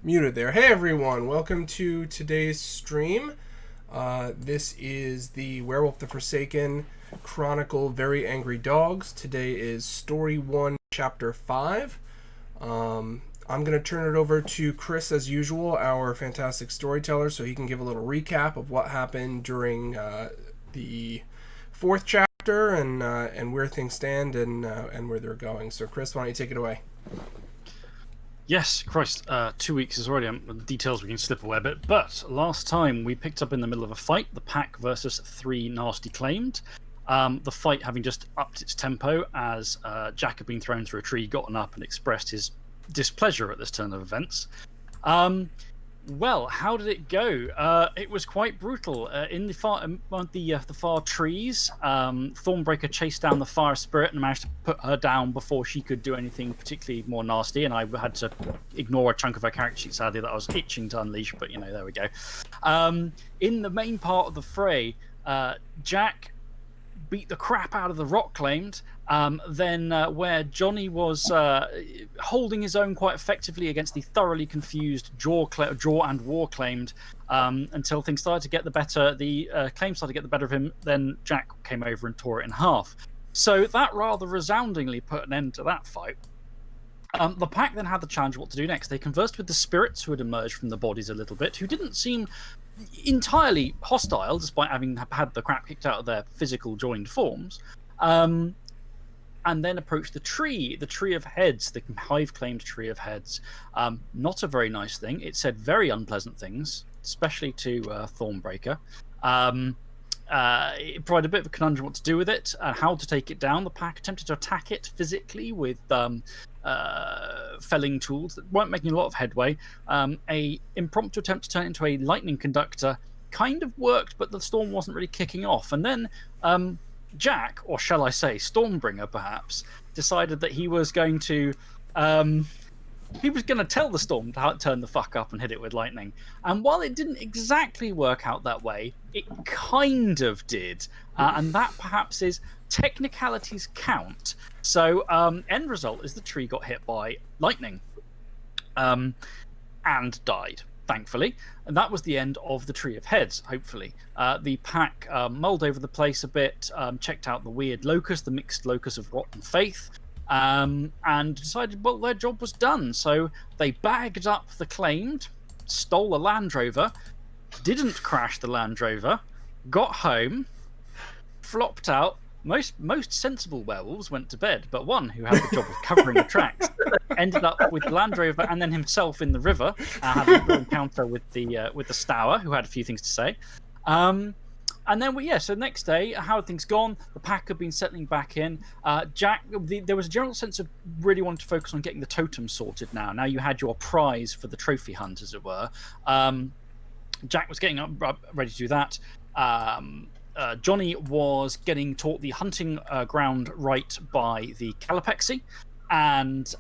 Muted there. Hey everyone, welcome to today's stream. This is the Werewolf the Forsaken Chronicle Very Angry Dogs. Today is Story 1, Chapter 5. I'm going to turn it over to Chris as usual, our fantastic storyteller, so he can give a little recap of what happened during the fourth chapter and where things stand and where they're going. So Chris, why don't you take it away? Yes, Christ, 2 weeks is already details we can slip away a bit. But last time we picked up in the middle of a fight, the pack versus 3 nasty claimed. The fight having just upped its tempo as Jack had been thrown through a tree, gotten up and expressed his displeasure at this turn of events. Well, how did it go? It was quite brutal. In the far trees, Thornbreaker chased down the fire spirit and managed to put her down before she could do anything particularly more nasty. And I had to ignore a chunk of her character sheet, sadly, that I was itching to unleash. But there we go. In the main part of the fray, Jack beat the crap out of the rock claimed. Then where Johnny was holding his own quite effectively against the thoroughly confused jaw and war claimed until things started to get the better, the claims started to get the better of him, then Jack came over and tore it in half. So that rather resoundingly put an end to that fight. The pack then had the challenge of what to do next. They conversed with the spirits who had emerged from the bodies a little bit, who didn't seem entirely hostile, despite having had the crap kicked out of their physical joined forms. And then approached the tree of heads, the hive-claimed tree of heads. Not a very nice thing. It said very unpleasant things, especially to Thornbreaker. It provided a bit of a conundrum what to do with it and how to take it down. The pack attempted to attack it physically with felling tools that weren't making a lot of headway. A impromptu attempt to turn it into a lightning conductor kind of worked, but the storm wasn't really kicking off. And then Jack, or shall I say Stormbringer perhaps, decided that he was going to tell the storm to turn the fuck up and hit it with lightning. And while it didn't exactly work out that way, it kind of did. And that perhaps is technicalities count. So end result is the tree got hit by lightning and died, thankfully. And that was the end of the Tree of Heads, hopefully. The pack mulled over the place a bit, checked out the weird locus, the mixed locus of rotten faith, and decided, well, their job was done. So they bagged up the claimed, stole a Land Rover, didn't crash the Land Rover, got home, flopped out. Most sensible werewolves went to bed, but one who had the job of covering the tracks ended up with the Land Rover and then himself in the river, having a little encounter with the Stour, who had a few things to say. And then so next day, how had things gone? The pack had been settling back in. Jack, there was a general sense of really wanting to focus on getting the totem sorted now. Now you had your prize for the trophy hunt, as it were. Jack was getting up ready to do that. Johnny was getting taught the hunting ground right by the Calipexy, and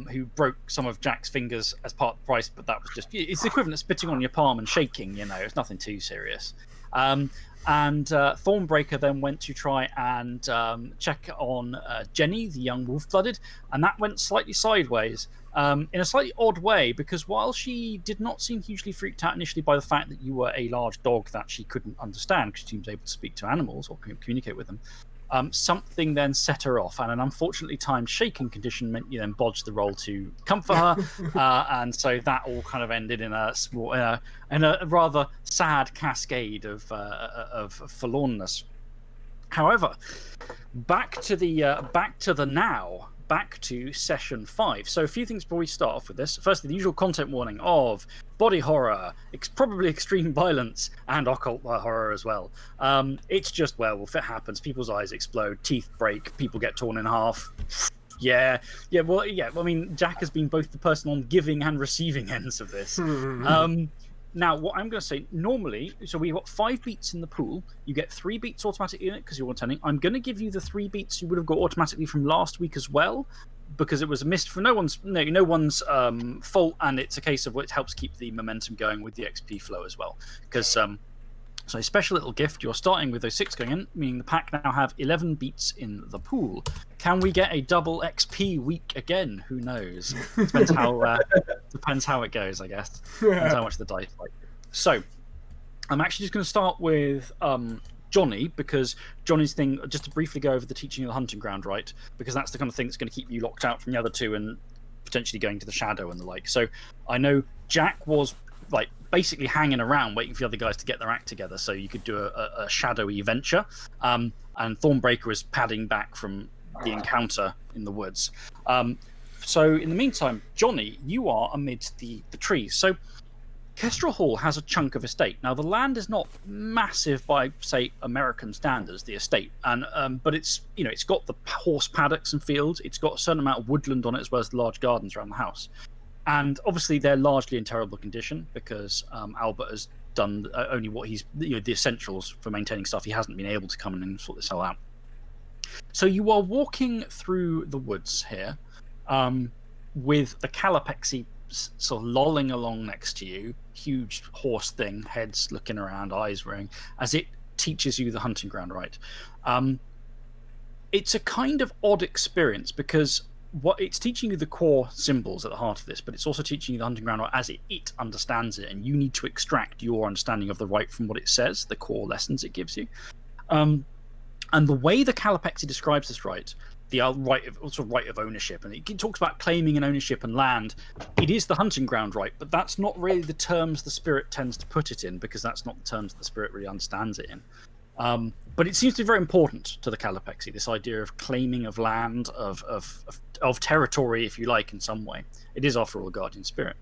who broke some of Jack's fingers as part of the price, but that was just, it's the equivalent of spitting on your palm and shaking, it's nothing too serious. And Thornbreaker then went to try and check on Jenny, the young wolf-blooded, and that went slightly sideways. In a slightly odd way, because while she did not seem hugely freaked out initially by the fact that you were a large dog that she couldn't understand because she was able to speak to animals or communicate with them, something then set her off, and an unfortunately timed shaking condition meant you then bodged the roll to comfort her, and so that all kind of ended in a rather sad cascade of forlornness. However, back to session 5. So a few things before we start off with this. Firstly, the usual content warning of body horror, probably extreme violence, and occult horror as well. It's just werewolf. It happens. People's eyes explode, teeth break, people get torn in half. Yeah. Well, I mean, Jack has been both the person on giving and receiving ends of this. Now, what I'm going to say, normally, so we've got 5 beats in the pool. You get 3 beats automatically in it because you're attending. I'm going to give you the 3 beats you would have got automatically from last week as well, because it was a missed for no one's fault, and it's a case of it helps keep the momentum going with the XP flow as well. Because So a special little gift, you're starting with those 6 going in, meaning the pack now have 11 beats in the pool. Can we get a double XP week again? Who knows? Depends Depends how it goes, I guess. Depends how much the dice like. So, I'm actually just going to start with Johnny, because Johnny's thing, just to briefly go over the teaching of the hunting ground, right? Because that's the kind of thing that's going to keep you locked out from the other two and potentially going to the shadow and the like. So, I know Jack was like basically hanging around waiting for the other guys to get their act together so you could do a shadowy venture. And Thornbreaker was padding back from the encounter in the woods. So in the meantime, Johnny, you are amidst the trees. So Kestrel Hall has a chunk of estate. Now, the land is not massive by, say, American standards, the estate, and but it's it's got the horse paddocks and fields. It's got a certain amount of woodland on it, as well as the large gardens around the house. And obviously, they're largely in terrible condition because Albert has done only what he's the essentials for maintaining stuff. He hasn't been able to come in and sort this all out. So you are walking through the woods here, with the Calipexi sort of lolling along next to you, huge horse thing, heads looking around, eyes ring, as it teaches you the hunting ground, right? It's a kind of odd experience because what it's teaching you the core symbols at the heart of this, but it's also teaching you the hunting ground as it understands it, and you need to extract your understanding of the right from what it says, the core lessons it gives you. And the way the Calipexi describes this, right, the right of ownership, and it talks about claiming an ownership and land. It is the hunting ground, right? But that's not really the terms the spirit tends to put it in, because that's not the terms the spirit really understands it in. But it seems to be very important to the Calipexi, this idea of claiming of land, of territory, if you like, in some way. It is, after all, a guardian spirit.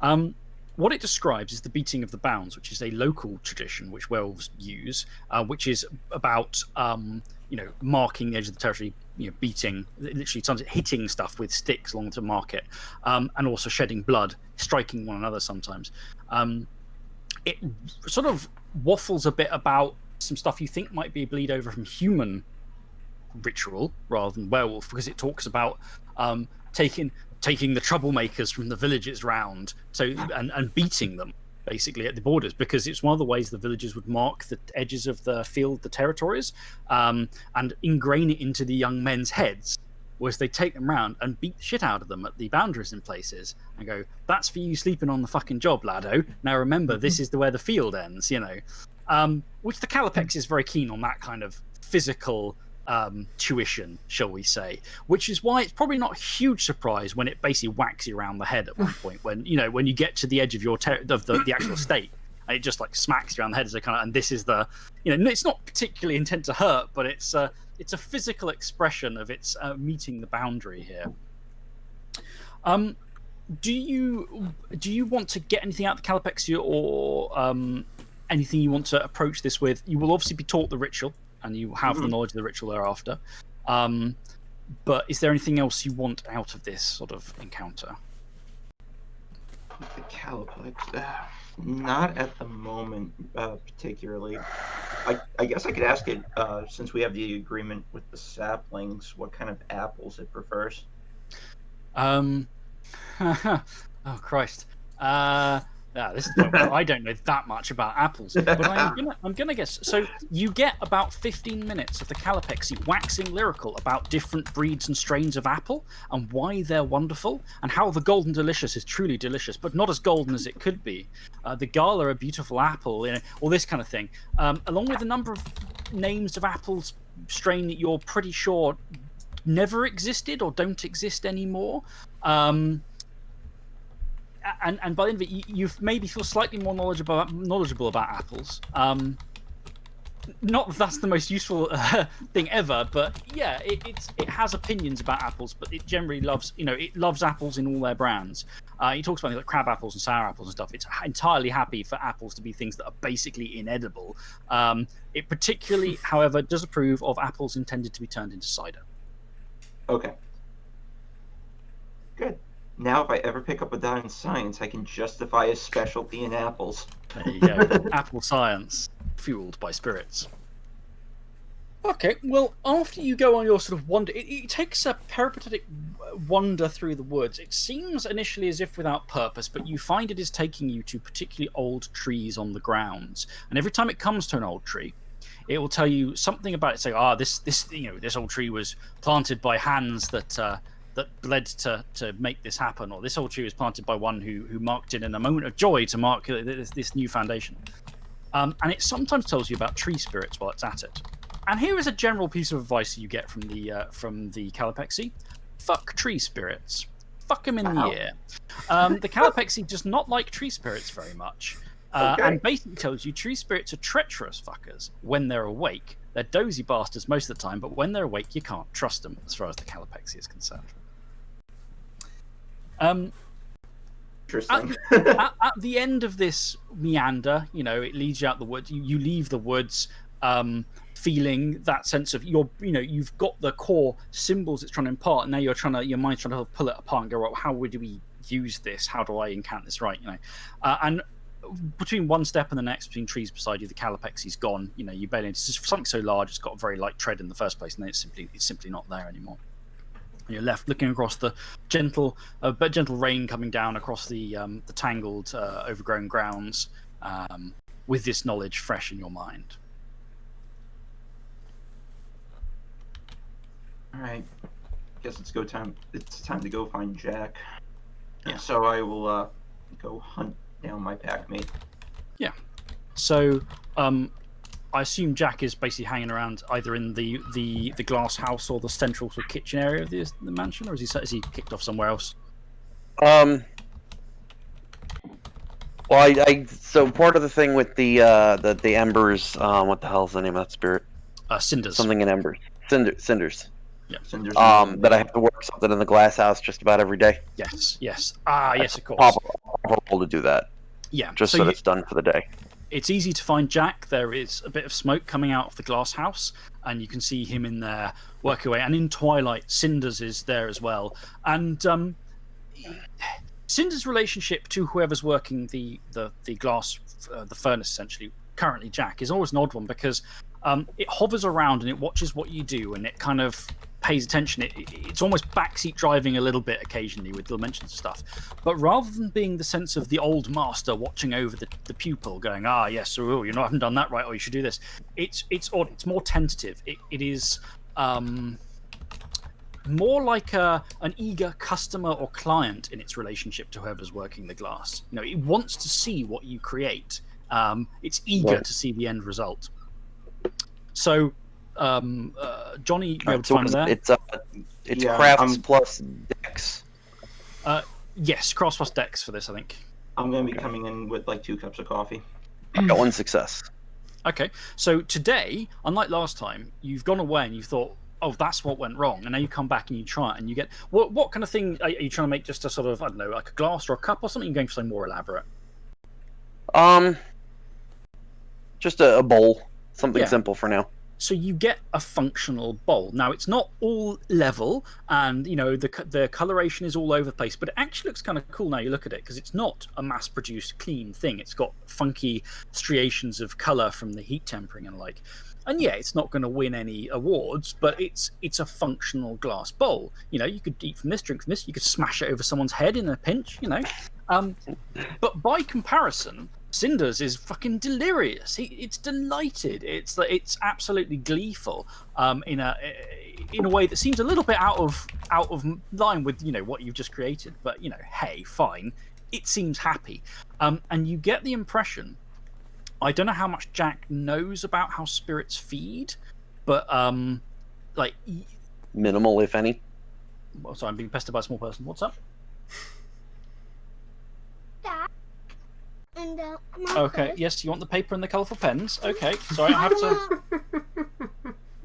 What it describes is the beating of the bounds, which is a local tradition which werewolves use, which is about marking the edge of the territory, beating, literally sometimes hitting stuff with sticks along to mark it, and also shedding blood, striking one another sometimes. It sort of waffles a bit about some stuff you think might be a bleed over from human ritual rather than werewolf, because it talks about taking the troublemakers from the villages round, and beating them basically at the borders, because it's one of the ways the villagers would mark the edges of the field, the territories, and ingrain it into the young men's heads, was they take them round and beat the shit out of them at the boundaries in places and go, that's for you sleeping on the fucking job, laddo. Now remember, this is where the field ends, which the Calipexi is very keen on, that kind of physical tuition, shall we say, which is why it's probably not a huge surprise when it basically whacks you around the head at one point, when you get to the edge of your the actual estate, and it just like smacks you around the head as a kind of, and this is the it's not particularly intent to hurt, but it's a physical expression of its meeting the boundary here. Do you want to get anything out of the Calipexi, or anything you want to approach this with? You will obviously be taught the ritual, and you have the knowledge of the ritual thereafter. But is there anything else you want out of this sort of encounter? The Caliplex, not at the moment, particularly. I guess I could ask it, since we have the agreement with the saplings, what kind of apples it prefers. Oh Christ. This is I don't know that much about apples, but I'm gonna guess. So you get about 15 minutes of the Calipexi waxing lyrical about different breeds and strains of apple, and why they're wonderful, and how the Golden Delicious is truly delicious, but not as golden as it could be. The Gala, a beautiful apple, all this kind of thing, along with a number of names of apples strain that you're pretty sure never existed or don't exist anymore. And by the end of it, you maybe feel slightly more knowledgeable about apples. Not that that's the most useful thing ever, but yeah, it has opinions about apples, but it generally loves apples in all their brands. He talks about things like crab apples and sour apples and stuff. It's entirely happy for apples to be things that are basically inedible. It particularly, however, does approve of apples intended to be turned into cider. Okay. Good. Now, if I ever pick up a dime in science, I can justify a specialty in apples. There you go. Apple science, fueled by spirits. Okay, well, after you go on your sort of wander, it takes a peripatetic wander through the woods. It seems initially as if without purpose, but you find it is taking you to particularly old trees on the grounds. And every time it comes to an old tree, it will tell you something about it. Say, this old tree was planted by hands that that led to make this happen, or this old tree was planted by one who marked it in a moment of joy to mark this new foundation. And it sometimes tells you about tree spirits while it's at it. And here is a general piece of advice you get from the Calipexy: fuck tree spirits. Fuck them in the ear. The Calipexy does not like tree spirits very much. And basically tells you tree spirits are treacherous fuckers when they're awake. They're dozy bastards most of the time, but when they're awake, you can't trust them as far as the Calipexy is concerned. Interesting. At the end of this meander, it leads you out the woods. You leave the woods feeling that sense of you've got the core symbols it's trying to impart, and now your mind's trying to pull it apart and go, well, how would we use this? How do I incant this right? And between one step and the next, between trees beside you, the Calipexy's gone. You barely. It's just something so large, it's got a very light tread in the first place, and then it's simply not there anymore. And you're left looking across the gentle rain coming down across the tangled, overgrown grounds, with this knowledge fresh in your mind. All right, guess it's time to go find Jack. Yeah. So I will go hunt down my pack mate. Yeah. So I assume Jack is basically hanging around either in the glass house or the central sort of kitchen area of the mansion, or is he kicked off somewhere else? Well, so part of the thing with the embers, what the hell's the name of that spirit? Cinders. Something in embers. Cinders. Yeah. Cinders. That I have to work something in the glass house just about every day. Yes. Yes, of course. Pop a roll to do that. Yeah. Just so it's done for the day. It's easy to find Jack. There is a bit of smoke coming out of the glass house, and you can see him in there working away. And in twilight, Cinders is there as well. And Cinders' relationship to whoever's working the glass, the furnace, essentially, currently Jack, is always an odd one, because it hovers around and it watches what you do, and it kind of pays attention. It's almost backseat driving a little bit occasionally with little mentions of stuff. But rather than being the sense of the old master watching over the pupil, going, yes, you haven't done that right, or you should do this, it's odd. It's more tentative. It is more like an eager customer or client in its relationship to whoever's working the glass. It wants to see what you create. It's eager to see the end result. So, Johnny, you able to find there? It's crafts plus dex. Yes, crafts plus dex for this, I think. I'm going to be coming in with like 2 cups of coffee. I got 1 success. Okay, so today, unlike last time, you've gone away and you thought, oh, that's what went wrong, and now you come back and you try it, and you get what kind of thing are you trying to make? Just a sort of, I don't know, like a glass or a cup or something? You're going for something more elaborate? Just a bowl, something simple for now. So you get a functional bowl. Now, it's not all level, and the coloration is all over the place, but it actually looks kind of cool now you look at it, because it's not a mass-produced clean thing. It's got funky striations of color from the heat tempering and like. And yeah, it's not going to win any awards, but it's a functional glass bowl. You could eat from this, drink from this. You could smash it over someone's head in a pinch. But by comparison, Cinders is fucking delirious. It's delighted. It's absolutely gleeful. In a way that seems a little bit out of line with what you've just created. But hey, fine. It seems happy. And you get the impression. I don't know how much Jack knows about how spirits feed, but minimal, if any. Well, sorry, I'm being pestered by a small person. What's up? And okay, yes, you want the paper and the colourful pens? Okay, sorry, I have to.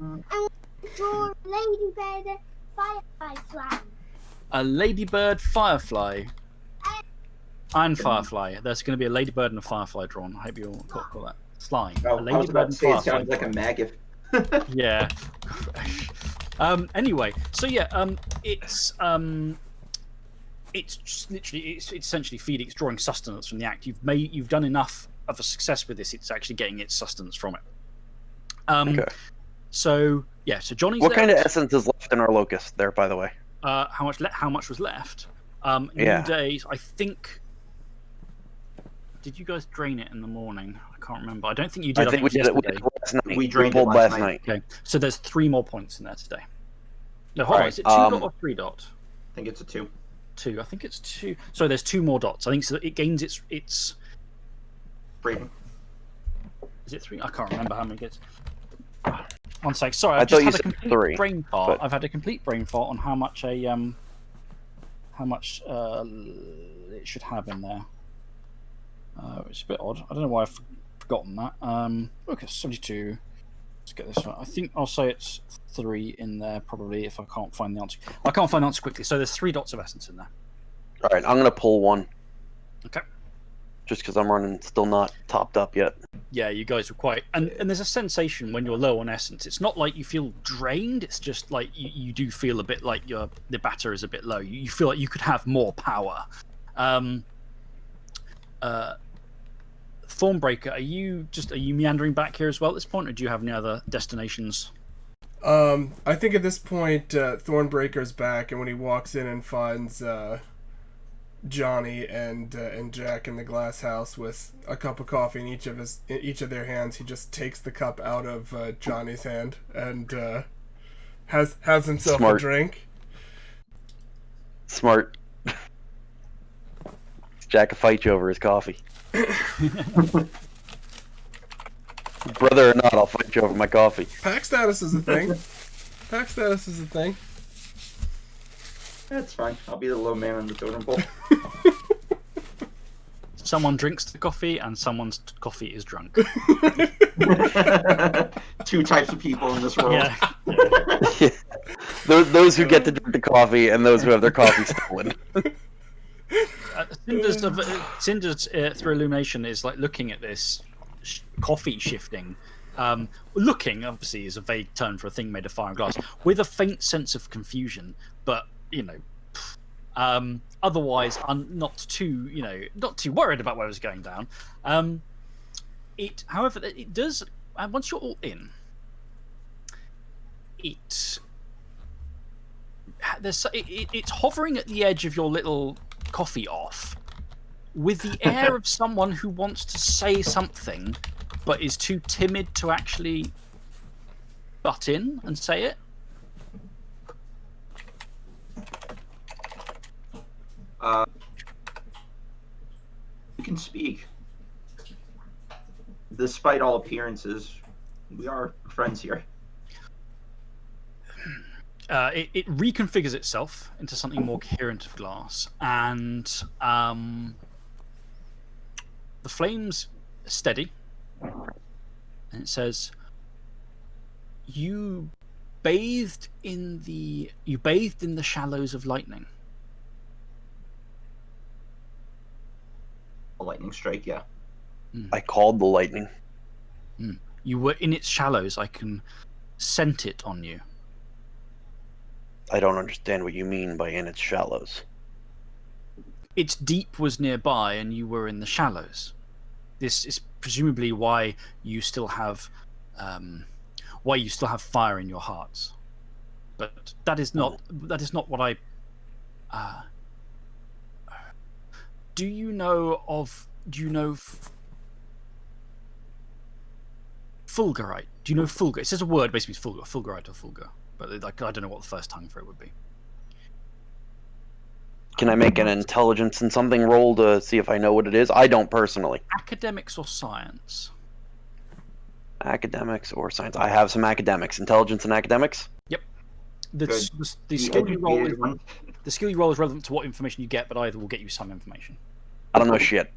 I want to draw a ladybird firefly flag. A ladybird firefly. And firefly. There's going to be a ladybird and a firefly drawn. I hope you'll call that. Slime. Oh, a I was about to say it firefly. sounds like a maggot. Yeah. Anyway, so yeah, it's just literally it's essentially feeding. It's drawing sustenance from the act. You've done enough of a success with this. It's actually getting its sustenance from it. Okay. So yeah. So Johnny's. What kind of essence is left in our locust there, by the way? How much was left? Yeah. New days. I think. Did you guys drain it in the morning? I can't remember. I don't think you did. I think we did it last night. We drained it pulled last last night. night. Okay, so there's 3 more points in there today. No, hold on. Right, Is it 2 dot or 3 dot? think it's a 2. 2. I think it's 2. So there's 2 more dots. I think so. It gains its. Rating. Is it 3? I can't remember how many it gets. 1 sec. Sorry, I I've thought just you had a said complete 3, brain fart. but- I've had a complete brain fart on how much it should have in there. It's a bit odd. I don't know why I've forgotten that. Okay, 72. Let's get this right. I think I'll say it's 3 in there, probably, if I can't find the answer. I can't find the answer quickly, so there's 3 dots of essence in there. All right, I'm gonna pull 1. Okay. Just because I'm running, still not topped up yet. Yeah, you guys were quite... And there's a sensation when you're low on essence. It's not like you feel drained, it's just like you do feel a bit like the batter is a bit low. You feel like you could have more power. Thornbreaker, are you meandering back here as well at this point, or do you have any other destinations? I think at this point, Thornbreaker's back, and when he walks in and finds Johnny and Jack in the glass house with a cup of coffee in each of their hands, he just takes the cup out of Johnny's hand and has himself Smart. a drink. Smart. Jack will fight you over his coffee. Brother or not, I'll fight you over my coffee. Pack status is a thing. Pack status is a thing. That's fine. I'll be the low man on the totem pole. Someone drinks the coffee, and someone's coffee is drunk. 2 types of people in this world. Yeah. Those who get to drink the coffee and those who have their coffee stolen. Cinder's through illumination is like looking at this coffee shifting. Looking, obviously, is a vague term for a thing made of fire and glass, with a faint sense of confusion, but otherwise, I'm not too worried about where it's going down. However, it does. Once you're all in, it's hovering at the edge of your little coffee off, with the air of someone who wants to say something, but is too timid to actually butt in and say it. You can speak. Despite all appearances, we are friends here. It reconfigures itself into something more coherent of glass, and the flames steady, and it says, "You bathed in the shallows of lightning." A lightning strike, yeah. I called the lightning. You were in its shallows. I can scent it on you. I don't understand what you mean by in its shallows. Its deep was nearby, and you were in the shallows. This is presumably why you still have fire in your hearts. But that is not what I. Do you know Fulgurite? Do you know Fulgur? It says a word, basically it's Fulgurite or Fulgur, but I don't know what the first tongue for it would be. Can I make an intelligence and something roll to see if I know what it is? I don't personally. Academics or science? Academics or science? I have some academics. Intelligence and academics? Yep. The skill you roll is relevant to what information you get, but either will get you some information. I don't know shit.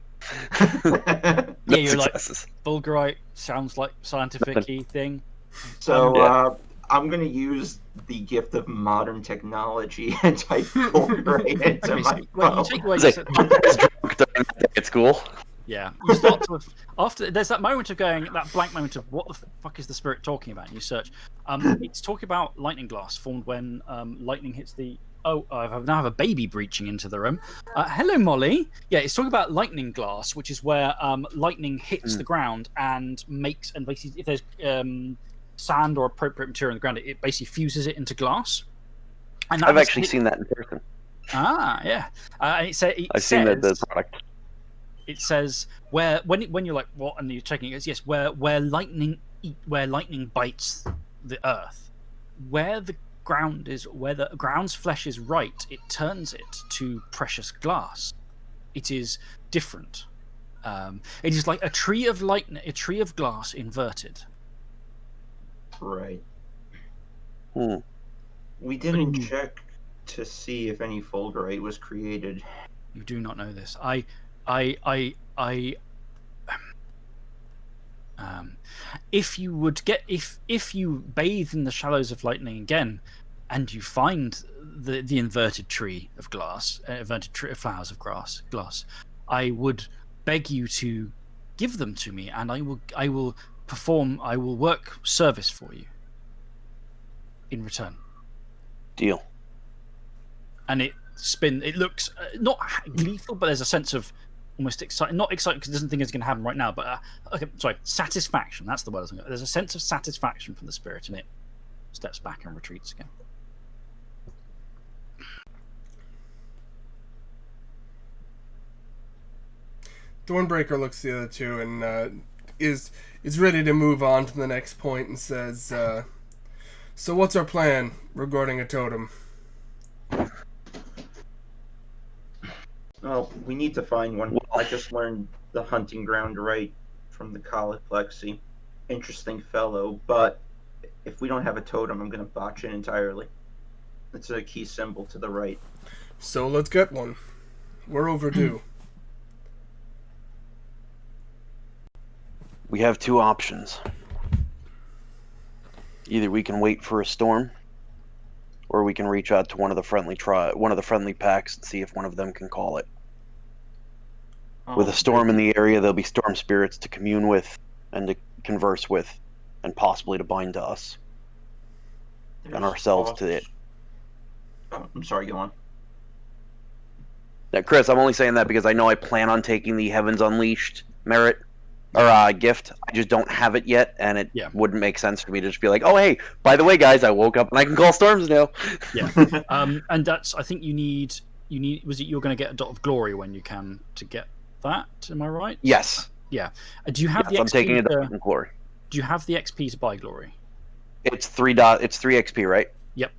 Yeah, you're successes. like, Fulgurite sounds like scientific-y thing. So, I'm going to use the gift of modern technology and type Fulgurite into Okay, my well, you phone. take away... It's like, I was drunk during that day at school. Yeah, you start to after there's that moment of going, that blank moment of what the fuck is the spirit talking about, and you search. It's talking about lightning glass formed when lightning hits the. Oh, I now have a baby breaching into the room. Hello, Molly. Yeah, it's talking about lightning glass, which is where lightning hits the ground and makes, and basically if there's sand or appropriate material on the ground, it basically fuses it into glass. And I've actually seen that in person. Ah, yeah. And I've seen the product. It says when you're like what, and you're checking it, goes, yes, where lightning bites the earth, where the ground is where the ground's flesh is right, it turns it to precious glass. It is different. It is like a tree of lightning, a tree of glass inverted. Right. Hmm. We didn't check to see if any fulgurite was created. You do not know this. If you would get if you bathe in the shallows of lightning again, and you find the inverted tree of glass, inverted tree of flowers of glass, I would beg you to give them to me, and I will work service for you in return. Deal. And it looks not gleeful, but there's a sense of almost excited, not excited because it doesn't think it's going to happen right now, but satisfaction. That's the word I was thinking of. There's a sense of satisfaction from the spirit, and it steps back and retreats again. Thornbreaker looks at the other two and is ready to move on to the next point and says, "So what's our plan regarding a totem?" Well, we need to find one. I just learned the hunting ground right from the Coliplexy. Interesting fellow, but if we don't have a totem, I'm going to botch it entirely. It's a key symbol to the right. So let's get one. We're overdue. We have two options. Either we can wait for a storm, or we can reach out to one of the friendly packs and see if one of them can call it. With a storm in the area, there'll be storm spirits to commune with and to converse with, and possibly to bind to us and ourselves to it. Oh, I'm sorry, go on. Now, Chris, I'm only saying that because I know I plan on taking the Heavens Unleashed merit or gift. I just don't have it yet, and it wouldn't make sense for me to just be like, "Oh, hey, by the way, guys, I woke up and I can call storms now." Yeah, and that's. I think you need. Was it you're going to get a dot of glory when you can to get that? Am I right? Yes. Yeah. Do you have the XP? I'm taking a dot of glory. Do you have the XP to buy glory? It's 3 XP, right? Yep.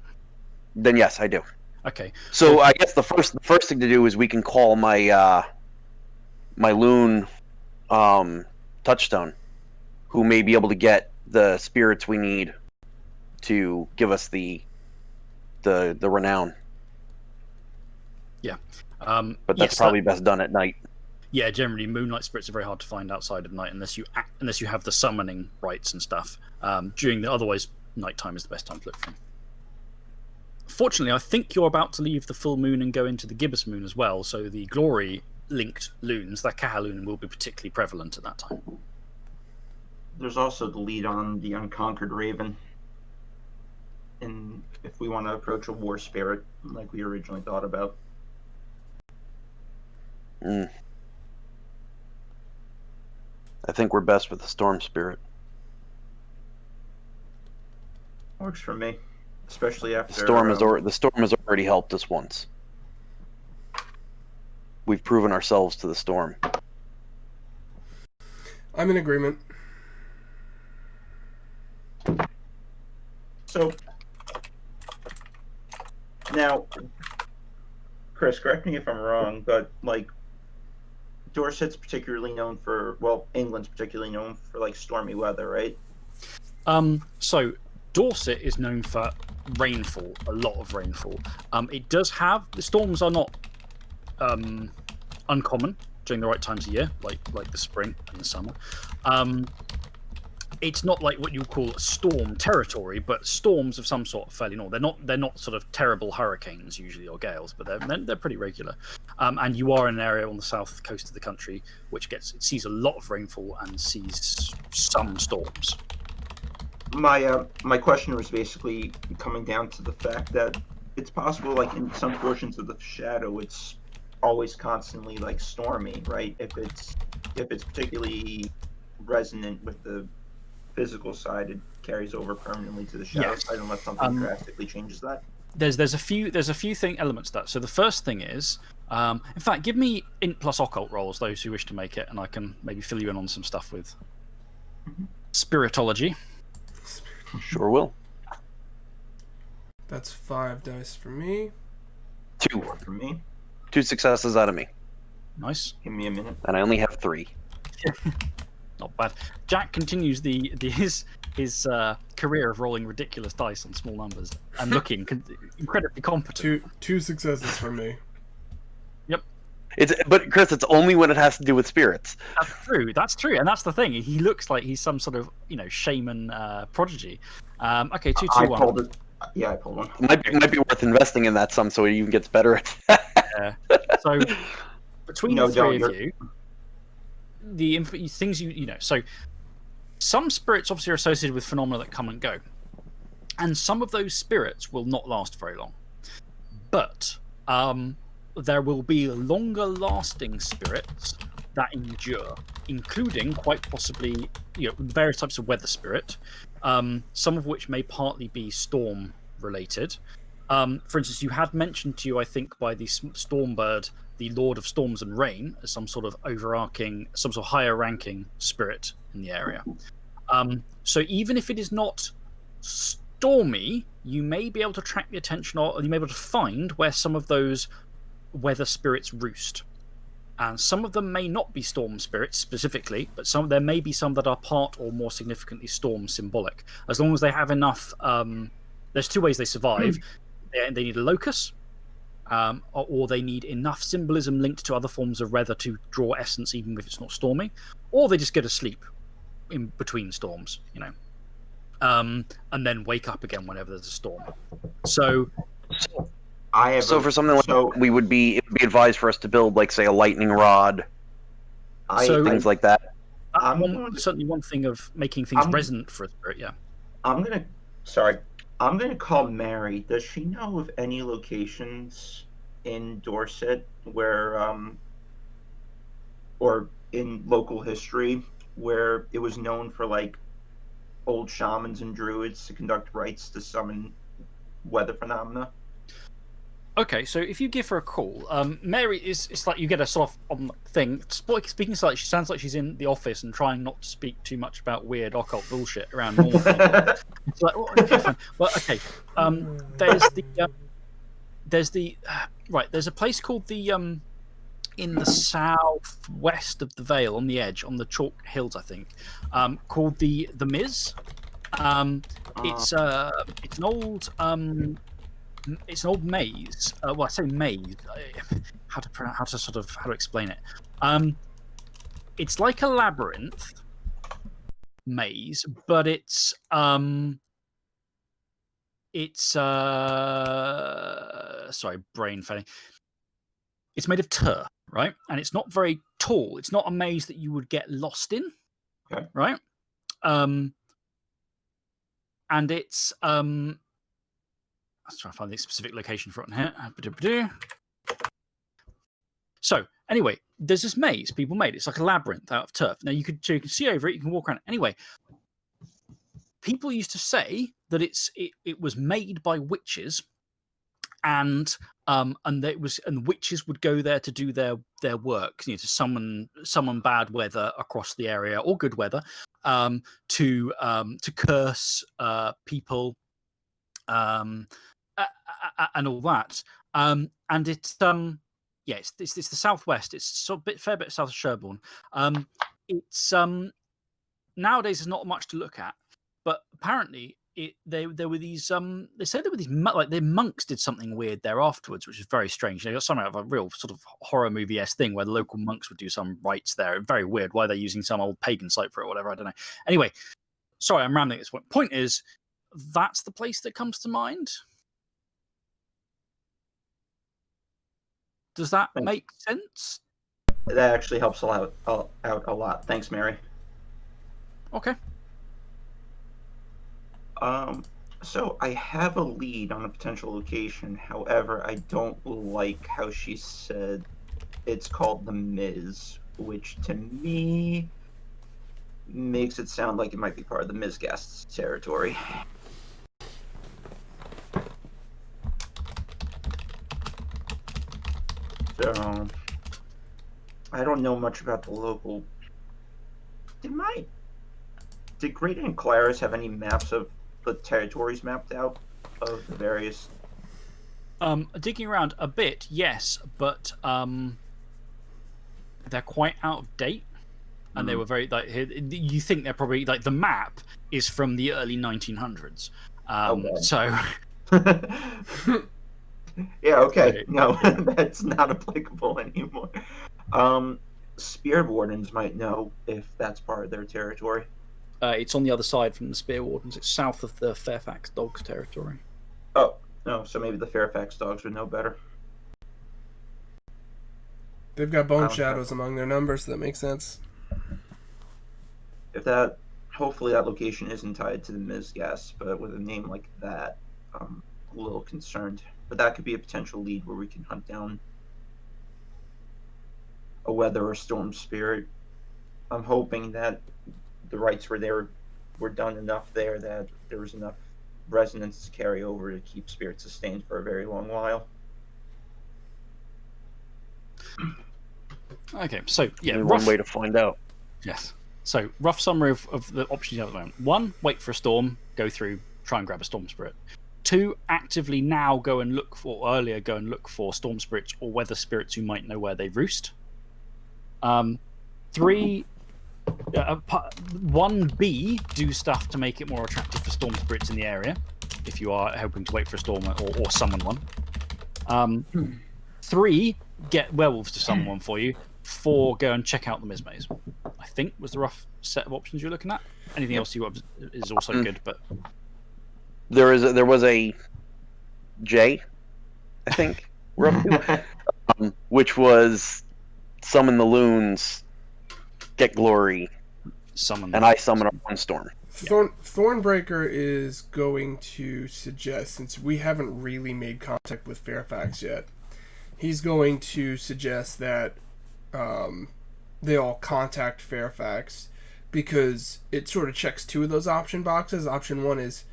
Then yes, I do. Okay. So I guess the first thing to do is we can call my my loon touchstone, who may be able to get the spirits we need to give us the renown. Yeah. But that's probably best done at night. Yeah, generally moonlight spirits are very hard to find outside of night unless you have the summoning rites and stuff. Otherwise nighttime is the best time to look for them. Fortunately, I think you're about to leave the full moon and go into the gibbous moon as well, so the glory linked loons, the Kahaloon, will be particularly prevalent at that time. There's also the lead on the Unconquered Raven. And if we want to approach a war spirit like we originally thought about. I think we're best with the storm spirit. Works for me, especially after the storm has already helped us once. We've proven ourselves to the storm. I'm in agreement. So now, Chris, correct me if I'm wrong, but like Dorset's particularly known for, well, England's particularly known for like stormy weather, right? So Dorset is known for rainfall, a lot of rainfall. It does have, the storms are not uncommon during the right times of year, like the spring and the summer. It's not like what you call storm territory, but storms of some sort are fairly normal. They're not sort of terrible hurricanes usually or gales, but they're pretty regular. And you are in an area on the south coast of the country which sees a lot of rainfall and sees some storms. My question was basically coming down to the fact that it's possible, like in some portions of the shadow, it's always constantly like stormy, right? If it's particularly resonant with the physical side, it carries over permanently to the shadow side unless something drastically changes that. There's a few elements to that. So the first thing is, in fact, give me int plus occult rolls, those who wish to make it, and I can maybe fill you in on some stuff with spiritology. Sure will. That's 5 dice for me. 2. One for me. 2 successes out of me. Nice. Give me a minute. And I only have 3. Not bad. Jack continues his career of rolling ridiculous dice on small numbers and looking incredibly competent. Two successes for me. But Chris, it's only when it has to do with spirits. That's true, and that's the thing. He looks like he's some sort of shaman prodigy. Okay, 2, 2, 1. Pulled it. Yeah, I pulled one. Might be worth investing in that some so he even gets better at that. So between the three of you, the things so some spirits obviously are associated with phenomena that come and go, and some of those spirits will not last very long, but there will be longer lasting spirits that endure, including quite possibly various types of weather spirit, some of which may partly be storm related. For instance, you had mentioned to you, I think, by the Stormbird, the Lord of Storms and Rain, as some sort of overarching, some sort of higher ranking spirit in the area. So even if it is not stormy, you may be able to track the attention, or you may be able to find where some of those weather spirits roost. And some of them may not be storm spirits specifically, but there may be some that are part or more significantly storm symbolic. As long as they have enough, there's 2 ways they survive. They need a locus, or they need enough symbolism linked to other forms of weather to draw essence, even if it's not stormy, or they just go to sleep in between storms, and then wake up again whenever there's a storm. So for something like that, it would be advised for us to build, like, say, a lightning rod, things like that. Certainly one thing of making things resonant for a spirit. Yeah. I'm gonna call Mary. Does she know of any locations in Dorset where, or in local history, where it was known for, like, old shamans and druids to conduct rites to summon weather phenomena? Okay, so if you give her a call, Mary it's like you get her sort of on the thing, speaking slightly. She sounds like she's in the office and trying not to speak too much about weird occult bullshit around normal people. It's like, okay, fine. Well, okay. There's a place called the in the southwest of the Vale, on the edge, on the chalk hills, I think, called the Miz. It's an old maze. Well, I say maze. How to explain it? It's like a labyrinth maze, but it's sorry, brain failing. It's made of turf, right? And it's not very tall. It's not a maze that you would get lost in, okay. Right? And it's let's try to find the specific location for it here. So anyway, there's this maze people made. It's like a labyrinth out of turf. Now you can see over it. You can walk around. Anyway, people used to say that it was made by witches, and witches would go there to do their work, to summon bad weather across the area, or good weather, to curse people, and all that. And it's it's the southwest. It's a fair bit south of Sherborne. It's nowadays there's not much to look at, but apparently there were these they said there were these, like, the monks did something weird there afterwards, which is very strange. They got something out of a real sort of horror movie-esque thing where the local monks would do some rites there. Very weird. Why they're using some old pagan site for it or whatever, I don't know. Anyway, sorry, I'm rambling at this point. Point is, that's the place that comes to mind. Does that make sense? That actually helps out a lot. Thanks, Mary. Okay. So I have a lead on a potential location. However, I don't like how she said it's called the Miz, which to me makes it sound like it might be part of the Mizgast's territory. So I don't know much about the local. Did Great Aunt Claris have any maps of the territories mapped out? of the various? Digging around a bit, yes, but they're quite out of date, and they were very like. You think they're probably like the map is from the early 1900s. So. Yeah. Okay. No, that's not applicable anymore. Spirit Wardens might know if that's part of their territory. It's on the other side from the Spear Wardens. It's south of the Fairfax Dogs territory. Oh, no. So maybe the Fairfax Dogs would know better. They've got bone shadows among their numbers, so that makes sense. If that, hopefully that location isn't tied to the Mizgas, but with a name like that, I'm a little concerned. But that could be a potential lead where we can hunt down a weather or storm spirit. I'm hoping that the rites were done enough there that there was enough resonance to carry over to keep spirit sustained for a very long while. Okay, so yeah, Only one way to find out. Yes. So rough summary of the options you have at the moment. 1, wait for a storm, go through, try and grab a storm spirit. 2, actively now go and look for storm spirits or weather spirits who might know where they roost. 3, 1B, do stuff to make it more attractive for storm spirits in the area, if you are hoping to wait for a storm or summon one. 3, get werewolves to summon one for you. 4, go and check out the Mizmaze. I think was the rough set of options you're looking at. Anything else you want is also good, but There was a J, I think, we're up to, which was summon the loons, get glory, summon. and I summon a one storm. Thornbreaker is going to suggest, since we haven't really made contact with Fairfax yet, he's going to suggest that they all contact Fairfax, because it sort of checks 2 of those option boxes. Option 1 is,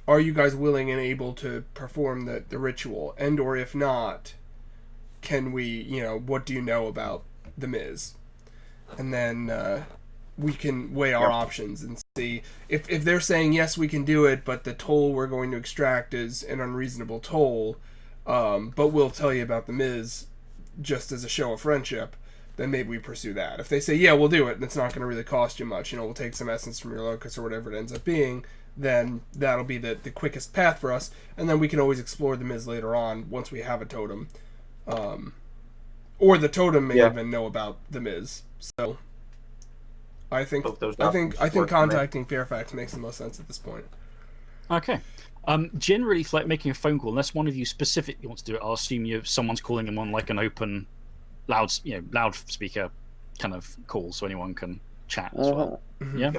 are you guys willing and able to perform the ritual? And or if not, can we, what do you know about the Miz? And then we can weigh our options and see if they're saying yes, we can do it, but the toll we're going to extract is an unreasonable toll, but we'll tell you about the Miz just as a show of friendship, then maybe we pursue that. If they say, yeah, we'll do it, and it's not going to really cost you much, we'll take some essence from your locus or whatever it ends up being, then that'll be the quickest path for us, and then we can always explore the Miz later on once we have a totem. Or the totem may even know about the Miz. So I think contacting Fairfax makes the most sense at this point. Okay. Generally, for making a phone call, unless one of you specifically wants to do it, I'll assume someone's calling them on like an open, loudspeaker kind of call, so anyone can chat as well. Mm-hmm. Yeah.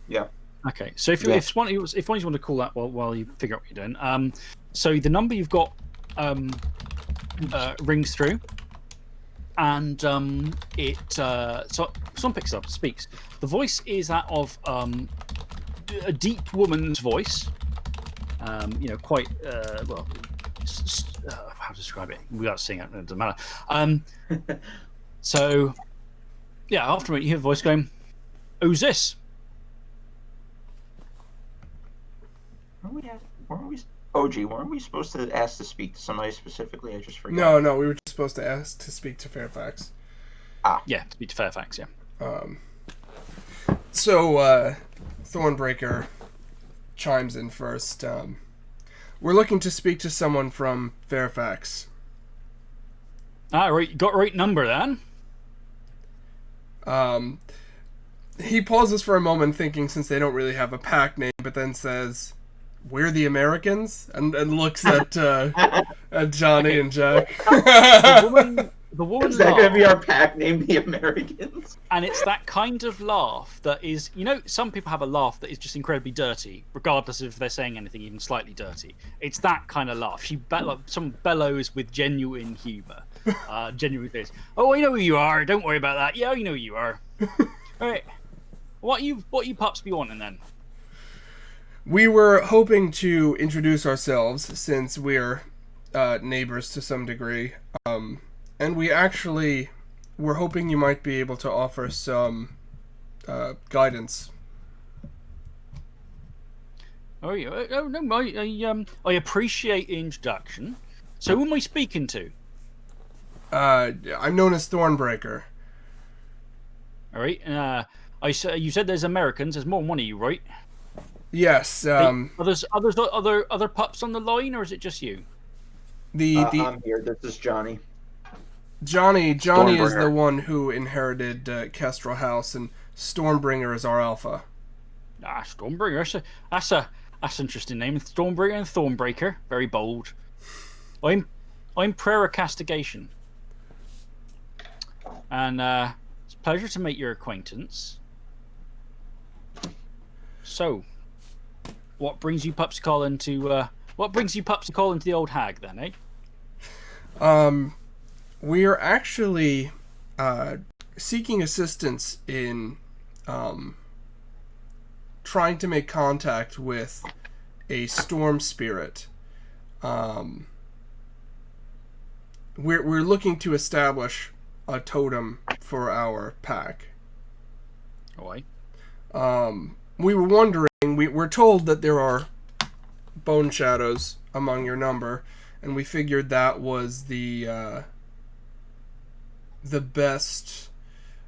Yeah. Okay. So if one of you want to call that while you figure out what you're doing, so the number you've got rings through, and so someone picks up, speaks. The voice is that of a deep woman's voice. Quite how to describe it without seeing it doesn't matter. So yeah, after a minute you hear a voice going, "Who's this?" Weren't we supposed to ask to speak to somebody specifically? I just forgot. No, we were just supposed to ask to speak to Fairfax. Yeah, to speak to Fairfax, yeah. So Thornbreaker chimes in first. We're looking to speak to someone from Fairfax. Right, you got the right number then. He pauses for a moment, thinking since they don't really have a pack name, but then says, "We're the Americans," and looks at Johnny and Jack. The woman Is that going to be our pack name, the Americans? And it's that kind of laugh that is, some people have a laugh that is just incredibly dirty, regardless of if they're saying anything even slightly dirty. It's that kind of laugh. Someone bellows with genuine humour. Genuine face. "Oh, I know who you are. Don't worry about that. Yeah, I know who you are." All right. What you pups be wanting then? We were hoping to introduce ourselves, since we're neighbors to some degree. And we actually were hoping you might be able to offer some guidance. Oh, yeah. Oh no, I appreciate the introduction. So, who am I speaking to? I'm known as Thornbreaker. All right. You said there's Americans. There's more than one of you, right? Yes. Other pups on the line, or is it just you? I'm here. This is Johnny. Johnny is Stormbringer. the one who inherited Kestrel House, and Stormbringer is our alpha. Stormbringer. That's an interesting name. Stormbringer and Thornbreaker. Very bold. I'm Prayer of Castigation. And it's a pleasure to make your acquaintance. So, what brings you pups calling to the old hag then, eh? We are actually seeking assistance in trying to make contact with a storm spirit. We're looking to establish a totem for our pack. Why? We were wondering. We're told that there are bone shadows among your number, and we figured that was the best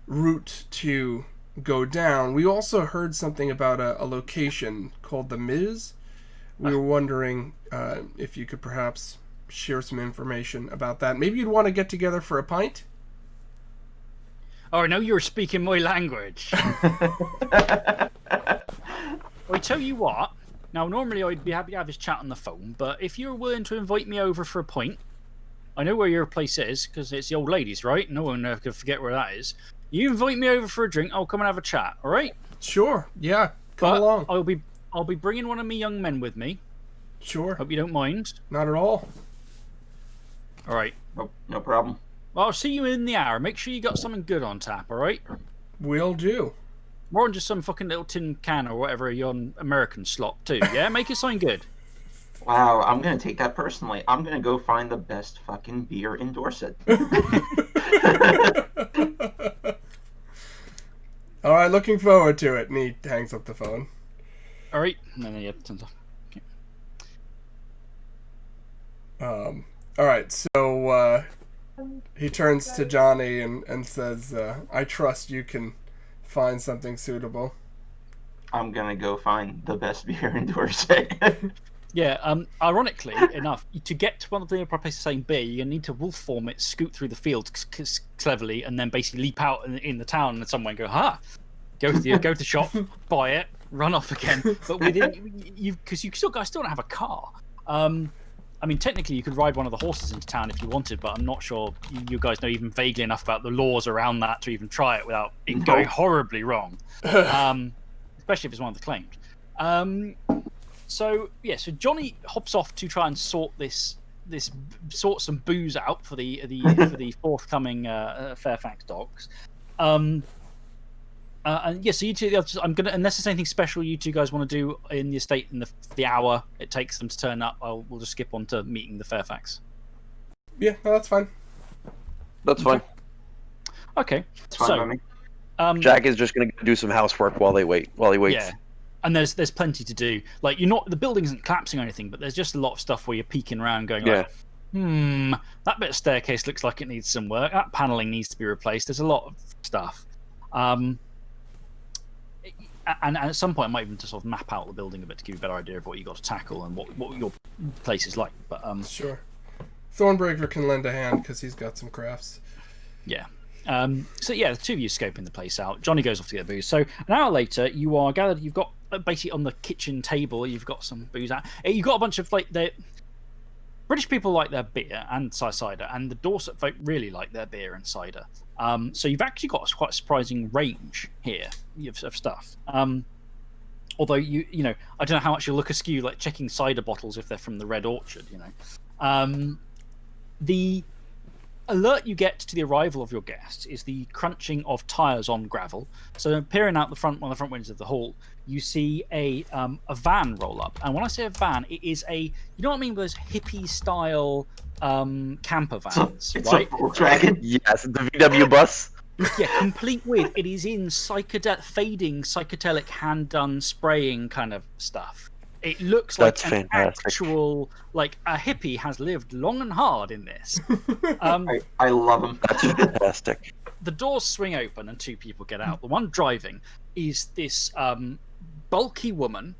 route to go down. We also heard something about a location called the Miz. We were wondering if you could perhaps share some information about that. Maybe you'd want to get together for a pint? Oh, I know you're speaking my language. I tell you what. Now, normally I'd be happy to have this chat on the phone, but if you're willing to invite me over for a pint, I know where your place is, because it's the old ladies, right? No one could forget where that is. You invite me over for a drink, I'll come and have a chat, all right? Sure, yeah, come along. I'll be bringing one of my young men with me. Sure. Hope you don't mind. Not at all. All right. No problem. Well, I'll see you in the hour. Make sure you got something good on tap, all right? Will do. More than just some fucking little tin can or whatever you're on American slop, too. Yeah, make it something good. Wow, I'm gonna take that personally. I'm gonna go find the best fucking beer in Dorset. All right, looking forward to it. And he hangs up the phone. All right. And then he turns off. Okay. All right, so he turns to Johnny and says, I trust you can find something suitable. I'm gonna go find the best beer in Dorset. Yeah, ironically enough, to get to one of the places saying beer, you need to wolf form it, scoot through the fields cleverly, and then basically leap out in the town and somewhere and go, go to the shop, buy it, run off again. But within because you still don't have a car. I mean, technically, you could ride one of the horses into town if you wanted, but I'm not sure you guys know even vaguely enough about the laws around that to even try it without it going horribly wrong. Especially if it's one of the claimed. So Johnny hops off to try and sort some booze out for the forthcoming Fairfax dogs. So you two, unless there's anything special you two guys want to do in the estate in the hour it takes them to turn up, we'll just skip on to meeting the Fairfax. Yeah, no, that's fine. That's fine. Okay. It's fine by me. Jack is just going to do some housework while he waits. Yeah. And there's plenty to do. Like the building isn't collapsing or anything, but there's just a lot of stuff where you're peeking around going like, that bit of staircase looks like it needs some work. That paneling needs to be replaced. There's a lot of stuff. And at some point, I might even just sort of map out the building a bit to give you a better idea of what you got to tackle and what your place is like. But sure, Thornbreaker can lend a hand because he's got some crafts. Yeah. So yeah, the two of you scoping the place out. Johnny goes off to get booze. So an hour later, you are gathered. You've got basically on the kitchen table. You've got some booze out. You've got a bunch of British people like their beer and cider, and the Dorset folk really like their beer and cider. So you've actually got quite a surprising range here of stuff. Although you know, I don't know how much you'll look askew like checking cider bottles if they're from the Red Orchard. You know, the alert you get to the arrival of your guests is the crunching of tires on gravel. So peering out one of the front windows of the hall, you see a van roll up. And when I say a van, it is you know what I mean? Those hippie style camper vans, it's right? a Volkswagen. Yes, the VW bus. Yeah, complete with. It is in fading psychedelic hand-done spraying kind of stuff. It looks like That's an fantastic. actual, like a hippie has lived long and hard in this. I love them. That's fantastic. The doors swing open and 2 people get out. The one driving is this bulky woman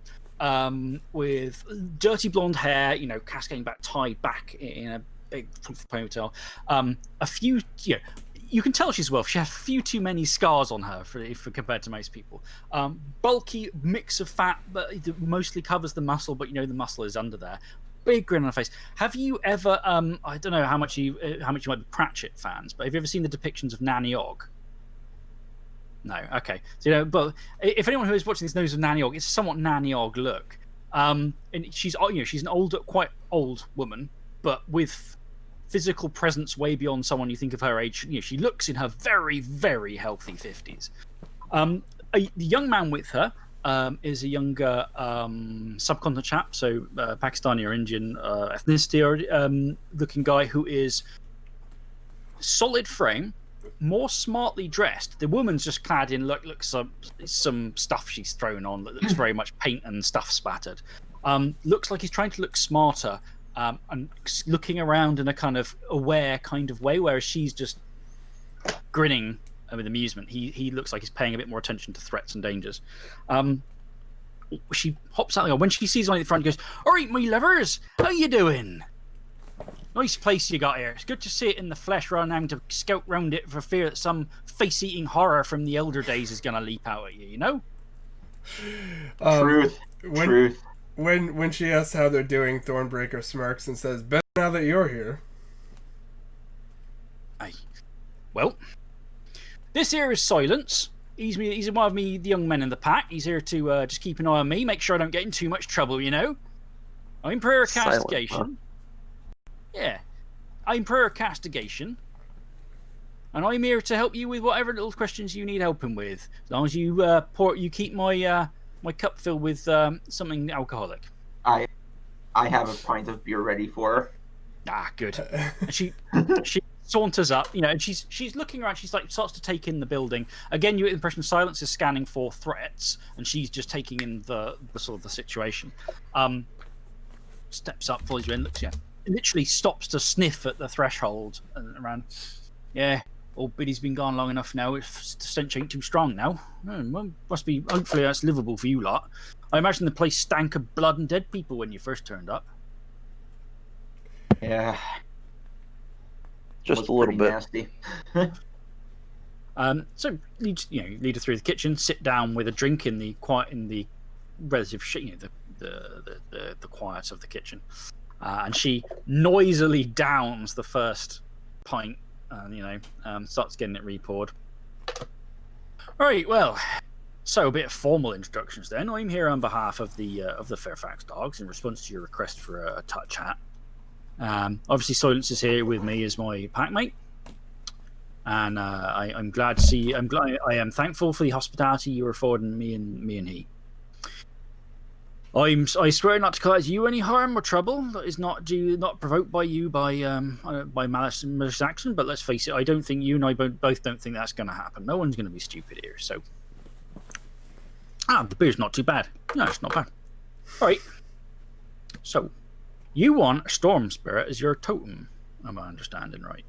with dirty blonde hair, cascading back, tied back in a big ponytail. A few, you can tell she's Welsh. She has a few too many scars on her for compared to most people. Bulky mix of fat, but it mostly covers the muscle, but the muscle is under there. Big grin on her face. Have you ever? I don't know how much you might be Pratchett fans, but have you ever seen the depictions of Nanny Ogg? No. Okay. So, but if anyone who is watching this knows of Nanny Ogg, it's a somewhat Nanny Ogg look. And she's she's an quite old woman, but with physical presence way beyond someone you think of her age. She looks in her very, very healthy 50s. The young man with her is a younger subcontinent chap, so Pakistani or Indian ethnicity or looking guy who is solid frame, more smartly dressed. The woman's just clad in some stuff she's thrown on that looks very much paint and stuff spattered. Looks like he's trying to look smarter and looking around in a kind of aware kind of way, whereas she's just grinning with amusement. He looks like he's paying a bit more attention to threats and dangers. She hops out the door. When she sees one at the front, goes, "All right, my lovers, how you doing? Nice place you got here. It's good to see it in the flesh rather than having to scout round it for fear that some face-eating horror from the elder days is going to leap out at you, Truth. Truth. When she asks how they're doing, Thornbreaker smirks and says, "Better now that you're here." Aye. Well, this here is Silence. He's one of the young men in the pack. He's here to just keep an eye on me, make sure I don't get in too much trouble, I'm Prayer Castigation. Yeah. I'm Prayer Castigation. And I'm here to help you with whatever little questions you need helping with. As long as you keep my my cup filled with something alcoholic. I have a pint of beer ready for her. Ah, good. And she saunters up, and she's looking around. She's like starts to take in the building. Again, you get the impression Silence is scanning for threats, and she's just taking in the sort of the situation. Steps up, follows you in, looks, literally stops to sniff at the threshold and around. Yeah, old Biddy's been gone long enough now. The stench ain't too strong now. Well, must be. Hopefully that's livable for you lot. I imagine the place stank of blood and dead people when you first turned up. Yeah. Just a little bit. Nasty. So lead her through the kitchen, sit down with a drink in the relative the quiet of the kitchen, and she noisily downs the first pint, and starts getting it repoured. All right, well, so a bit of formal introductions then. I'm here on behalf of the Fairfax Dogs in response to your request for a chat. Obviously, Silence is here with me as my packmate, and I'm glad to see. I am thankful for the hospitality you were affording me and he. I swear not to cause you any harm or trouble that is not provoked by you by malicious action. But let's face it, I don't think you and I both don't think that's going to happen. No one's going to be stupid here. So, the beer's not too bad. No, it's not bad. All right. So, you want a storm spirit as your totem. Am I understanding right?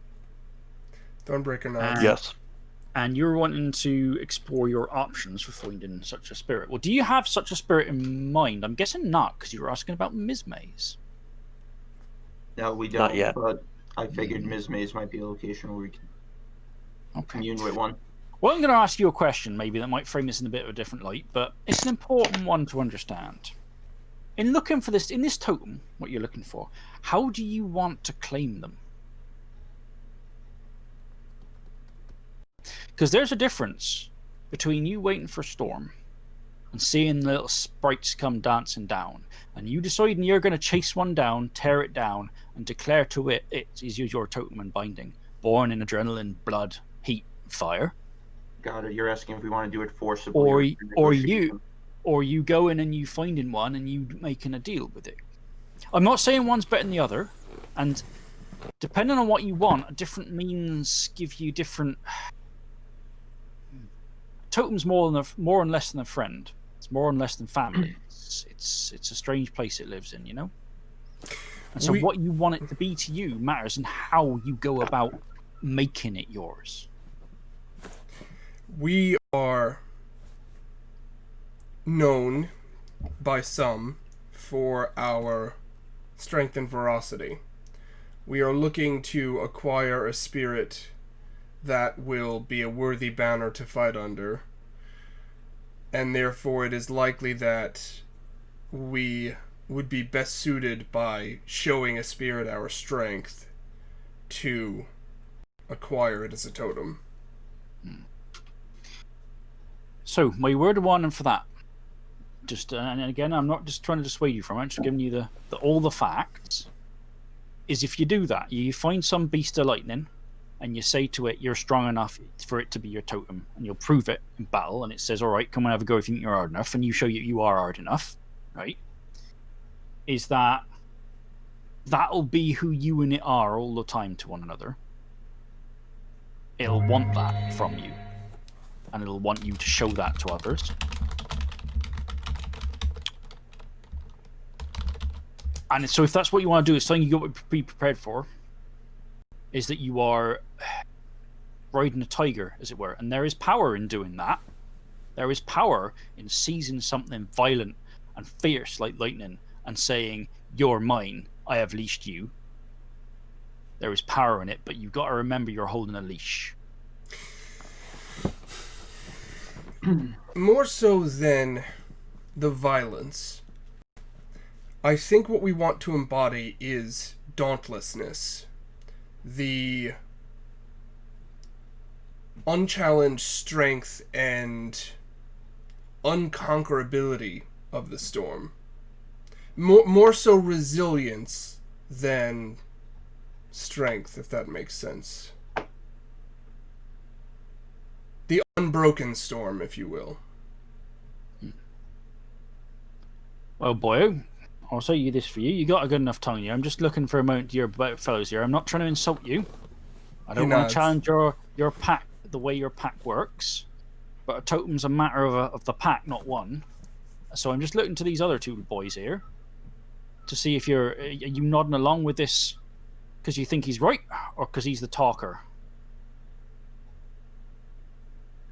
Thornbreaker nods. Yes. And you're wanting to explore your options for finding such a spirit. Well, do you have such a spirit in mind? I'm guessing not, because you were asking about Ms. Maze. No, we don't. Not yet. But I figured Ms. Maze might be a location where we can commune with one. Well, I'm going to ask you a question, maybe that might frame this in a bit of a different light, but it's an important one to understand. In looking for this, in this totem, what you're looking for, how do you want to claim them? Because there's a difference between you waiting for Storm and seeing the little sprites come dancing down, and you deciding you're going to chase one down, tear it down, and declare to it is your totem and binding, born in adrenaline, blood, heat, fire. Got it. You're asking if we want to do it forcibly, or you go in and you finding one and you making a deal with it. I'm not saying one's better than the other, and depending on what you want, different means give you different. Totem's more and less than a friend. It's more and less than family. It's a strange place it lives in, you know. And so what you want it to be to you matters in how you go about making it yours. We are known by some for our strength and ferocity. We are looking to acquire a spirit that will be a worthy banner to fight under, and therefore it is likely that we would be best suited by showing a spirit our strength to acquire it as a totem. So, my word of warning for that. Just and again, I'm not just trying to dissuade you from it. I'm just giving you all the facts. Is if you do that, you find some beast of lightning, and you say to it, "You're strong enough for it to be your totem," and you'll prove it in battle. And it says, "All right, come and have a go if you think you're hard enough," and you show you are hard enough, right? Is that'll be who you and it are all the time to one another. It'll want that from you, and it'll want you to show that to others. And so if that's what you want to do, it's something you got to be prepared for, is that you are riding a tiger, as it were. And there is power in doing that. There is power in seizing something violent and fierce like lightning and saying, "You're mine, I have leashed you." There is power in it, but you've got to remember you're holding a leash. More so than the violence, I think what we want to embody is dauntlessness. The unchallenged strength and unconquerability of the storm. More so resilience than strength, if that makes sense. The unbroken storm, if you will. Well, boy, I'll say you this for you. You got a good enough tongue here. I'm just looking for a moment to your fellows here. I'm not trying to insult you. I don't want to challenge your pack, the way your pack works. But a totem's a matter of the pack, not one. So I'm just looking to these other two boys here to see if are you nodding along with this because you think he's right or because he's the talker.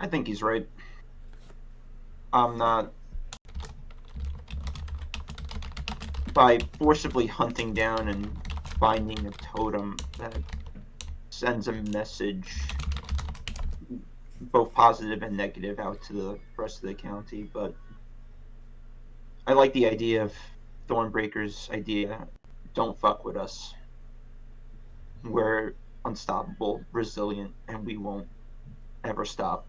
I think he's right. I'm not. By forcibly hunting down and finding a totem that sends a message, both positive and negative, out to the rest of the county. But I like the idea of Thornbreaker's idea. Don't fuck with us. We're unstoppable, resilient, and we won't ever stop.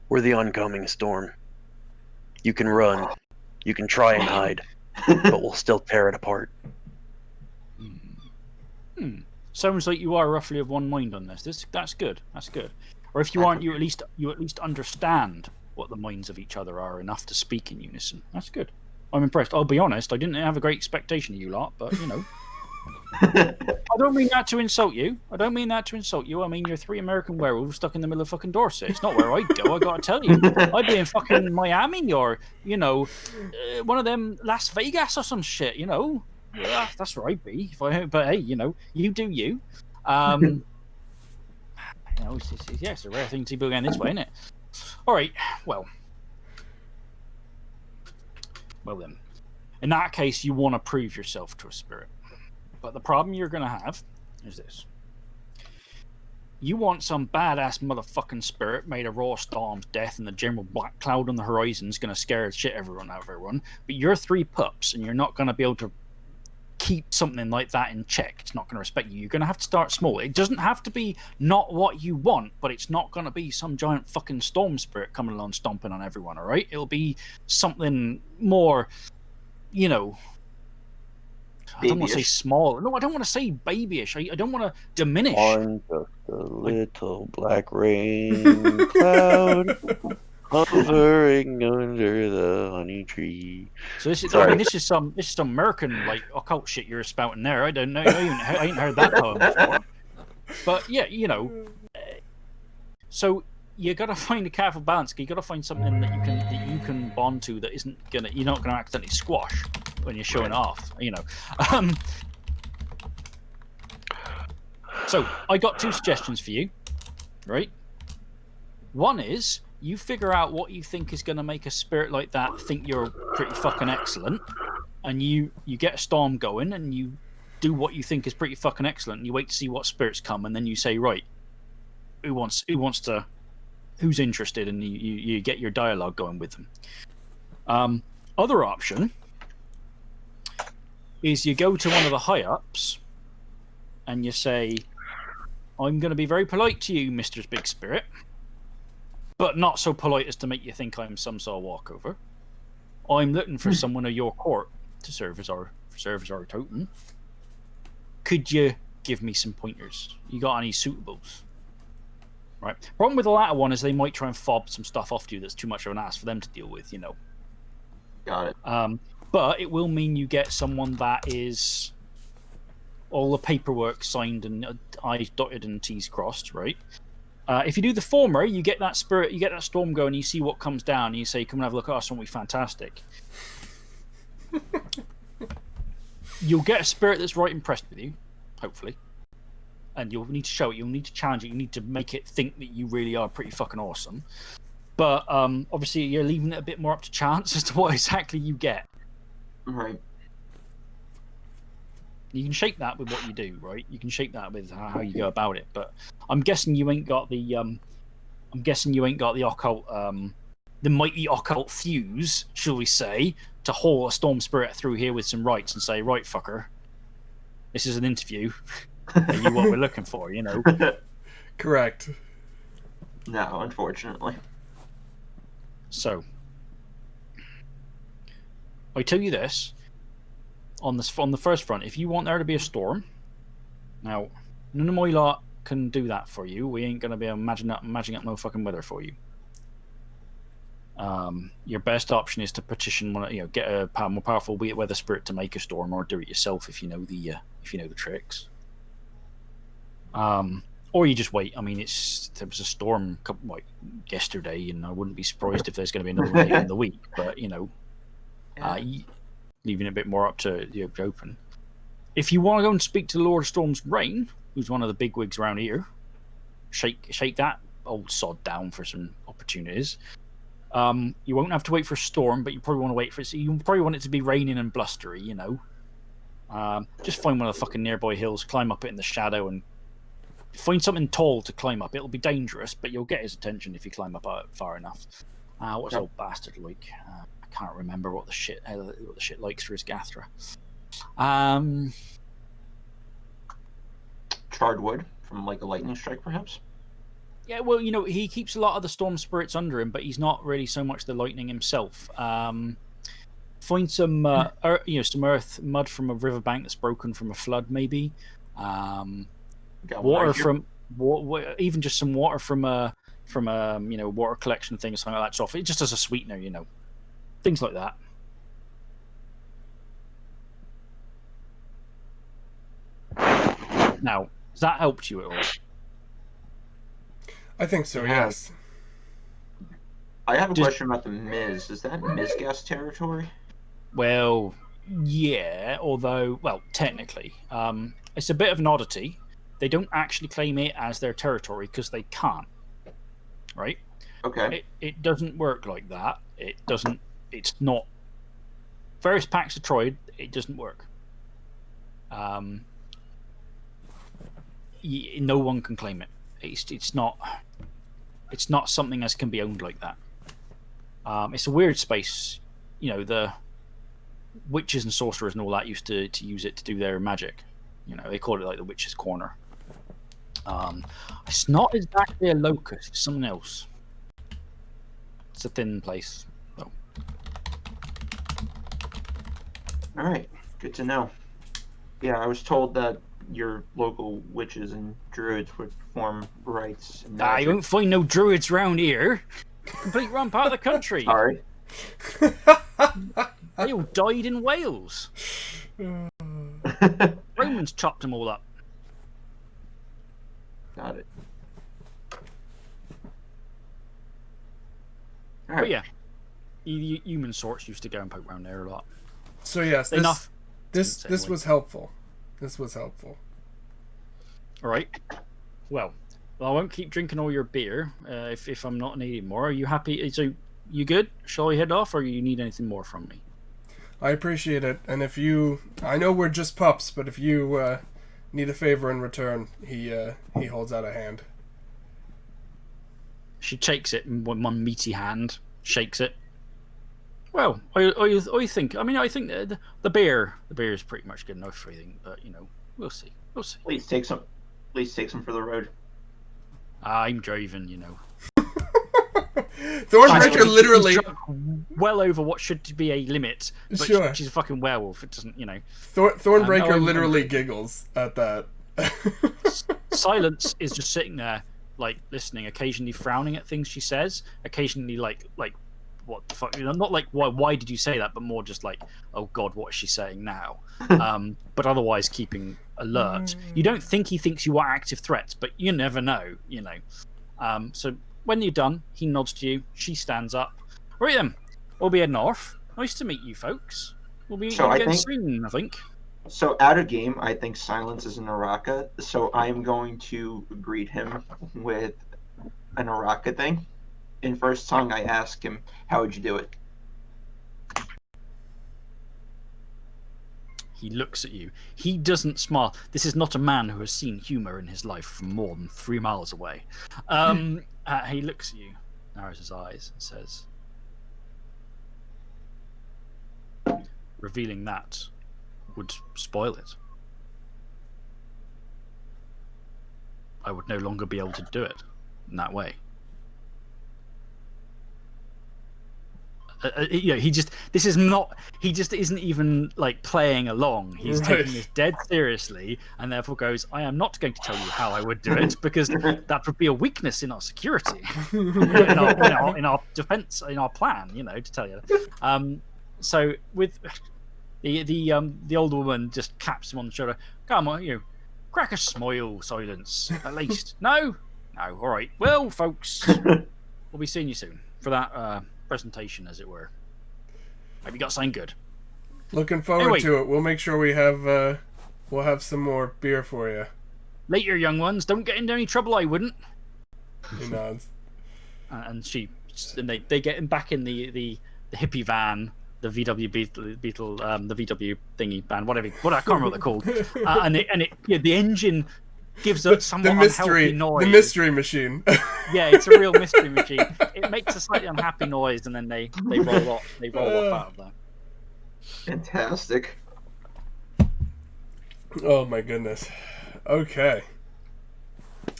We're the oncoming storm. You can run. You can try and hide, but we'll still tear it apart. Sounds like you are roughly of one mind on this. That's good. That's good. Or if you aren't, you at least understand what the minds of each other are enough to speak in unison. That's good. I'm impressed. I'll be honest. I didn't have a great expectation of you lot, but you know. I don't mean that to insult you. I mean you're three American werewolves stuck in the middle of fucking Dorset. It's not where I'd go. I gotta tell you, I'd be in fucking Miami or one of them Las Vegas or some shit. You know, that's where I'd be. But hey, you do you. It's a rare thing to be going this way, isn't it? All right. Well then. In that case, you want to prove yourself to a spirit. But the problem you're going to have is this. You want some badass motherfucking spirit made of raw storms, death, and the general black cloud on the horizon is going to scare the shit out of everyone. But you're three pups, and you're not going to be able to keep something like that in check. It's not going to respect you. You're going to have to start small. It doesn't have to be not what you want, but it's not going to be some giant fucking storm spirit coming along stomping on everyone, all right? It'll be something more, I don't want to say small. No, I don't want to say babyish. I don't want to diminish. On just a little black rain cloud hovering under the honey tree. So this is some American like occult shit you're spouting there. I don't know. I ain't heard that poem before. But yeah, So you got to find a careful balance. You got to find something that you can bond to that isn't gonna you're not gonna accidentally squash when you're showing it off. So I got 2 suggestions for you, right? One is you figure out what you think is going to make a spirit like that think you're pretty fucking excellent, and you get a storm going, and you do what you think is pretty fucking excellent, and you wait to see what spirits come, and then you say, right, who's interested, and you get your dialogue going with them. Other option is you go to one of the high ups, and you say, I'm going to be very polite to you, Mr. Big Spirit, but not so polite as to make you think I'm some sort of walkover. I'm looking for someone of your court to serve as our totem. Could you give me some pointers? You got any suitables? Right. Problem with the latter one is they might try and fob some stuff off to you that's too much of an ass for them to deal with. Got it. But it will mean you get someone that is all the paperwork signed and I's dotted and T's crossed, right? If you do the former, you get that spirit, you get that storm going, you see what comes down, and you say, come and have a look at us, won't we fantastic? You'll get a spirit that's right impressed with you, hopefully. And you'll need to show it, you'll need to challenge it, you need to make it think that you really are pretty fucking awesome. But obviously you're leaving it a bit more up to chance as to what exactly you get. Right. You can shape that with what you do, right? You can shape that with how you go about it. But I'm guessing you ain't got the occult, the mighty occult fuse, shall we say, to haul a storm spirit through here with some rights and say, right, fucker, this is an interview. Are you what we're looking for? Correct. No, unfortunately. So, I tell you this. On the first front, if you want there to be a storm, now none of my lot can do that for you. We ain't gonna be imagining up no fucking weather for you. Your best option is to petition one, get a more powerful weather spirit to make a storm, or do it yourself if you know the tricks. Or you just wait. I mean, there was a storm yesterday, and I wouldn't be surprised if there's going to be another one later in the week. But leaving it a bit more up to the open. If you want to go and speak to the Lord of Storm's Reign, who's one of the bigwigs around here, shake that old sod down for some opportunities. You won't have to wait for a storm, but you probably want to wait for it. You probably want it to be raining and blustery, Just find one of the fucking nearby hills, climb up it in the shadow, and find something tall to climb up. It'll be dangerous, but you'll get his attention if you climb up far enough. What's old bastard like? I can't remember what the shit likes for his Gathra. Charred wood from like a lightning strike, perhaps. Yeah, well, he keeps a lot of the storm spirits under him, but he's not really so much the lightning himself. Find some, some earth mud from a riverbank that's broken from a flood, maybe. Water from, even just some water from a water collection thing or something like that. So it just as a sweetener, things like that. Now, has that helped you at all? I think so, yes. I have a question about the Miz. Is that Mizgas territory? Well, yeah, although, technically. It's a bit of an oddity. They don't actually claim it as their territory because they can't. Right? Okay. It doesn't work like that. It doesn't. It's not. Various packs have tried. It doesn't work. No one can claim it. It's not. It's not something that can be owned like that. It's a weird space. The witches and sorcerers and all that used to use it to do their magic. They call it like the witch's corner. It's not exactly a locus. It's something else. It's a thin place. Oh. All right, good to know. Yeah, I was told that your local witches and druids would form rites. You won't find no druids around here. Complete wrong part of the country. Sorry. They all died in Wales. Romans chopped them all up. Got it. All right. But yeah, human sorts used to go and poke around there a lot. So yes, Enough. this was helpful. This was helpful. All right. Well, I won't keep drinking all your beer if I'm not needing more. Are you happy? So you good? Shall we head off, or you need anything more from me? I appreciate it, and if you, I know we're just pups, but if you need a favor in return, he holds out a hand. She shakes it in one meaty hand. Shakes it. Well, I think. I mean, I think the beer is pretty much good enough for anything, but we'll see. We'll see. Please take some for the road. I'm driving, Thornbreaker literally well over what should be a limit, but sure. She's a fucking werewolf. It doesn't, Thornbreaker literally giggles at that. Silence is just sitting there, like listening, occasionally frowning at things she says, occasionally like what the fuck, not like why did you say that, but more just like, oh god, what is she saying now? But otherwise keeping alert. You don't think he thinks you are active threats, but you never know, So when you're done, he nods to you. She stands up. Right then, we'll be heading off. Nice to meet you, folks. We'll be again soon, I think. So out of game, I think silence is an Araka. So I'm going to greet him with an Araka thing. In first tongue, I ask him, "How would you do it?" He looks at you. He doesn't smile. This is not a man who has seen humor in his life from more than 3 miles away. He looks at you, narrows his eyes, and says, revealing that would spoil it. I would no longer be able to do it in that way. He just isn't even like playing along. He's taking this dead seriously, and therefore goes, I am not going to tell you how I would do it, because that would be a weakness in our security, in our defense, in our plan, to tell you. So with the older woman just claps him on the shoulder. Come on, crack a smile, silence, at least. No, all right. Well, folks, we'll be seeing you soon for that presentation, as it were. Have you got something good? Looking forward to it. We'll make sure we'll have some more beer for you. Later, young ones. Don't get into any trouble. I wouldn't. He nods. And they get him back in the hippie van, the VW Beetle, the VW thingy van, whatever. I can't remember what they're called. The engine gives up somewhat unhealthy noise. The mystery machine. Yeah, it's a real mystery machine. It makes a slightly unhappy noise, and then they roll off. They roll off out of there. Fantastic. Oh my goodness. Okay.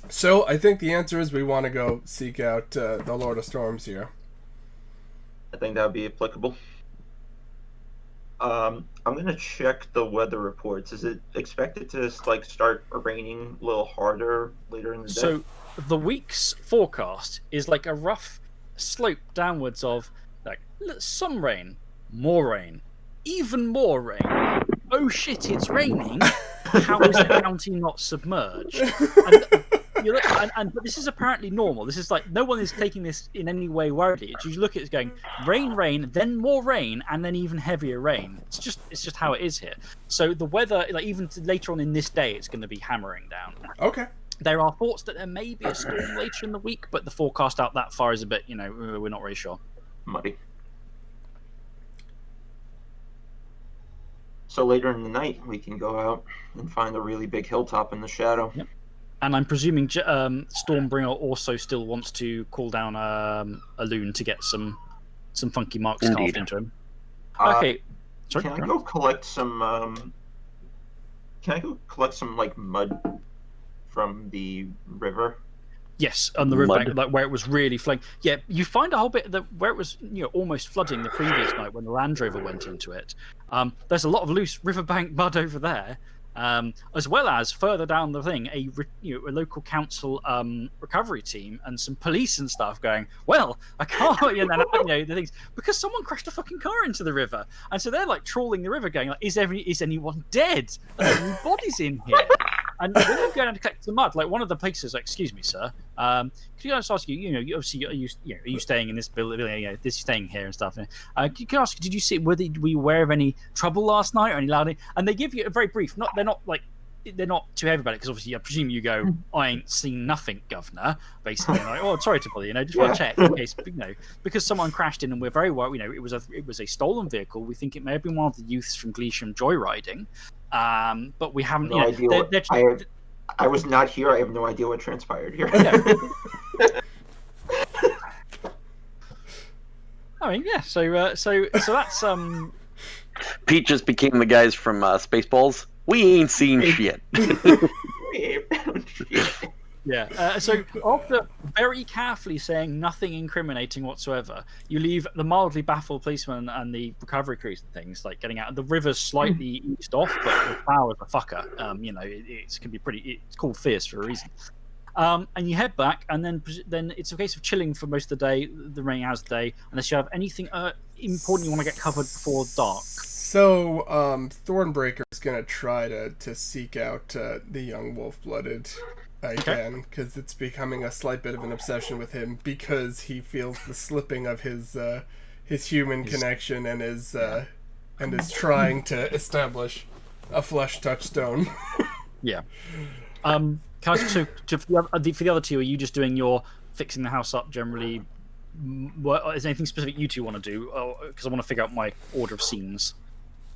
So I think the answer is we want to go seek out the Lord of Storms here. I think that would be applicable. I'm gonna check the weather reports. Is it expected to start raining a little harder later in the day? So the week's forecast is like a rough slope downwards of like some rain, more rain, even more rain. Oh shit! It's raining. How is the county not submerged? But this is apparently normal. This is like no one is taking this in any way worriedly. You look at it going rain, then more rain, and then even heavier rain. It's just how it is here. So the weather, like even later on in this day, it's going to be hammering down. Okay. There are thoughts that there may be a storm later in the week, but the forecast out that far is a bit, we're not really sure. Muddy. So later in the night, we can go out and find a really big hilltop in the shadow. Yep. And I'm presuming Stormbringer also still wants to call down a loon to get some funky marks carved into him. Okay. Sorry, can I go collect some mud from the river? Yes, on the riverbank, like where it was really flooding. Yeah, you find a whole bit where it was, almost flooding the previous night when the Land Rover went into it. There's a lot of loose riverbank mud over there, as well as further down the thing, a local council recovery team and some police and stuff going. Well, I can't, the things because someone crashed a fucking car into the river, and so they're like trawling the river, going like, is anyone dead? Are there any bodies in here? And when you go down to collect the mud, like one of the places, like, excuse me, sir, could I just ask you, obviously, are you staying in this building, this staying here and stuff? Can I ask, did you see, were you aware of any trouble last night or any loud? And they give you a very brief, they're not too heavy about it, because obviously I presume you go, I ain't seen nothing, governor, basically. Like, oh, sorry to bother you, just want to check in case, because someone crashed in and we're very well, it was a stolen vehicle. We think it may have been one of the youths from Gleesham joyriding, but we haven't. No idea. I was not here. I have no idea what transpired here. Yeah. I mean, yeah. So that's Pete just became the guys from Spaceballs. We ain't seen shit. Yeah. So after very carefully saying nothing incriminating whatsoever, you leave the mildly baffled policeman and the recovery crews and things like getting out. The river's slightly eased off, but the power's a fucker. It can be pretty. It's called fierce for a reason. And you head back, and then it's a case of chilling for most of the day, the remaining hours of the day, unless you have anything important you want to get covered before dark. So, Thornbreaker is going to try to seek out the young wolf-blooded again, because it's becoming a slight bit of an obsession with him, because he feels the slipping of his human connection and is trying to establish a flesh touchstone. Yeah. Can I, for the other two, are you just doing your fixing the house up generally? Is there anything specific you two want to do? Because I want to figure out my order of scenes.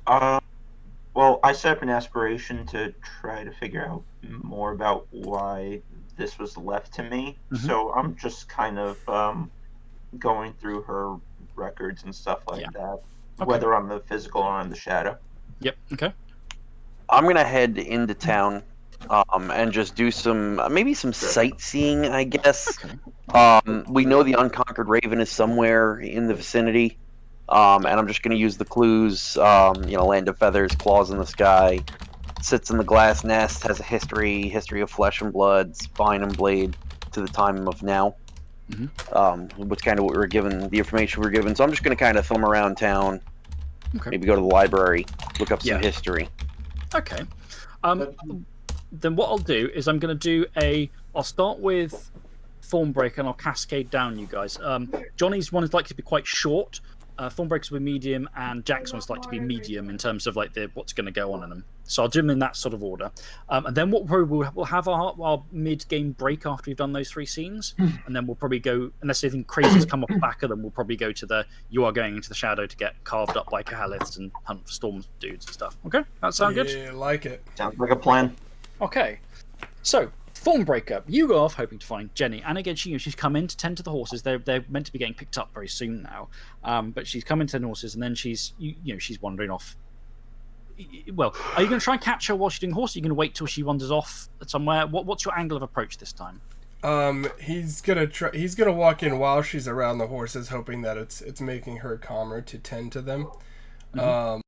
Well, I set up an aspiration to try to figure out more about why this was left to me. Mm-hmm. So I'm just kind of going through her records and stuff like that, whether on the physical or on the shadow. Yep. Okay. I'm gonna head into town and just do some sightseeing, I guess. Okay. We know the Unconquered Raven is somewhere in the vicinity. And I'm just going to use the clues, land of feathers, claws in the sky, sits in the glass nest, has a history of flesh and blood, spine and blade to the time of now. Mm-hmm. What's kind of what we were given, the information we were given. So I'm just going to kind of thumb around town, maybe go to the library, look up some history. Okay. Then what I'll do is I'm going to do I'll start with Thornbreaker and I'll cascade down you guys. Johnny's one is likely to be quite short. Thornbreaker's will be medium, and Jackson's like to be medium in terms of like what's going to go on in them. So I'll do them in that sort of order. And then we'll have our mid-game break after we've done those three scenes, and then we'll probably go, unless anything crazy's come off the back of them, we'll probably go to you are going into the shadow to get carved up by Kahalliths and hunt for storm dudes and stuff. Okay, that sound good? Yeah, like it. Sounds like a plan. Okay, so Thornbreaker, you go off hoping to find Jenny, and again, she's come in to tend to the horses. They're meant to be getting picked up very soon now, but she's come in to tend the horses, and then she's wandering off. Well, are you going to try and catch her while she's doing horse? Or are you going to wait till she wanders off somewhere? What's your angle of approach this time? He's gonna walk in while she's around the horses, hoping that it's making her calmer to tend to them. Mm-hmm.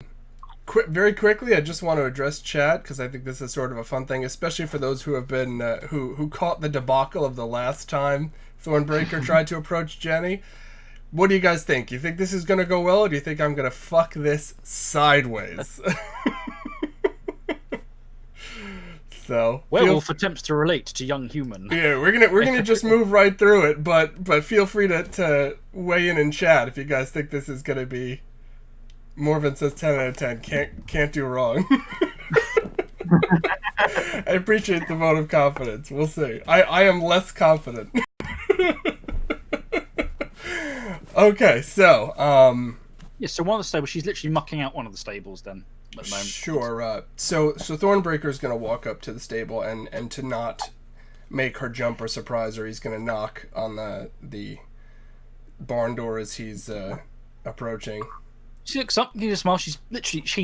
Very quickly, I just want to address chat, because I think this is sort of a fun thing, especially for those who have been who caught the debacle of the last time Thornbreaker tried to approach Jenny. What do you guys think? You think this is going to go well, or do you think I'm going to fuck this sideways? So Werewolf attempts to relate to young human. Yeah, we're gonna just move right through it, but feel free to weigh in chat if you guys think this is going to be. Morven says 10 out of 10. Can't do wrong. I appreciate the vote of confidence. We'll see. I am less confident. Okay, so so one of the stables, she's literally mucking out one of the stables then at the moment. Sure. So Thornbreaker is going to walk up to the stable and to not make her jump or surprise her, he's going to knock on the barn door as he's approaching. She looks up, gives a smile. She's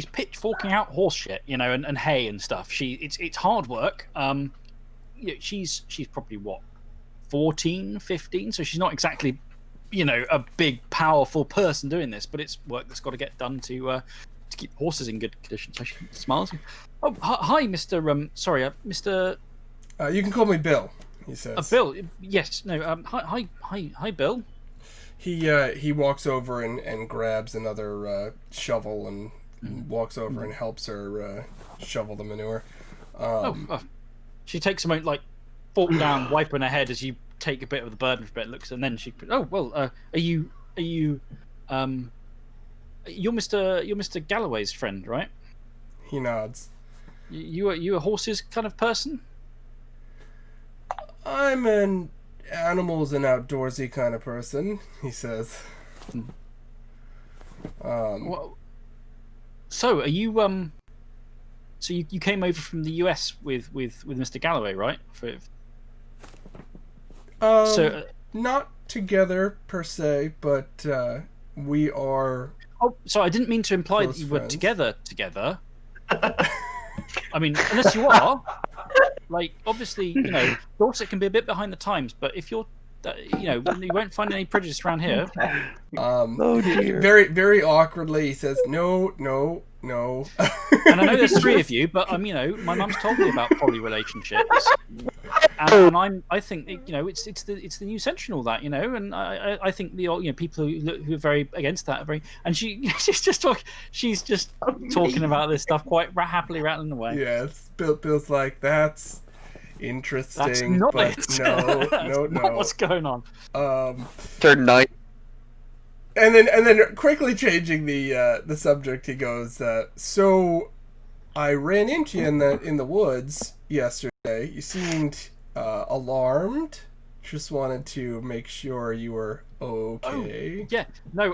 pitchforking out horse shit, and hay and stuff. It's hard work. She's probably 14, 15, so she's not exactly, a big powerful person doing this, but it's work that's got to get done to keep horses in good condition. So she smiles. Oh, hi, Mr. Mr. You can call me Bill. He says. Bill. Yes. No. Hi, Bill. He walks over and grabs another shovel and walks over and helps her shovel the manure. She takes a moment, like fork down, wiping her head as you take a bit of the burden for a bit. Looks, and then she, oh well, are you, you're Mr. Galloway's friend, right? He nods. You a horses kind of person? I'm an animals and outdoorsy kind of person, he says. Well, so are you so you came over from the US with Mr. Galloway, right? Not together per se, but we are. Oh, so I didn't mean to imply that you were together. I mean, unless you are, like, obviously, Dorset can be a bit behind the times, but if you're, you won't find any prejudice around here. Oh dear. Very, very awkwardly, he says, no. And I know there's 3 of you, but my mum's told me about poly relationships, and I think it's the new century and all that, and I think the people who are very against that are very, and she's just talking about this stuff quite happily, rattling away. Yes, Bill's like, that's interesting. That's not but it. No. Not what's going on? Turn 9. And then quickly changing the subject, he goes, so I ran into you in the woods yesterday. You seemed alarmed. Just wanted to make sure you were okay. Oh, yeah. No,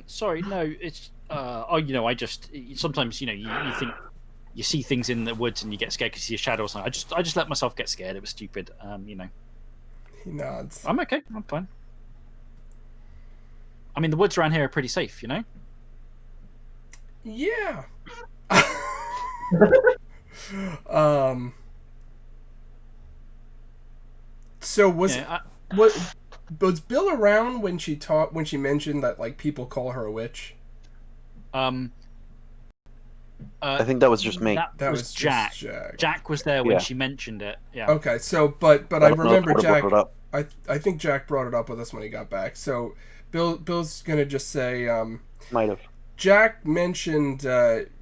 sorry, no, it's I just sometimes you think you see things in the woods and you get scared because you see a shadow or something. I just let myself get scared. It was stupid. He nods. I'm okay. I'm fine. I mean, the woods around here are pretty safe, Yeah. So was Bill around when she mentioned that, like, people call her a witch? I think that was just me. That was Jack. Jack was there when she mentioned it. Yeah. Okay, so but I remember Jack. I think Jack brought it up with us when he got back. So Bill's gonna just say, might have. Jack mentioned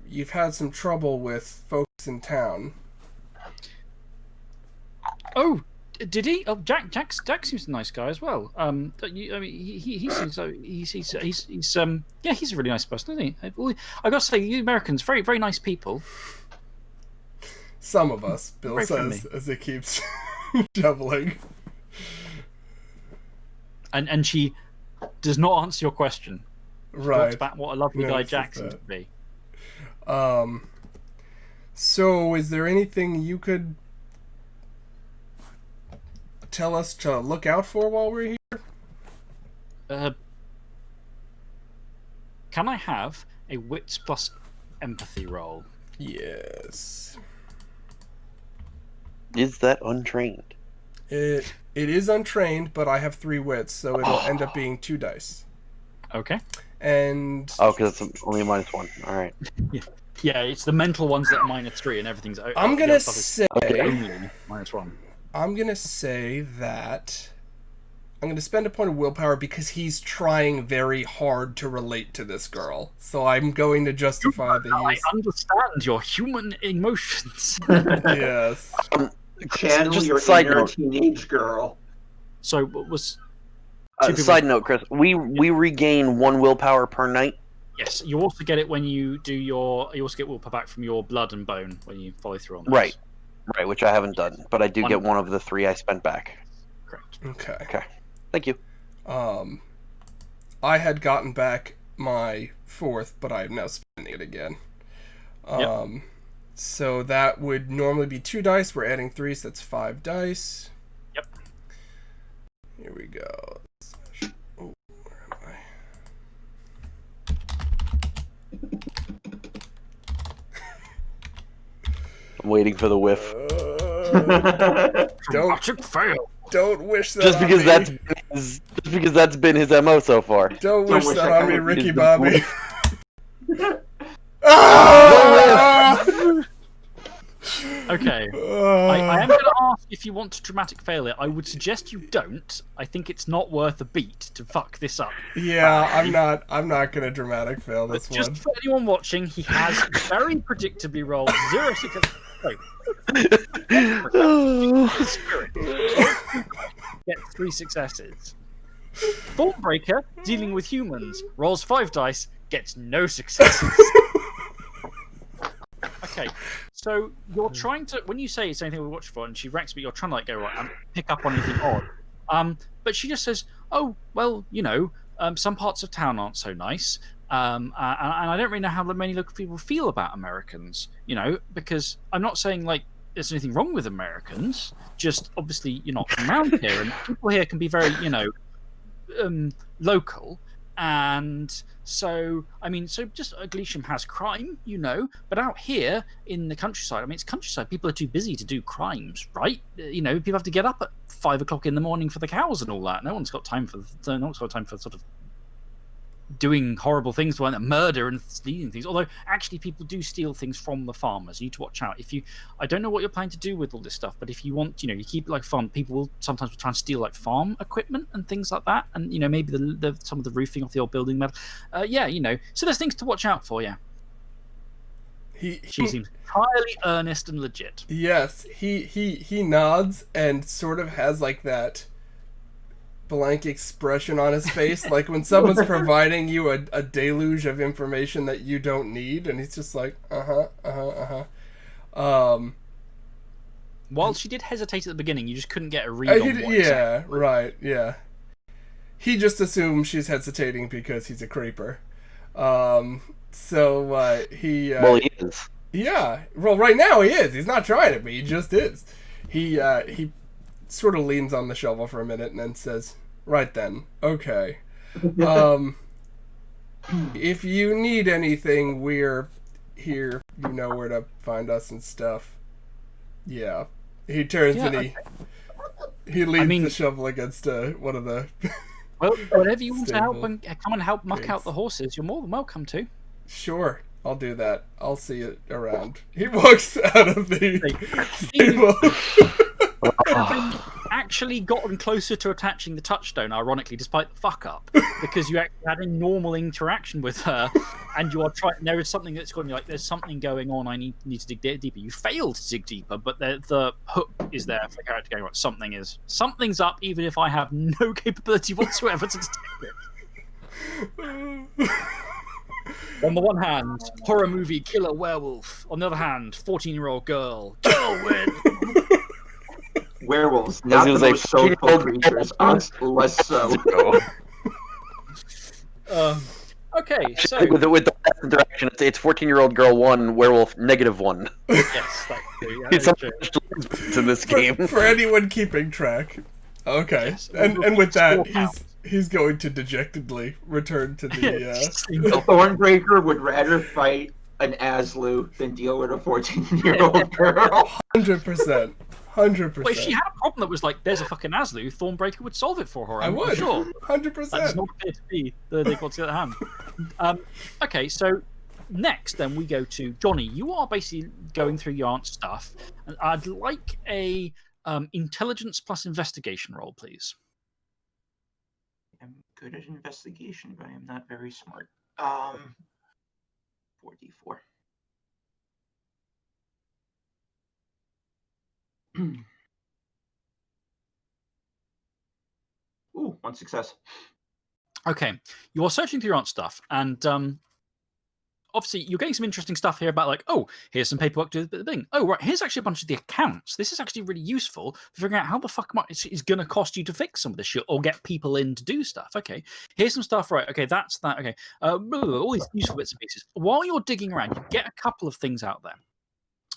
you've had some trouble with folks in town. Oh, did he? Oh, Jack seems a nice guy as well. He seems he's a really nice person, isn't he? I gotta say, you Americans, very very nice people. Some of us, Bill very says friendly. as he keeps shoveling. And she does not answer your question. Right. Talks about what a lovely guy Jack seems to be. So is there anything you could tell us to look out for while we're here? Can I have a wits plus empathy roll? Yes. Is that untrained? It is untrained, but I have 3 wits, so it'll end up being 2 dice. Okay. And because it's only a -1. All right. Yeah, it's the mental ones that are -3 and everything's. I'm gonna say only -1. I'm gonna say that I'm gonna spend a point of willpower because he's trying very hard to relate to this girl. So I'm going to justify the I use. understand your human emotions. Yes. Channel Just your side inner note. teenage girl. So what was? Side note, Chris, we regain 1 willpower per night. Yes, you also get it when you do your. You also get willpower back from your blood and bone when you follow through on those. Right, which I haven't done, but I do get 1 of the 3 I spent back. Correct. Okay. Thank you. I had gotten back my 4th, but I am now spending it again. So that would normally be 2 dice. We're adding 3, so that's 5 dice. Yep. Here we go. Oh, where am I? I'm waiting for the whiff. Don't wish that Just on because me. just because that's been his MO so far. Don't wish wish that I on me, could Ricky use the Bobby. Okay. I am going to ask if you want to dramatic fail it. I would suggest you don't. I think it's not worth a beat to fuck this up. Yeah, I'm not gonna dramatic fail this But just one. for anyone watching, he has very predictably rolled 0 success. Spirit. Get 3 successes. Thornbreaker, dealing with humans, rolls 5 dice, gets no successes. Okay, so you're trying to, when you say it's anything we watch for, and she ranks, but you're trying to like go right and pick up on anything odd. But she just says, "Oh, well, some parts of town aren't so nice, and I don't really know how many local people feel about Americans, because I'm not saying like there's anything wrong with Americans, just obviously you're not from around here, and people here can be very, local." And so, just Gleesham has crime, but out here in the countryside, it's countryside. People are too busy to do crimes, right? People have to get up at 5 o'clock in the morning for the cows and all that. No one's got time for sort of doing horrible things, like murder and stealing things. Although actually, people do steal things from the farmers. You need to watch out. I don't know what you're planning to do with all this stuff, but if you want, you keep it like fun. People will sometimes try and steal like farm equipment and things like that, and maybe some of the roofing off the old building metal. So there's things to watch out for. Yeah. She seems entirely earnest and legit. Yes, he nods and sort of has like that blank expression on his face, like when someone's providing you a deluge of information that you don't need, and he's just like, While she did hesitate at the beginning, you just couldn't get a read on what exactly. Right, yeah. He just assumes she's hesitating because he's a creeper. Well, he is. Yeah, well, right now he is. He's not trying to be. He just is. He sort of leans on the shovel for a minute and then says, "Right then, okay. If you need anything, we're here. You know where to find us and stuff." Yeah. He turns and he leans the shovel against one of the... Well, whatever you want to help and come and help muck out the horses, you're more than welcome to. Sure, I'll do that. I'll see you around. He walks out of the stable. Actually gotten closer to attaching the touchstone, ironically, despite the fuck up, because you actually had a normal interaction with her, and you are trying. There is something that's going like, there's something going on. I need to dig deeper. You failed to dig deeper, but the hook is there for the character going right. Something's up, even if I have no capability whatsoever to detect it. On the one hand, horror movie killer werewolf. On the other hand, 14-year-old girl. Girl win. Werewolves, not the most soulful creatures, us less so. Okay, so with the interaction, it's 14-year-old girl 1, werewolf -1. Yes, that's true. It's in this game. For anyone keeping track. Okay, yes, and with that, he's going to dejectedly return to the. Thornbreaker would rather fight an Aslu than deal with a 14-year-old girl. 100%. 100%. But if she had a problem that was like, there's a fucking Aslu, Thornbreaker would solve it for her. I would. Sure. 100%. That does not appear to be they've got to get a hand. Okay, so next then we go to Johnny. You are basically going through your aunt's stuff, and I'd like a intelligence plus investigation roll, please. I'm good at investigation, but I am not very smart. 4d4. Ooh, 1 success. Okay, you are searching through your aunt's stuff, and obviously you're getting some interesting stuff here about like, oh, here's some paperwork to the thing. Oh, right, here's actually a bunch of the accounts. This is actually really useful for figuring out how the fuck much it's going to cost you to fix some of this shit or get people in to do stuff. Okay, here's some stuff. Right, okay, that's that. Okay, all these useful bits and pieces. While you're digging around, you get a couple of things out there.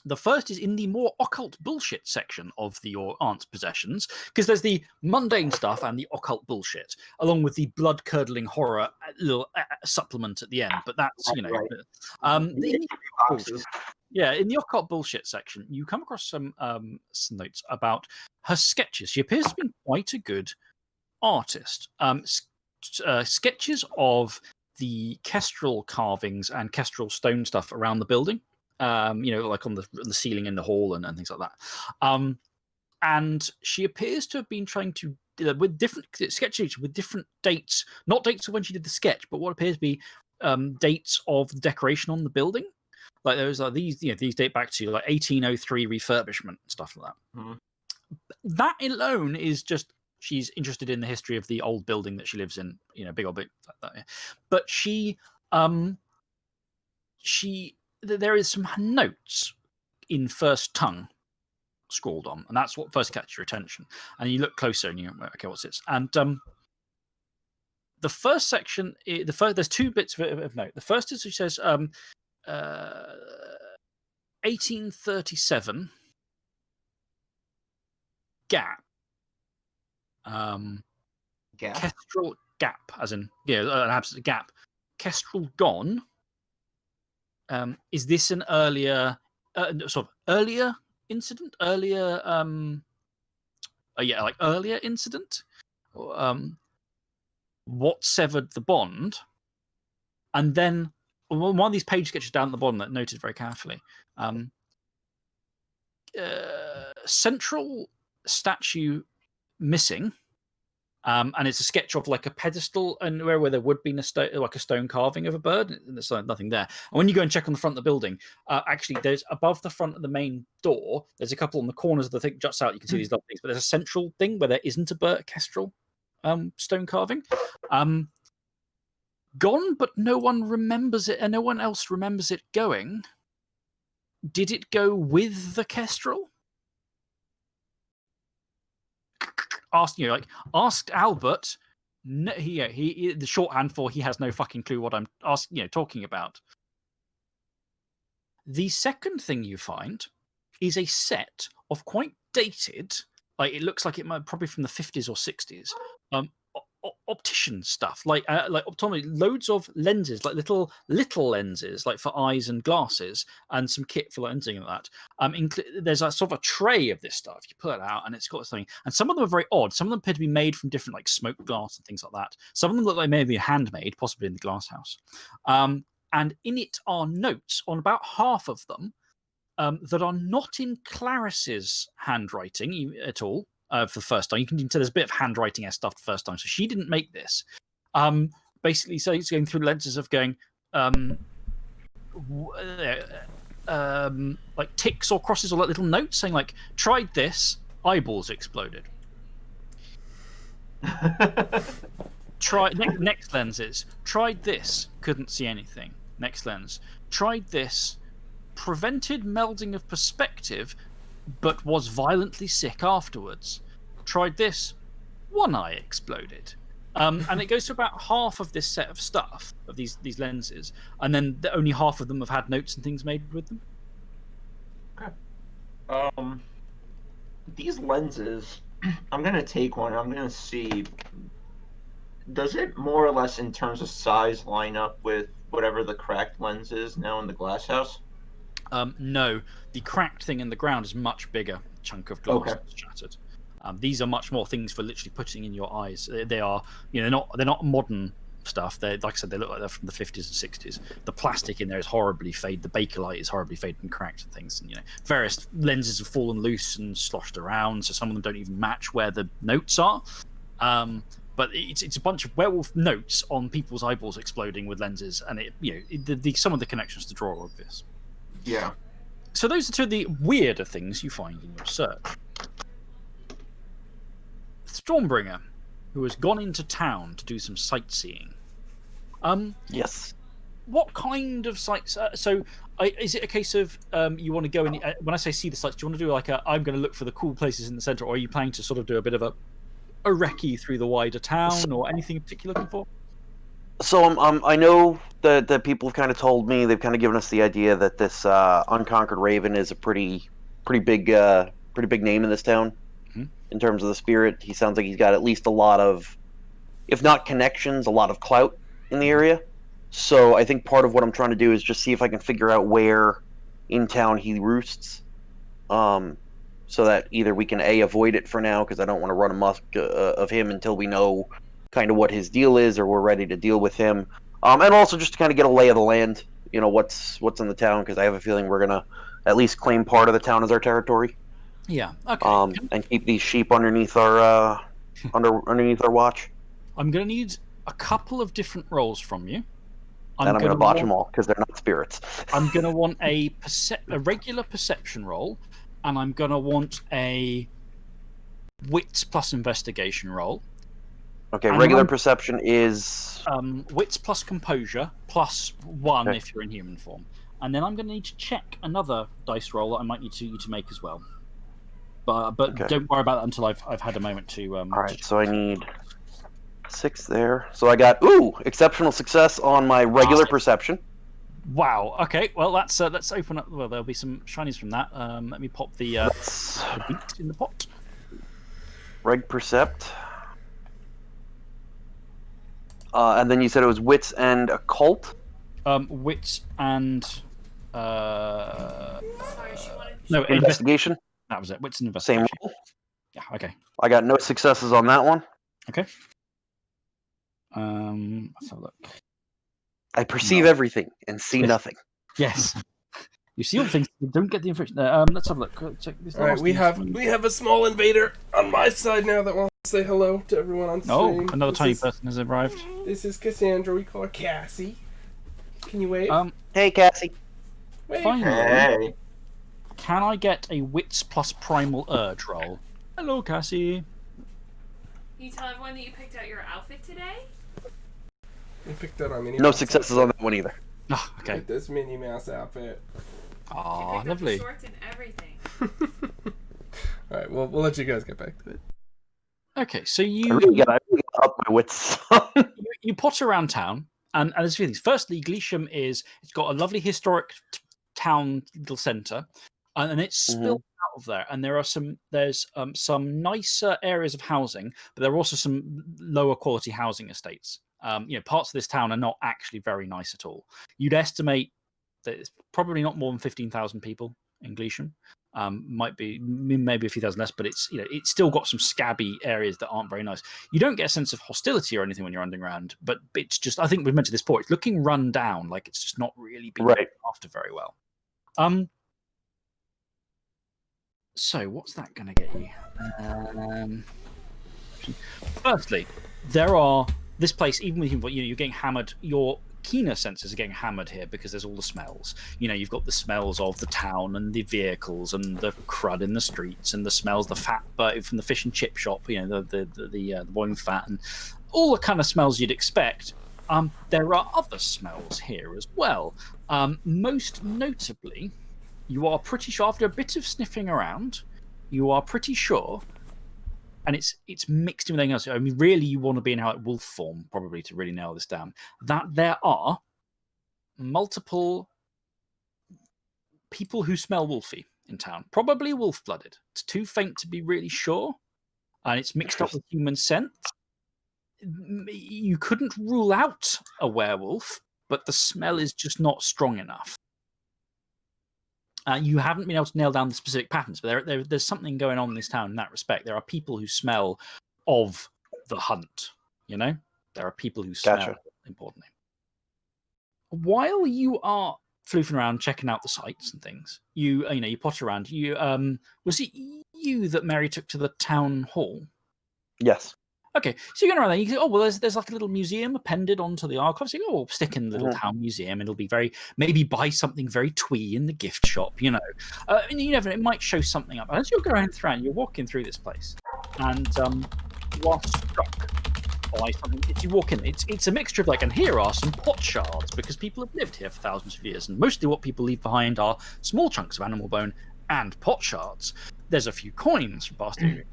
The first is in the more occult bullshit section of your aunt's possessions, because there's the mundane stuff and the occult bullshit, along with the blood-curdling horror little supplement at the end. But that's, in the occult bullshit section, you come across some notes about her sketches. She appears to be quite a good artist. Sketches of the kestrel carvings and kestrel stone stuff around the building. Like on the ceiling in the hall and things like that. And she appears to have been trying to, with different sketches, with different dates, not dates of when she did the sketch, but what appears to be dates of the decoration on the building. Like those are these these date back to like 1803 refurbishment and stuff like that. Mhm. That alone is just she's interested in the history of the old building that she lives in, big old bit like that. Yeah. But there is some notes in first tongue scrawled on, and that's what first catches your attention. And you look closer and you go, okay, what's this? And the first section, there's two bits of note. The first is she says 1837 gap. Gap? Kestrel gap, as in an absolute gap. Kestrel gone. Is this an earlier earlier incident? Earlier earlier incident? What severed the bond? And then one of these pages gets you down at the bottom that noted very carefully. Central statue missing. And it's a sketch of like a pedestal and where there would be a stone carving of a bird, and there's nothing there. And when you go and check on the front of the building, actually, there's above the front of the main door, there's a couple on the corners of the thing juts out. You can see these little things, but there's a central thing where there isn't a kestrel stone carving. Gone, but no one remembers it, and no one else remembers it going. Did it go with the kestrel? Asked Albert. No, he the shorthand for he has no fucking clue what I'm talking about. The second thing you find is a set of quite dated, like it looks like it might probably from the 50s or 60s, optician stuff, like optometry, loads of lenses, like little lenses, like for eyes and glasses, and some kit for lensing and that. There's a sort of a tray of this stuff. You pull it out, and it's got something. And some of them are very odd. Some of them appear to be made from different, like smoked glass and things like that. Some of them look like maybe handmade, possibly in the glass house. And in it are notes on about half of them that are not in Clarice's handwriting at all. For the first time, you can tell there's a bit of handwriting stuff the first time, so she didn't make this. Basically, so he's going through lenses of going like ticks or crosses or like little notes saying like tried this, eyeballs exploded. Next lenses tried this, couldn't see anything. Next lens tried this, prevented melding of perspective, but was violently sick afterwards. Tried this, one eye exploded. And it goes to about half of this set of stuff, of these lenses, and then only half of them have had notes and things made with them. Okay. These lenses, I'm going to take one, I'm going to see, does it more or less in terms of size line up with whatever the cracked lens is now in the glass house? No, the cracked thing in the ground is much bigger chunk of glass that's shattered. These are much more things for literally putting in your eyes. They are, they're not modern stuff. They, like I said, they look like they're from the 50s and 60s. The plastic in there is horribly faded. The Bakelite is horribly faded and cracked and things. And various lenses have fallen loose and sloshed around, so some of them don't even match where the notes are. But it's a bunch of werewolf notes on people's eyeballs exploding with lenses, and some of the connections to draw are obvious. Yeah. So those are two of the weirder things you find in your search. Stormbringer, who has gone into town to do some sightseeing. Yes. What kind of sights? Is it a case of you want to go and when I say see the sights, do you want to do like I'm going to look for the cool places in the centre, or are you planning to sort of do a bit of a recce through the wider town, or anything in particular looking for? So I know that people have kind of told me, they've kind of given us the idea that this Unconquered Raven is a pretty big name in this town. Mm-hmm. In terms of the spirit. He sounds like he's got at least a lot of, if not connections, a lot of clout in the area. So I think part of what I'm trying to do is just see if I can figure out where in town he roosts, so that either we can avoid it for now, because I don't want to run amok of him until we know kind of what his deal is, or we're ready to deal with him, and also just to kind of get a lay of the land, what's in the town, because I have a feeling we're gonna at least claim part of the town as our territory. Yeah. Okay. And keep these sheep underneath our underneath our watch. I'm gonna need a couple of different rolls from you. And I'm going to botch them all because they're not spirits. I'm going to want a regular perception roll, and I'm going to want a wits plus investigation roll. Okay, regular perception is... wits plus composure, plus 1 if you're in human form. And then I'm going to need to check another dice roll that I might need you to make as well. But don't worry about that until I've had a moment to... All right, so I need 6 there. So I got, exceptional success on my regular perception. Wow, okay, well, let's open up... Well, there'll be some shinies from that. Let me pop the beat in the pot. Reg percept. And then you said it was wits and occult? Wits and... Sorry, no, investigation? That was it. Wits and investigation. Same roll? Yeah, okay. I got no successes on that one. Okay. Let's have a look. I perceive everything and see nothing. Yes. You see all things, you don't get the information. Let's have a look. Check this. All right, we have a small invader on my side now that wants to say hello to everyone on stream. Oh, another tiny person has arrived. This is Cassandra. We call her Cassie. Can you wave? Hey, Cassie. Wave. Finally, Hey. can I get a wits plus primal urge roll? Hello, Cassie. Can you tell everyone that you picked out your outfit today? We picked out our Minnie No Mouse successes outfit. on that one either. Oh, okay. With this Minnie Mouse outfit. Oh, She picked lovely. up the shorts and everything. All right, we'll let you guys get back to it. Okay, so I you really got up my wits. you potter around town, and there's a few things. Firstly, Gleesham it's got a lovely historic town little centre, and it's spilled out of there. And there's some nicer areas of housing, but there are also some lower quality housing estates. Parts of this town are not actually very nice at all. You'd estimate that it's probably not more than 15,000 people in Gleesham. Might be maybe a few thousand less, but it's still got some scabby areas that aren't very nice. You don't get a sense of hostility or anything when you're underground, but it's just, I think we've mentioned this before, it's looking run down, like it's just not really being looked after very well. So what's that going to get you? Firstly, this place, even with you're getting hammered, your keener senses are getting hammered here because there's all the smells. You've got the smells of the town and the vehicles and the crud in the streets and the smells, the fat from the fish and chip shop, the boiling fat and all the kind of smells you'd expect. There are other smells here as well. Most notably, you are pretty sure, after a bit of sniffing around, you are pretty sure, and it's mixed in with everything else. I mean, really, you want to be in wolf form, probably, to really nail this down. That there are multiple people who smell wolfy in town, probably wolf-blooded. It's too faint to be really sure, and it's mixed up with human scent. You couldn't rule out a werewolf, but the smell is just not strong enough. You haven't been able to nail down the specific patterns, but there's something going on in this town in that respect. There are people who smell of the hunt, There are people who smell, importantly. While you are floofing around, checking out the sights and things, you potter around. Was it you that Mary took to the town hall? Yes. Okay, so you're going around there, you go, there's like a little museum appended onto the archives. You go, stick in the little town museum, it'll be maybe buy something very twee in the gift shop, And you never know, it might show something up. As you're going through, you're walking through this place, and you are struck by something. As you walk in, it's a mixture of and here are some pot shards, because people have lived here for thousands of years, and mostly what people leave behind are small chunks of animal bone and pot shards. There's a few coins from past years.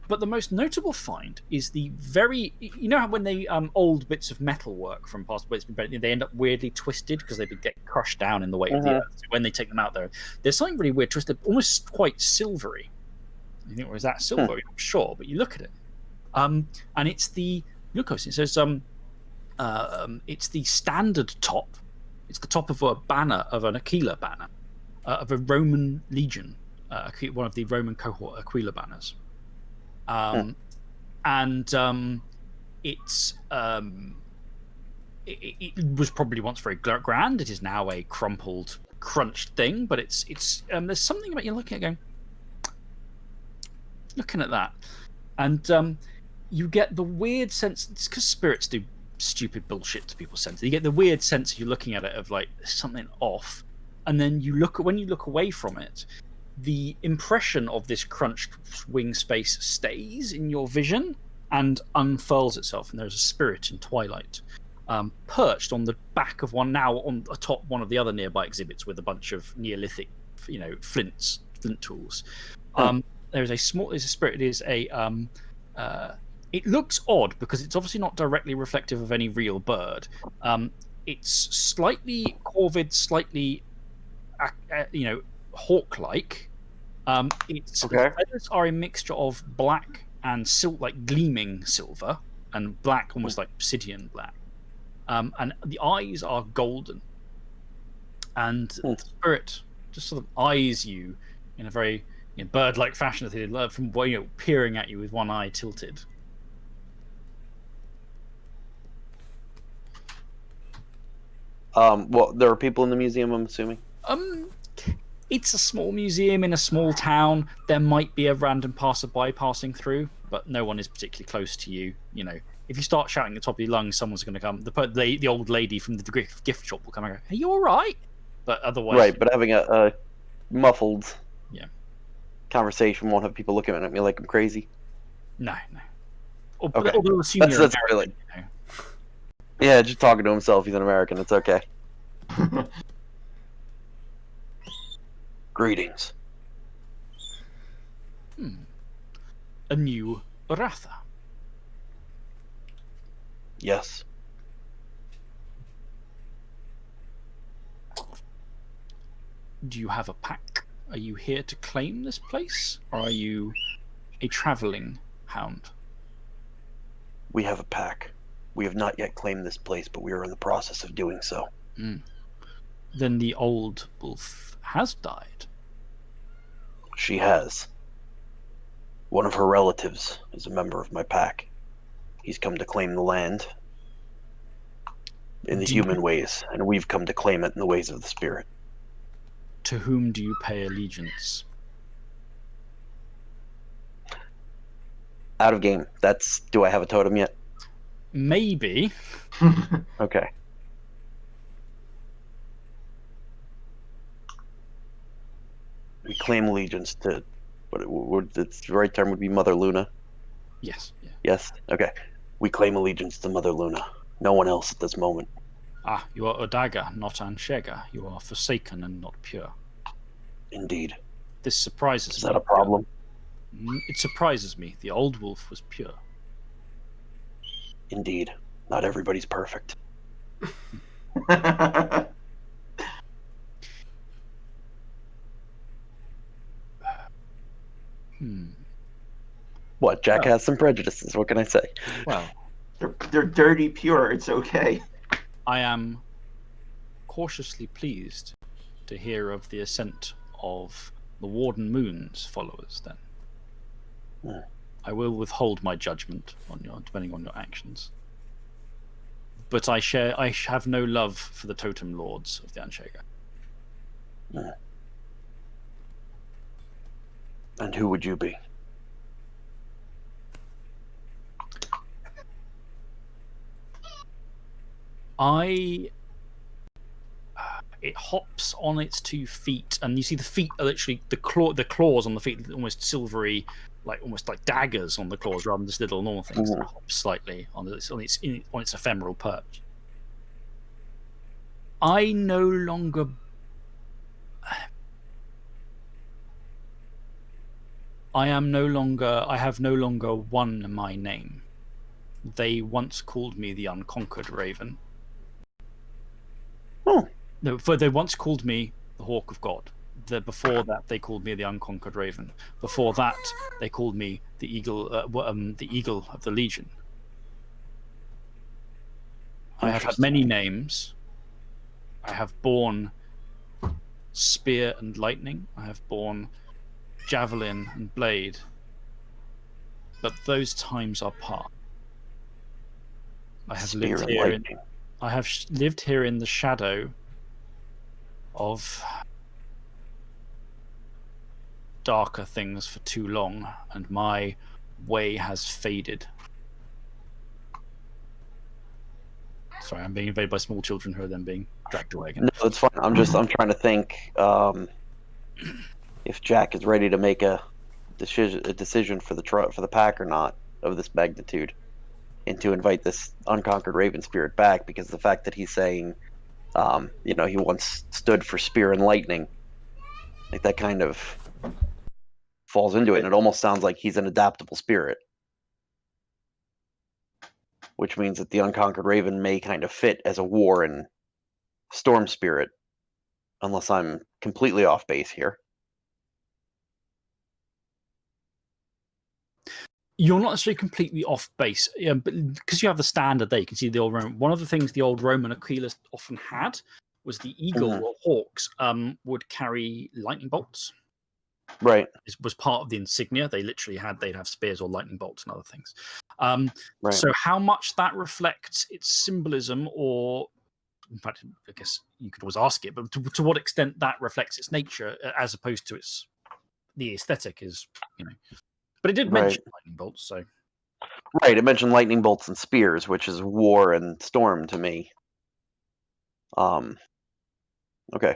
But the most notable find is the very... how when they old bits of metal work from past bits, they end up weirdly twisted because they get crushed down in the weight of the earth. So when they take them out there's something really weird twisted, almost quite silvery. You think, is that silver? You're not sure, but you look at it. And it's the... Look, it says it's the standard top. It's the top of a banner, of an Aquila banner, of a Roman legion, one of the Roman cohort Aquila banners. It was probably once very grand. It is now a crumpled, crunched thing. But it's there's something about you looking at that, and you get the weird sense. It's because spirits do stupid bullshit to people's sense. You get the weird sense you're looking at it of like there's something off, and then when you look away from it, the impression of this crunched wing space stays in your vision and unfurls itself, and there's a spirit in twilight, perched on the back of one, now on atop one of the other nearby exhibits with a bunch of Neolithic, flint tools. There's a spirit. It is it looks odd because it's obviously not directly reflective of any real bird. It's slightly corvid, slightly, hawk-like. Its feathers are a mixture of black and like gleaming silver, and black, almost like obsidian black. And the eyes are golden. And the spirit just sort of eyes you in a very bird-like fashion, from peering at you with one eye tilted. Well, there are people in the museum, I'm assuming. It's a small museum in a small town. There might be a random passerby passing through, but no one is particularly close to you. If you start shouting at the top of your lungs, someone's going to come. The old lady from the gift shop will come and go, "Are you all right?" But otherwise, right. But having a muffled conversation won't have people looking at me like I'm crazy. No. Okay. That's really. Yeah, just talking to himself. He's an American. It's okay. Greetings. A new Ratha. Yes. Do you have a pack? Are you here to claim this place, or are you a traveling hound? We have a pack. We have not yet claimed this place, but we are in the process of doing so. Then the old wolf has died. She has. One of her relatives is a member of my pack. He's come to claim the land in the human ways, and we've come to claim it in the ways of the spirit. To whom do you pay allegiance? Out of game. Do I have a totem yet? Maybe. Okay. We claim allegiance to what the right term would be Mother Luna. Yes. Yeah. Yes? Okay. We claim allegiance to Mother Luna. No one else at this moment. You are Odaga, not Anshega. You are forsaken and not pure. Indeed. This surprises me. Is that a problem? It surprises me. The old wolf was pure. Indeed. Not everybody's perfect. What? Jack has some prejudices. What can I say? Well, they're dirty pure. It's okay. I am cautiously pleased to hear of the ascent of the Warden Moon's followers, then. I will withhold my judgment depending on your actions. But I have no love for the totem lords of the Anshega. And who would you be? It hops on its 2 feet, and you see the feet are literally the claws on the feet, almost silvery, almost like daggers on the claws, rather than just little normal things. That hop slightly on its ephemeral perch. I have no longer won my name. They once called me the Unconquered Raven. No, they once called me the Hawk of God. Before that, they called me the Unconquered Raven. Before that, they called me the Eagle of the Legion. I have had many names. I have borne Spear and Lightning. I have borne Javelin and Blade. But those times are past. I have lived here in the shadow of darker things for too long, and my way has faded. Sorry, I'm being invaded by small children who are then being dragged away again. No, that's fine. I'm trying to think if Jack is ready to make a decision for the pack or not of this magnitude, and to invite this unconquered Raven spirit back, because the fact that he's saying, he once stood for spear and lightning, like that kind of falls into it, and it almost sounds like he's an adaptable spirit, which means that the unconquered Raven may kind of fit as a war and storm spirit, unless I'm completely off base here. You're not necessarily completely off base, but because you have the standard there, you can see the old Roman. One of the things the old Roman Aquilus often had was the eagle or hawks would carry lightning bolts. Right. It was part of the insignia. They'd have spears or lightning bolts and other things. Right. So how much that reflects its symbolism, or in fact, I guess you could always ask it, but to what extent that reflects its nature as opposed to the aesthetic is, But it did mention lightning bolts, so. Right, it mentioned lightning bolts and spears, which is war and storm to me. Okay.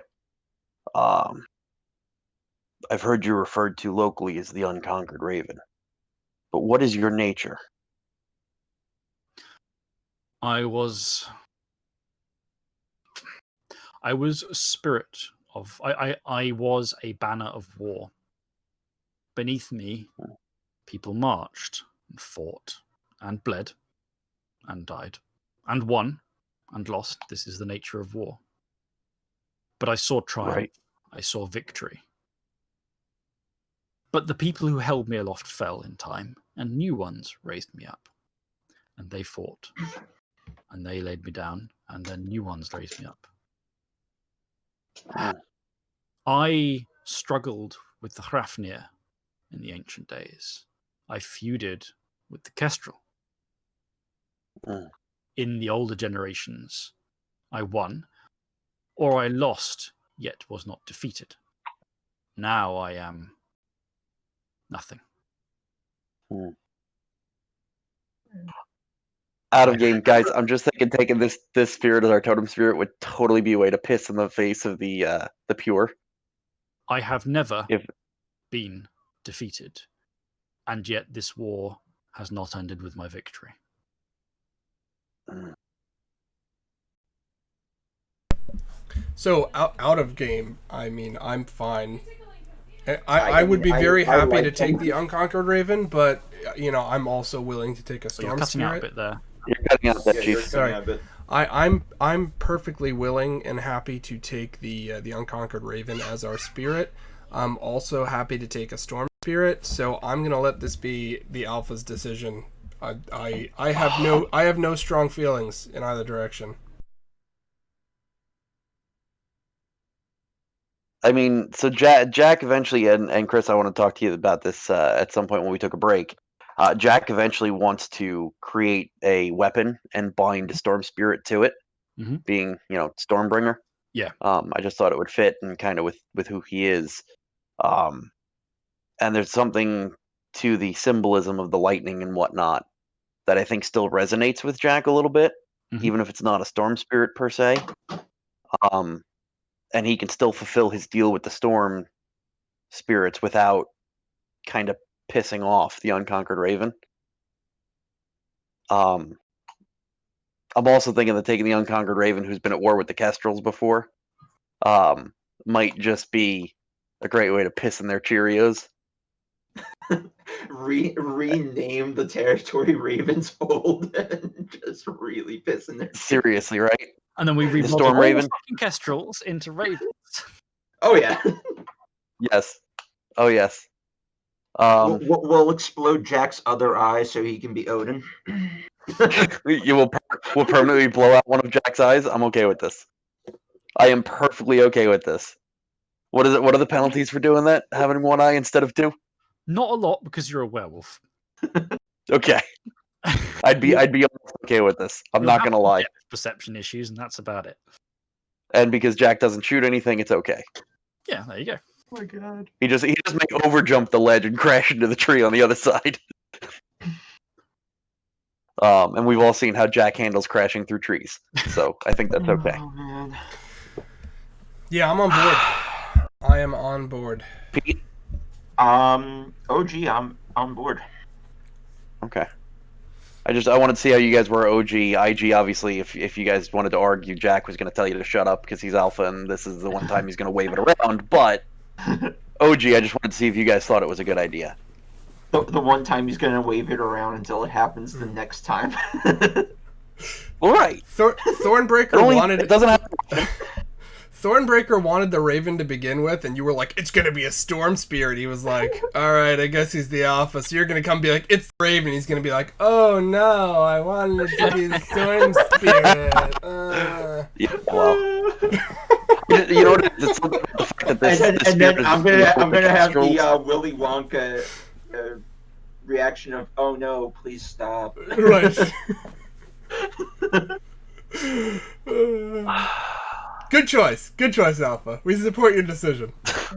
I've heard you referred to locally as the unconquered Raven. But what is your nature? I was a spirit of. I was a banner of war. Beneath me, people marched and fought and bled and died and won and lost. This is the nature of war. But I saw triumph. Right. I saw victory. But the people who held me aloft fell in time, and new ones raised me up. And they fought. And they laid me down, and then new ones raised me up. I struggled with the Hrafnir in the ancient days. I feuded with the Kestrel. In the older generations, I won, or I lost, yet was not defeated. Now I am nothing. Out of game, guys. I'm just thinking taking this spirit as our totem spirit would totally be a way to piss in the face of the pure. I have never been defeated, and yet this war has not ended with my victory. So out of game, I mean, I'm fine. I would be very happy to take the unconquered Raven, but I'm also willing to take a storm You're cutting spirit. out a bit there. You're cutting out that chief. Sorry. I'm perfectly willing and happy to take the unconquered Raven as our spirit. I'm also happy to take a storm spirit, so I'm gonna let this be the Alpha's decision. I have no strong feelings in either direction. I mean, so Jack eventually, and Chris, I want to talk to you about this at some point when we took a break. Jack eventually wants to create a weapon and bind a storm spirit to it, being, Stormbringer. Yeah. I just thought it would fit and kind of with who he is. And there's something to the symbolism of the lightning and whatnot that I think still resonates with Jack a little bit, even if it's not a storm spirit per se. And he can still fulfill his deal with the storm spirits without kind of pissing off the unconquered Raven. I'm also thinking that taking the unconquered Raven, who's been at war with the Kestrels before, might just be a great way to piss in their Cheerios. Rename the territory Ravensfold and just really piss in their Seriously, right? And then we The remodeled Storm all Raven? the fucking Kestrels into Ravens. Oh yeah. Yes. Oh yes. We'll explode Jack's other eye so he can be Odin. We'll permanently blow out one of Jack's eyes. I'm okay with this. I am perfectly okay with this. What is it? What are the penalties for doing that? Having one eye instead of two? Not a lot, because you're a werewolf. Okay. I'd be almost okay with this. I'm not gonna lie. Perception issues, and that's about it. And because Jack doesn't shoot anything, it's okay. Yeah, there you go. Oh my god. He just may overjump the ledge and crash into the tree on the other side. And we've all seen how Jack handles crashing through trees, so I think that's okay. Oh man. Yeah, I'm on board. I am on board. Pete? OG, I'm on board. Okay. I wanted to see how you guys were OG. IG, obviously, if you guys wanted to argue, Jack was going to tell you to shut up because he's alpha and this is the one time he's going to wave it around. But OG, I just wanted to see if you guys thought it was a good idea. The one time he's gonna wave it around until it happens the next time. All right. Thornbreaker wanted it. Doesn't happen. Thornbreaker wanted the Raven to begin with, and you were like, it's going to be a Storm Spirit. He was like, all right, I guess he's the Alpha. So you're going to come be like, it's the Raven. He's going to be like, oh, no, I wanted it to be the Storm Spirit. Yeah, well. You know what? It's the fact that this, and then I'm gonna have the Willy Wonka reaction of, oh, no, please stop. Right. Good choice, Alpha. We support your decision.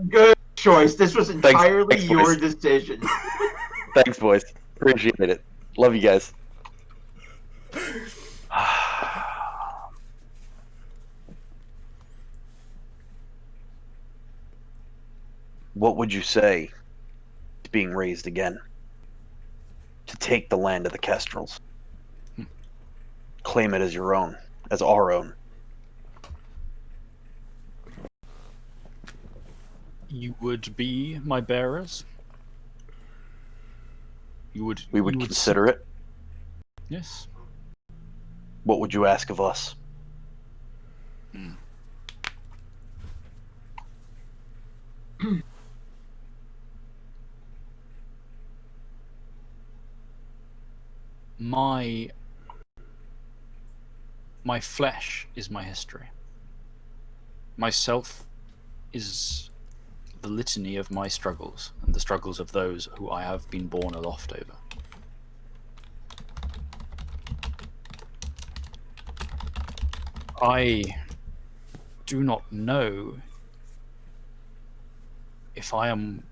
Good choice. This was entirely Thanks, your boys. decision. Thanks, boys. Appreciate it. Love you guys. What would you say to being raised again? To take the land of the Kestrels. Claim it as your own, as our own. You would be my bearers? We would Consider it. Yes. What would you ask of us? My flesh is my history. Myself is the litany of my struggles and the struggles of those who I have been born aloft over. I do not know if I am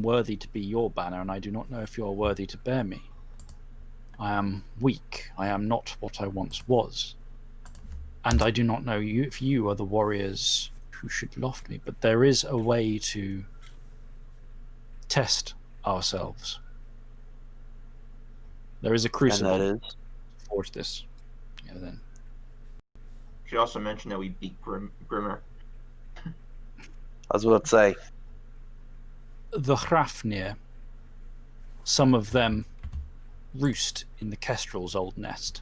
worthy to be your banner, and I do not know if you are worthy to bear me. I am weak. I am not what I once was. And I do not know if you are the warriors who should loft me, but there is a way to test ourselves. There is a crucible. And that is? To forge this. Yeah, then. She also mentioned that we beat Grimmer. I was about to say. The Hrafnir, some of them roost in the Kestrel's old nest.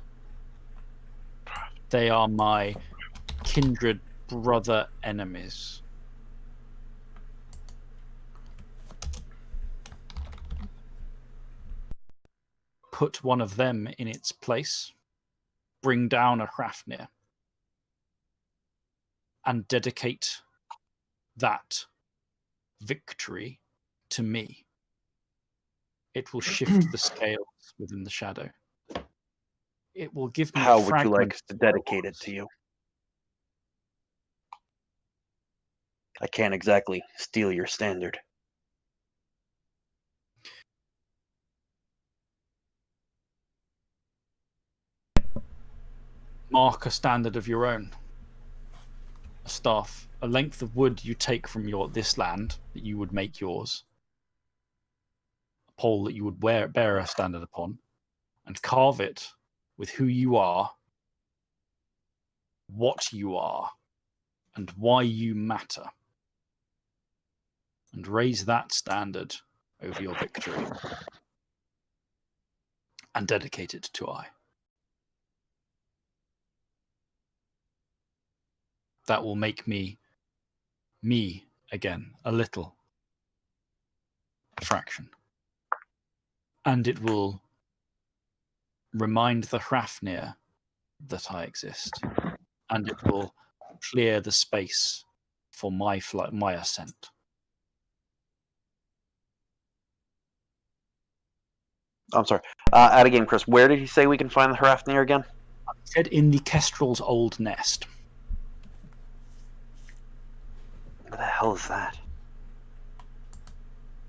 They are my kindred brother enemies. Put one of them in its place, bring down a Hrafnir, and dedicate that victory to me. It will shift the scales within the shadow. It will give me How would you like us to dedicate it to you? I can't exactly steal your standard. Mark a standard of your own. A staff, a length of wood you take from this land that you would make yours. A pole that you would bear a standard upon, and carve it with who you are, what you are, and why you matter. And raise that standard over your victory. And dedicate it to I. That will make me again, a little, a fraction. And it will remind the Hrafnir that I exist. And it will clear the space for my ascent. I'm sorry. Out again, Chris. Where did he say we can find the Hrafnir again? I said in the Kestrel's old nest. Where the hell is that?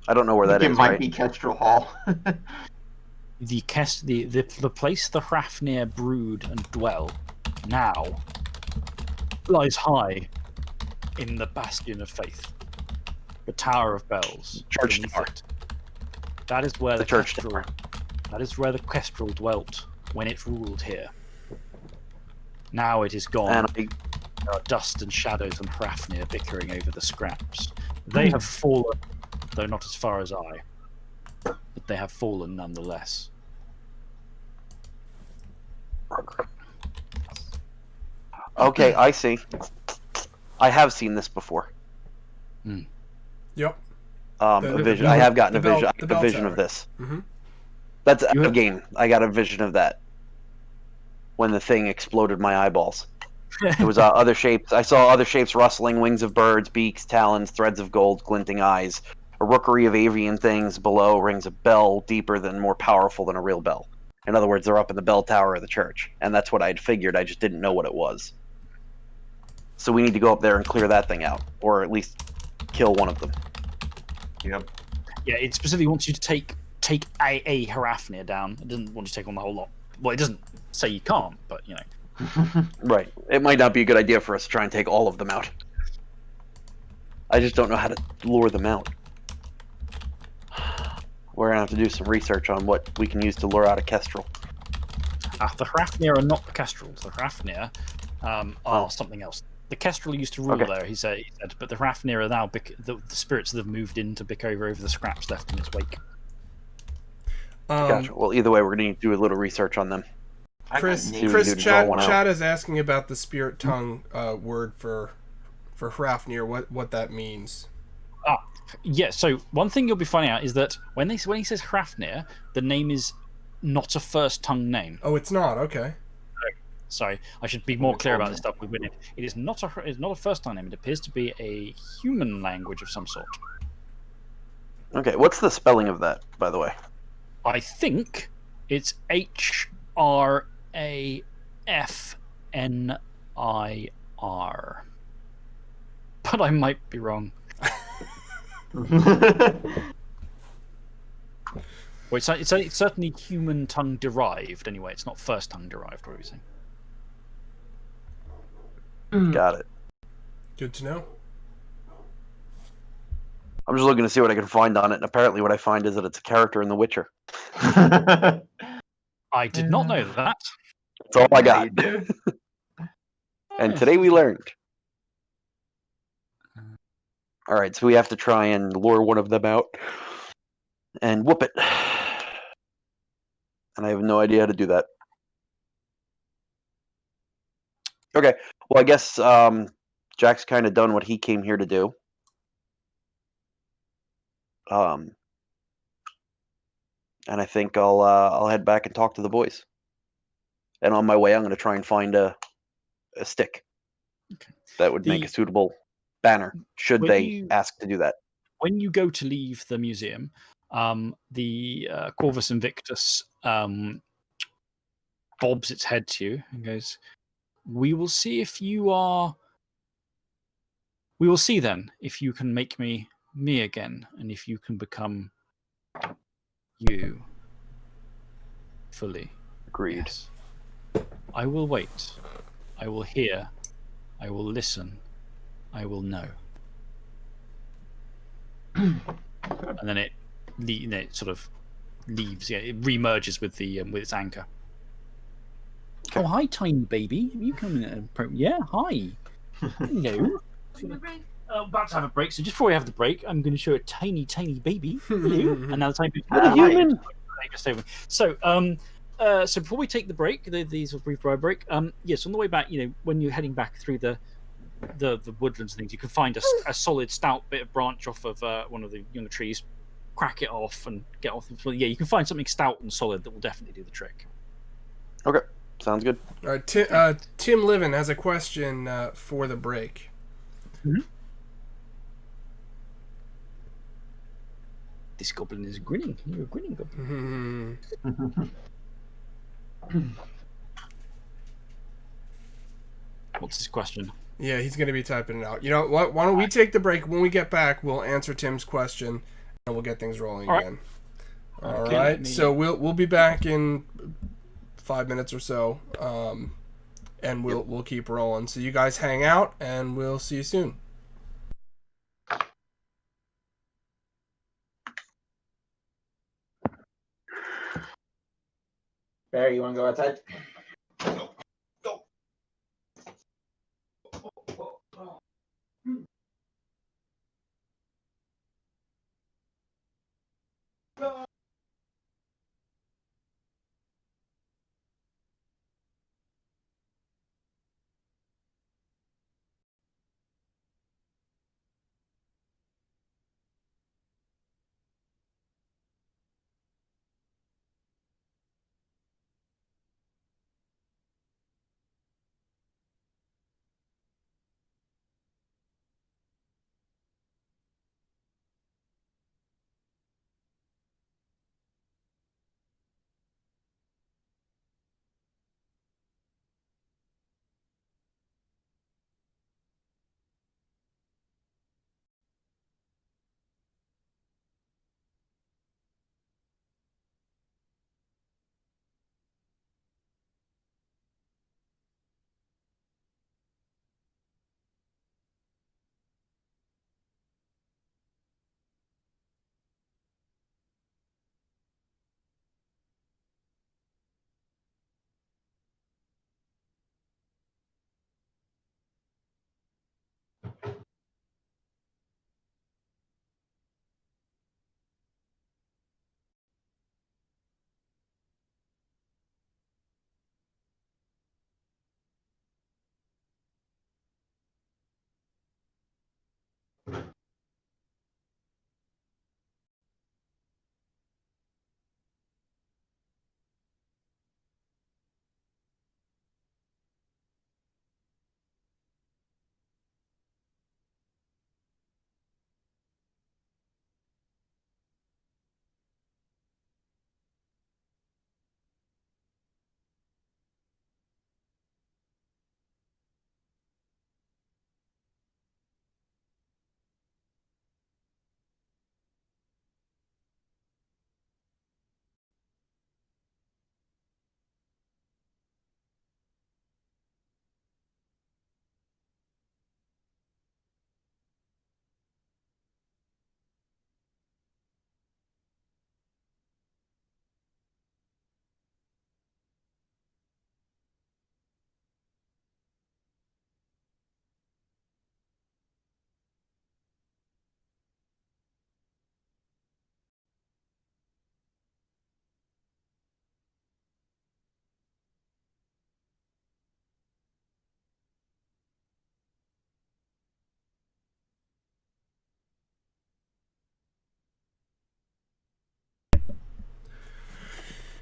I don't know where that is. It might right? be Kestrel Hall. the place the Hrafnir brood and dwell now lies high in the Bastion of Faith, the Tower of Bells. Church beneath tower. it. That is where the church Kestrel. tower. That is where the Kestrel dwelt when it ruled here. Now it is gone. And There are dust and shadows and Hrafnir bickering over the scraps. They have fallen, though not as far as I. But they have fallen nonetheless. Okay, I see. I have seen this before. Yep. A vision. I have gotten a vision. the bell vision tower. of this. Mm-hmm. That's You a have- game. I got a vision of that when the thing exploded my eyeballs. It was other shapes. I saw other shapes rustling, wings of birds, beaks, talons, threads of gold, glinting eyes. A rookery of avian things below rings a bell deeper than, more powerful than a real bell. In other words, they're up in the bell tower of the church, and that's what I'd figured. I just didn't know what it was. So we need to go up there and clear that thing out, or at least kill one of them. Yep. Yeah, it specifically wants you to take a Hrafnir down. It doesn't want you to take on the whole lot. Well, it doesn't say you can't, but you know. Right. It might not be a good idea for us to try and take all of them out. I just don't know how to lure them out. We're gonna have to do some research on what we can use to lure out a Kestrel. The Hrafnir are not the Kestrels. The Hrafnir are Oh. something else. The Kestrel used to rule Okay. there, he said, but the Hrafnir are now the spirits that have moved in to bick over the scraps left in its wake. Gotcha. Well, either way, we're gonna need to do a little research on them. Chris, See what we Chris, can do to draw one out. Chad is asking about the spirit tongue word for Hrafnir. What that means? Yeah. So one thing you'll be finding out is that when he says Hrafnir, the name is not a first tongue name. Oh, it's not. Okay. Sorry, I should be more clear about this stuff. It is not a first tongue name. It appears to be a human language of some sort. Okay, what's the spelling of that, by the way? I think it's Hrafnir, but I might be wrong. Well, it's certainly human tongue derived. Anyway, it's not first tongue derived. What are we saying? Got it. Good to know. I'm just looking to see what I can find on it, and apparently what I find is that it's a character in The Witcher. I did not know that. That's all I Yeah, got. you do. And today we learned. Alright, so we have to try and lure one of them out and whoop it. And I have no idea how to do that. Okay, well, I guess Jack's kind of done what he came here to do. And I think I'll head back and talk to the boys. And on my way, I'm going to try and find a stick that would make a suitable banner, should when they you- ask to do that. When you go to leave the museum, the Corvus Invictus bobs its head to you and goes, "We will see if you are. We will see then if you can make me again, and if you can become you fully." Agreed. Yes. I will wait. I will hear. I will listen. I will know. And then it sort of leaves. Yeah, it remerges with its anchor. Okay. Oh, hi, tiny baby. Have you come in? Yeah, hi. Hello. About to have a break. So just before we have the break, I'm going to show a tiny baby. Hello. And now the tiny baby. Little human. So, so before we take the break, these are brief break. Yes, on the way back, when you're heading back through the woodlands and things, you can find a solid, stout bit of branch off of one of the younger trees, crack it off, and get off. Yeah, you can find something stout and solid that will definitely do the trick. Okay, sounds good. All right, Tim Livin has a question for the break. This goblin is grinning. You're a grinning goblin. What's his question? Yeah, he's going to be typing it out. You know what? Why don't we take the break? When we get back, we'll answer Tim's question, and we'll get things rolling All right. again. All Okay, right. let me- So we'll be back in 5 minutes or so, and we'll keep rolling. So you guys hang out, and we'll see you soon. Barry, you want to go outside?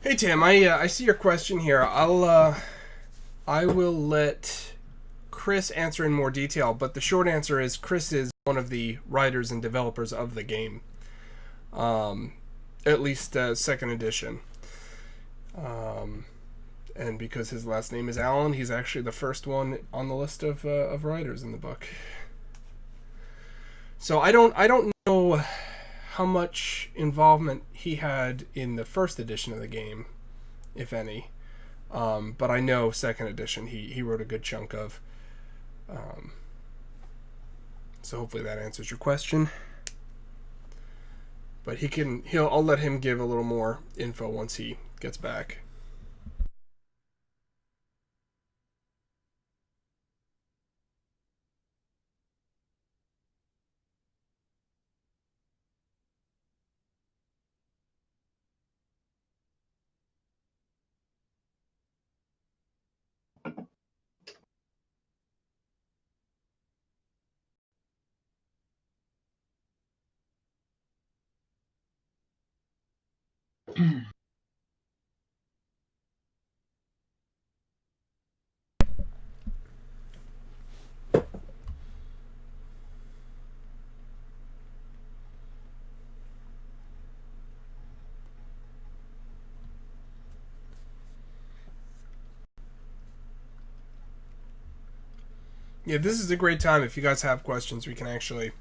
Hey Tim, I see your question here. I will let Chris answer in more detail, but the short answer is Chris is one of the writers and developers of the game. At least second edition. And because his last name is Allen, he's actually the first one on the list of writers in the book. So I don't know how much involvement he had in the first edition of the game, if any. But I know second edition he wrote a good chunk of. So hopefully that answers your question. But I'll let him give a little more info once he gets back. Yeah, this is a great time. If you guys have questions, we can actually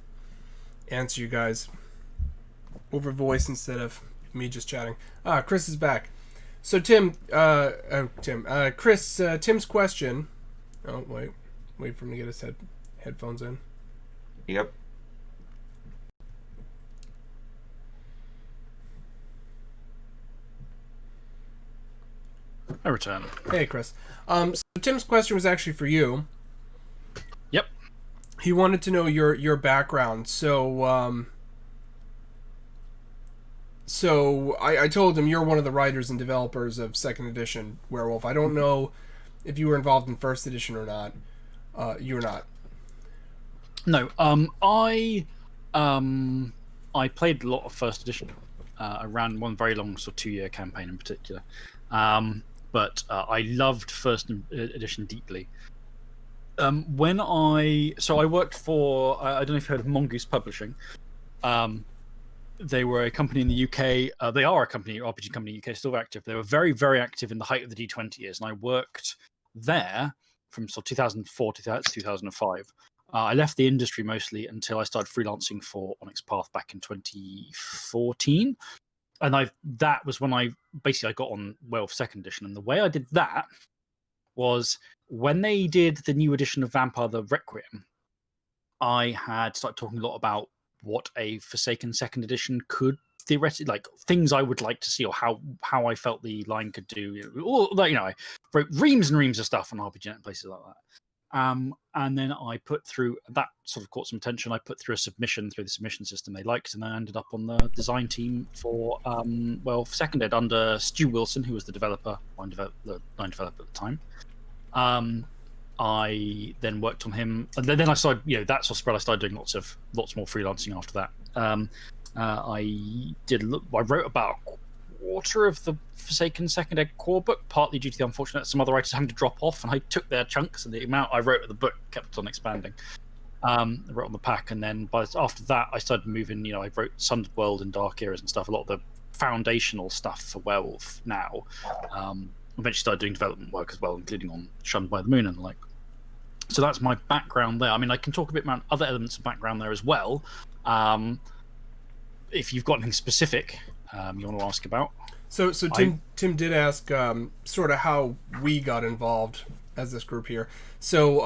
answer you guys over voice instead of me just chatting. Chris is back. So Tim, Chris, Tim's question. Oh wait for him to get his headphones in. Yep. I return. Hey, Chris. So Tim's question was actually for you. Yep. He wanted to know your background. So I told him you're one of the writers and developers of Second Edition Werewolf. I don't know if you were involved in First Edition or not. You were not. No. I played a lot of First Edition. I ran one very long, sort of 2-year campaign in particular. But I loved First Edition deeply. When I worked for I don't know if you've heard of Mongoose Publishing. They were a company in the UK. They are a company, RPG company in the UK, still active. They were very, very active in the height of the D20 years, and I worked there from sort of 2004 to 2005. I left the industry mostly until I started freelancing for Onyx Path back in 2014. And that was when I got on Werewolf Second Edition. And the way I did that was when they did the new edition of Vampire the Requiem, I had started talking a lot about what a Forsaken Second Edition could theoretically, like things I would like to see, or how I felt the line could do. I wrote reams and reams of stuff on RPG and places like that. And then I put through that sort of caught some attention. I put through a submission through the submission system they liked, and I ended up on the design team for Second Ed under Stu Wilson, who was the line developer at the time. I then worked on him, and then I started, that sort of spread. I started doing lots more freelancing after that. I wrote about a quarter of the Forsaken Second Ed core book, partly due to the unfortunate some other writers having to drop off, and I took their chunks, and the amount I wrote of the book kept on expanding. I wrote on the pack, and then after that, I started moving. I wrote Sundered World and Dark Eras and stuff. A lot of the foundational stuff for Werewolf now. Eventually started doing development work as well, including on Shunned by the Moon and the like. So that's my background there. I mean, I can talk a bit about other elements of background there as well. If you've got anything specific you want to ask about. So Tim did ask sort of how we got involved as this group here. So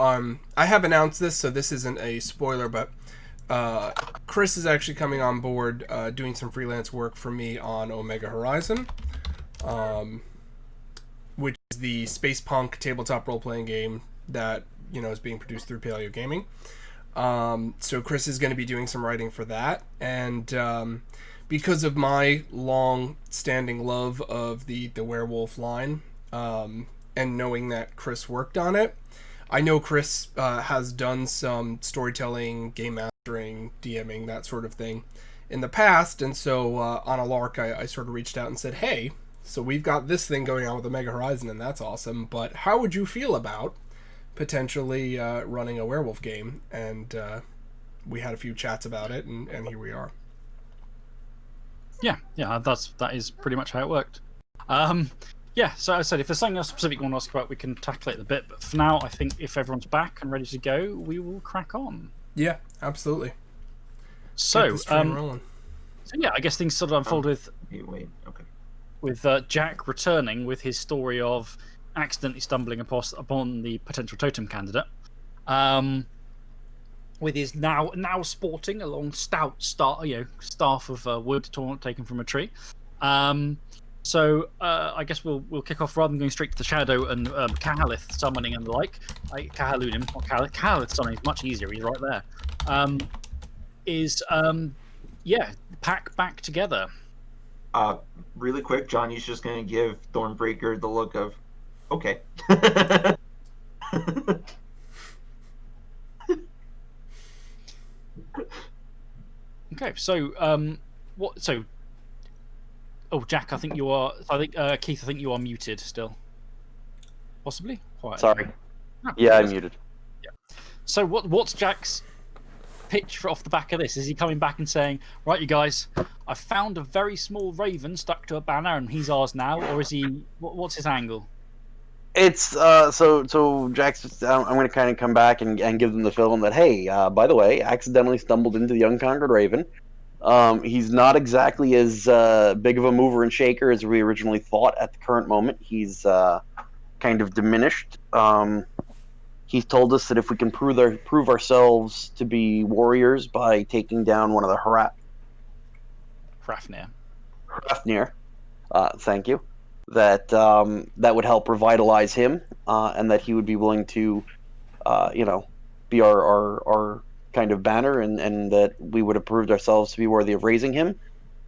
I have announced this, so this isn't a spoiler, but Chris is actually coming on board doing some freelance work for me on Omega Horizon, which is the space punk tabletop role-playing game that is being produced through Paleo Gaming. So Chris is going to be doing some writing for that, and because of my long-standing love of the Werewolf line, and knowing that Chris worked on it, I know Chris has done some storytelling, game mastering, DMing, that sort of thing in the past, and so on a lark, I sort of reached out and said, hey, so we've got this thing going on with Omega Horizon, and that's awesome, but how would you feel about potentially running a werewolf game? And we had a few chats about it, and here we are. Yeah, that is pretty much how it worked. So I said, if there's something else specific you want to ask about, we can tackle it in a bit. But for now, I think if everyone's back and ready to go, we will crack on. Yeah, absolutely. So, rolling. I guess things sort of unfold with Jack returning with his story of accidentally stumbling upon the potential totem candidate. With his now sporting a long stout staff of wood taken from a tree. So I guess we'll kick off rather than going straight to the shadow and Kahalith summoning and the like. Kahaludim, not Kahalith. Kahalith summoning is much easier. He's right there. Pack back together. Really quick, Johnny's just gonna give Thornbreaker the look of, okay. Okay, so what? So, Jack, I think you are. Keith, I think you are muted still. Possibly. Quiet. Sorry. No, yeah, I'm muted. Yeah. So what's Jack's pitch for off the back of this? Is he coming back and saying, "Right, you guys, I found a very small raven stuck to a banner, and he's ours now," or is he? What's his angle? It's so Jack's. I'm going to kind of come back and give them the film that, hey, by the way, accidentally stumbled into the unconquered raven. He's not exactly as big of a mover and shaker as we originally thought at the current moment. He's kind of diminished. He's told us that if we can prove ourselves to be warriors by taking down one of the Hrafnir. Thank you. That that would help revitalize him, and that he would be willing to, be our kind of banner, and that we would have proved ourselves to be worthy of raising him.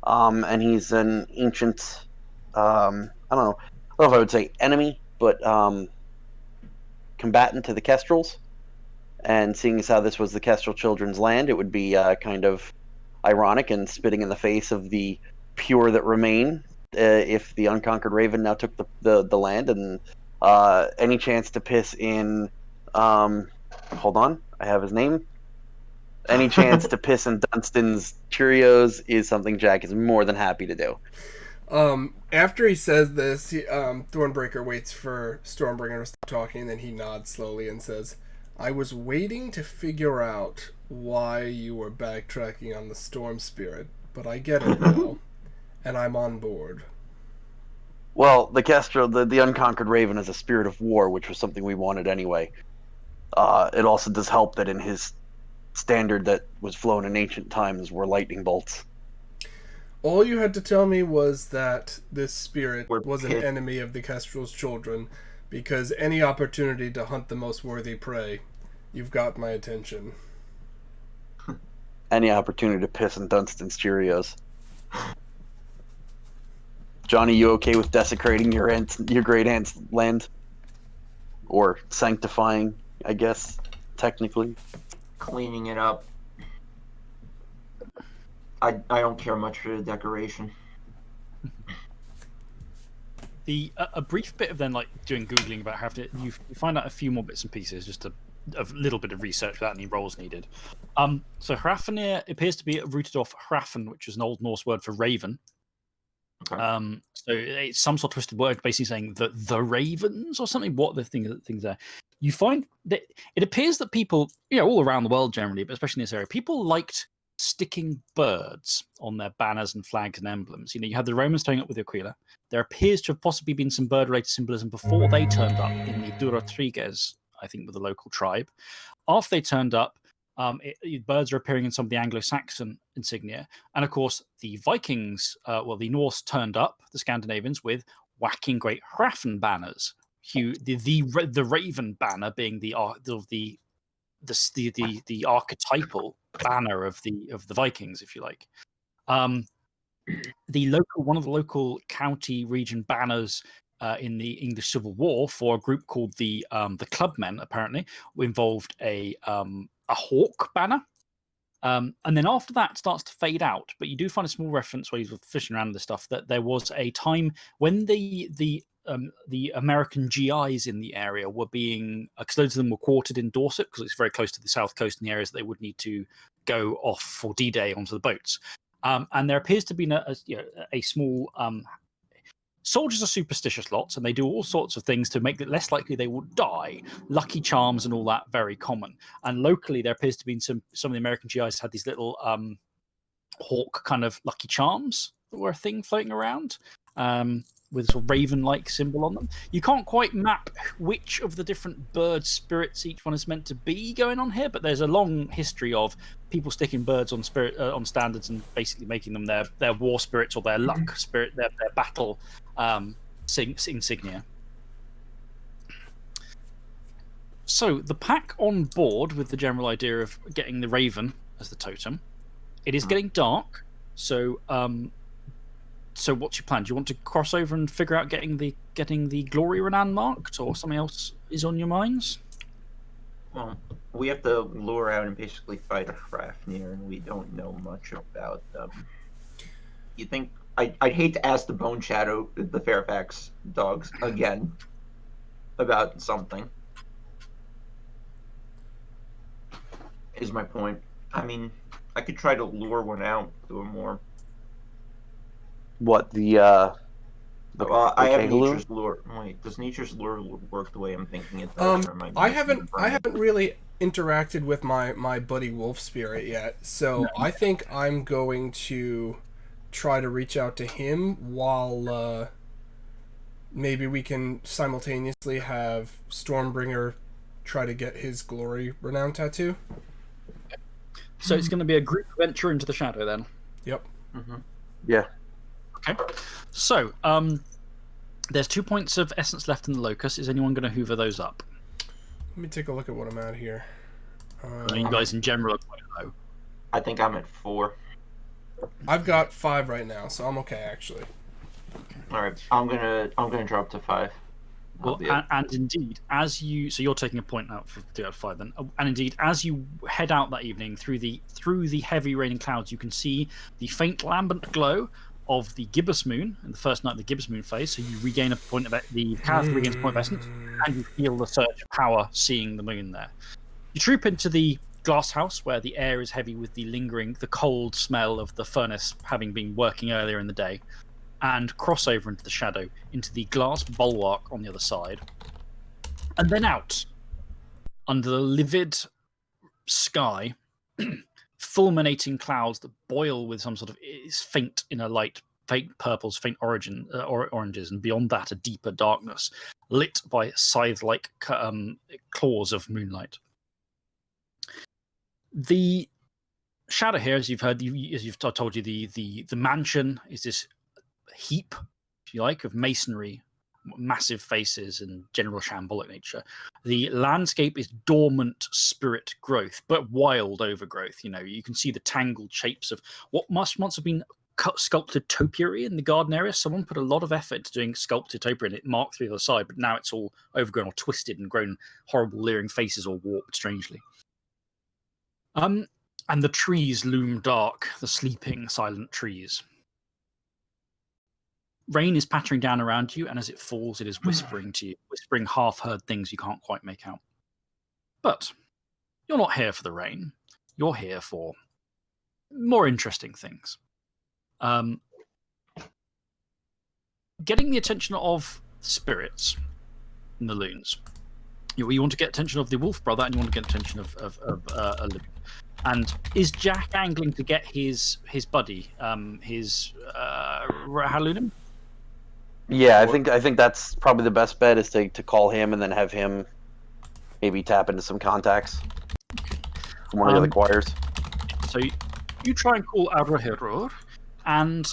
And he's an ancient, I don't know if I would say enemy, but combatant to the Kestrels. And seeing as how this was the Kestrel children's land, it would be kind of ironic and spitting in the face of the pure that remain if the unconquered Raven now took the land. And any chance to piss in, hold on, I have his name. Any chance to piss in Dunstan's Cheerios is something Jack is more than happy to do. After he says this, Thornbreaker waits for Stormbringer to stop talking, and then he nods slowly and says, I was waiting to figure out why you were backtracking on the Storm Spirit, but I get it now, and I'm on board. Well, the Kestrel, the unconquered Raven, is a spirit of war, which was something we wanted anyway. It also does help that in his standard that was flown in ancient times were lightning bolts. All you had to tell me was that this spirit We're was an pit- enemy of the Kestrel's children, because any opportunity to hunt the most worthy prey, you've got my attention. Any opportunity to piss in Dunstan's Cheerios. Johnny, you okay with desecrating your great aunt's land? Or sanctifying, I guess, technically? Cleaning it up. I don't care much for the decoration. A brief bit of then like doing googling about how to you find out a few more bits and pieces, just a little bit of research without any rolls needed. So Hrafnir appears to be rooted off Hrafn, which is an Old Norse word for raven. Okay. So it's some sort of twisted word, basically saying the ravens or something. What the things are. You find that it appears that people, all around the world generally, but especially in this area, people liked sticking birds on their banners and flags and emblems. You had the Romans turning up with the Aquila. There appears to have possibly been some bird-related symbolism before they turned up in the Duratriges, I think, with the local tribe. After they turned up, birds are appearing in some of the Anglo-Saxon insignia. And of course, the Vikings, the Norse turned up, the Scandinavians, with whacking great Hrafn banners. The Raven banner being the archetypal banner of the Vikings, if you like. One of the local county region banners in the English Civil War for a group called the Clubmen, apparently, involved a hawk banner. And then after that, it starts to fade out. But you do find a small reference where he's fishing around this stuff that there was a time when the American GIs in the area were being, because loads of them were quartered in Dorset, because it's very close to the south coast and the areas that they would need to go off for D-Day onto the boats. And there appears to be a small... soldiers are superstitious lots, and they do all sorts of things to make it less likely they will die. Lucky charms and all that, very common. And locally, there appears to be some of the American GIs had these little hawk kind of lucky charms that were a thing floating around. With a sort of raven-like symbol on them. You can't quite map which of the different bird spirits each one is meant to be going on here, but there's a long history of people sticking birds on on standards and basically making them their war spirits or their luck spirit, their battle insignia. So the pack on board with the general idea of getting the raven as the totem. It is getting dark, so so what's your plan? Do you want to cross over and figure out getting the Glory Renan marked, or something else is on your minds? Well, we have to lure out and basically fight a Hrafnir, and we don't know much about them. You think I'd hate to ask the Bone Shadow, the Fairfax dogs, again about something. Is my point. I mean, I could try to lure one out to a more... What, the I have Kahaloo? Nature's Lure. Wait, does Nature's Lure work the way I'm thinking it does? Or am I haven't really interacted with my buddy Wolf Spirit yet, so I think I'm going to try to reach out to him while maybe we can simultaneously have Stormbringer try to get his glory renown tattoo. So it's going to be a group venture into the shadow then. Yep. Yeah. Okay. So there's 2 points of essence left in the locus. Is anyone going to hoover those up? Let me take a look at what I'm at here. You guys in general are quite low. I think I'm at 4. I've got 5 right now, so I'm okay actually. All right, I'm gonna drop to 5. Well, and indeed, as you you're taking a point out for 2 out of 5 then, and indeed, as you head out that evening through the heavy raining clouds, you can see the faint lambent glow of the gibbous moon in the first night of the gibbous moon phase. So you regain a point of the Calath regains a point of essence, and you feel the surge of power seeing the moon there. You troop into the glass house where the air is heavy with the cold smell of the furnace having been working earlier in the day, and cross over into the shadow, into the glass bulwark on the other side, and then out under the livid sky, fulminating clouds that boil with some sort of faint inner light, faint purples, faint oranges, and beyond that a deeper darkness, lit by scythe-like claws of moonlight. The shadow here, as you've heard, I told you, the mansion is this heap, if you like, of masonry, massive faces, and general shambolic nature. The landscape is dormant spirit growth, but wild overgrowth. You can see the tangled shapes of what must once have been sculpted topiary in the garden area. Someone put a lot of effort into doing sculpted topiary, and it marked through the other side, but now it's all overgrown or twisted and grown horrible leering faces or warped strangely. And the trees loom dark, the sleeping, silent trees. Rain is pattering down around you, and as it falls, it is whispering to you, whispering half-heard things you can't quite make out. But you're not here for the rain. You're here for more interesting things. Getting the attention of spirits in the loons. You want to get attention of the wolf brother, and you want to get attention of a loon. And is Jack angling to get his buddy, his Halunim? Yeah, I think that's probably the best bet, is to call him and then have him maybe tap into some contacts from one of the other choirs. So you try and call Adrahirur, and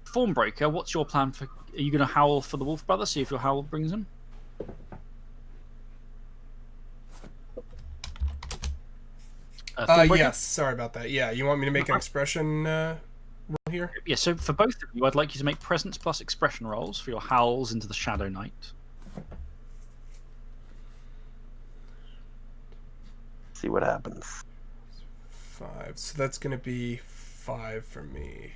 Thornbreaker, what's your plan for? Are you going to howl for the wolf brother? See if your howl brings him. Yes. Sorry about that. Yeah, you want me to make an expression roll here? Yeah. So for both of you, I'd like you to make presence plus expression rolls for your howls into the Shadow Night. See what happens. 5. So that's going to be 5 for me.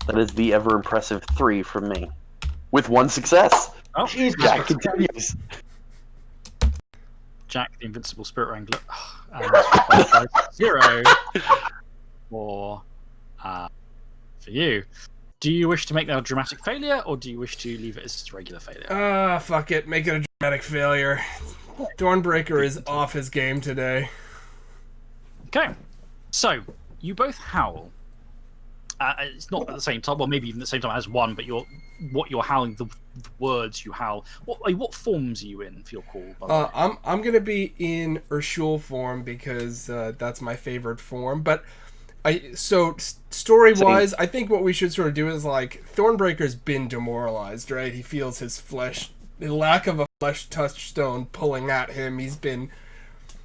That is the ever impressive 3 from me, with 1 success. Oh, Jeez, Jack continues. Jack, the invincible spirit wrangler, and 0 for you. Do you wish to make that a dramatic failure, or do you wish to leave it as a regular failure? Fuck it. Make it a dramatic failure. Dawnbreaker is off his game today. Okay, so you both howl. It's not at the same time, well, maybe even at the same time as one, but you're howling, the words you howl. What forms are you in for your call? By the way? I'm gonna be in Urshul form because that's my favorite form. But story wise, I think what we should sort of do is, like, Thornbreaker's been demoralized, right? He feels his flesh, the lack of a flesh touchstone pulling at him.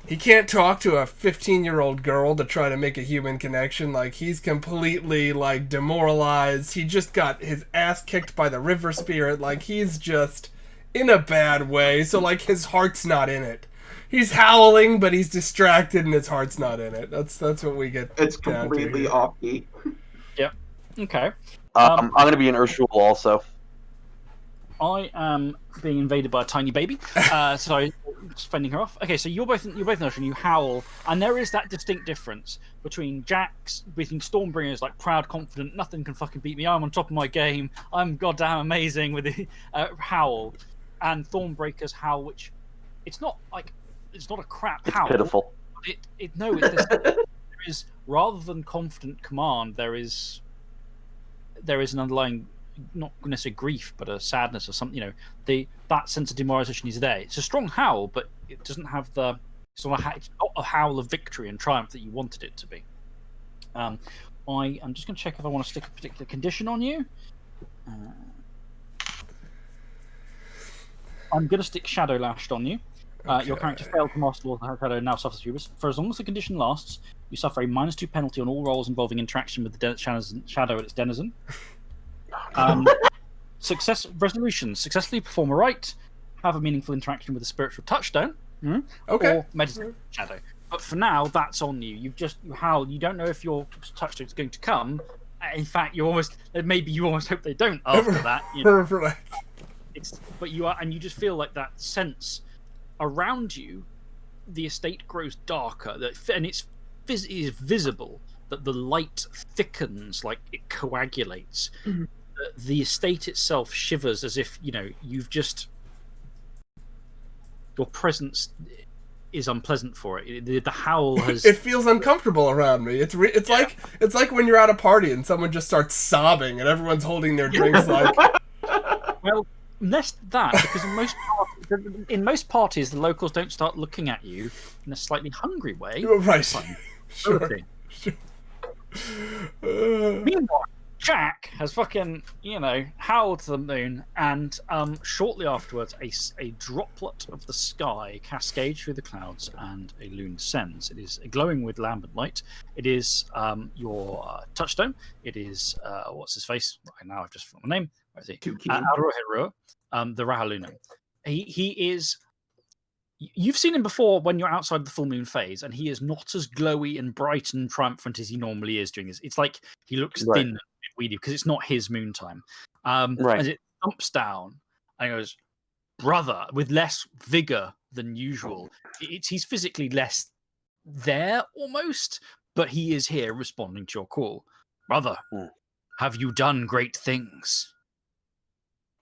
He can't talk to a 15-year-old girl to try to make a human connection. Like, he's completely, like, demoralized. He just got his ass kicked by the river spirit. Like, he's just in a bad way. So, like, his heart's not in it. He's howling, but he's distracted and his heart's not in it. That's what we get. It's completely offbeat. Yep. Okay. I'm going to be in Urshul also. I am being invaded by a tiny baby, so just fending her off. Okay, so you're both in Ocean, you howl, and there is that distinct difference between Stormbringer's like proud, confident, nothing can fucking beat me, I'm on top of my game, I'm goddamn amazing with the howl, and Thornbreaker's howl, which it's not a crap It's howl. pitiful. There is, rather than confident command, there is an underlying, not necessarily grief, but a sadness or something. That sense of demoralization is there. It's a strong howl, but it doesn't have it's not a howl of victory and triumph that you wanted it to be. I'm just going to check if I want to stick a particular condition on you. I'm going to stick Shadow Lashed on you. Your character failed to master Lord of the Shadow, now suffers Hubris. For as long as the condition lasts, you suffer a -2 penalty on all rolls involving interaction with the shadow and its denizen. Resolutions: successfully perform a rite, have a meaningful interaction with a spiritual touchstone, or meditate shadow. But for now, that's on you. You howl. You don't know if your touchstone is going to come. In fact, you almost hope they don't after that. Right. But you are, and you just feel like that sense around you. The estate grows darker, and it is visible that the light thickens, like it coagulates. Mm-hmm. The estate itself shivers as if you've just, your presence is unpleasant for it. The howl has. It feels uncomfortable around me. It's like when you're at a party and someone just starts sobbing and everyone's holding their drinks like. Well, less that, because in most parties the locals don't start looking at you in a slightly hungry way. Right. Sure. Meanwhile, Jack has fucking, howled to the moon, and shortly afterwards, a droplet of the sky cascades through the clouds, and a loon descends. It is glowing with lambent light. It is your touchstone. It is what's his face? Right now, I've just forgotten the name. Where is he? Arohiro, the Rahalunum. He is. You've seen him before when you're outside the full moon phase, and he is not as glowy and bright and triumphant as he normally is during this. It's like he looks thin and weedy because it's not his moon time. As it thumps down and goes, brother, with less vigor than usual. He's physically less there almost, but he is here responding to your call. Brother, have you done great things?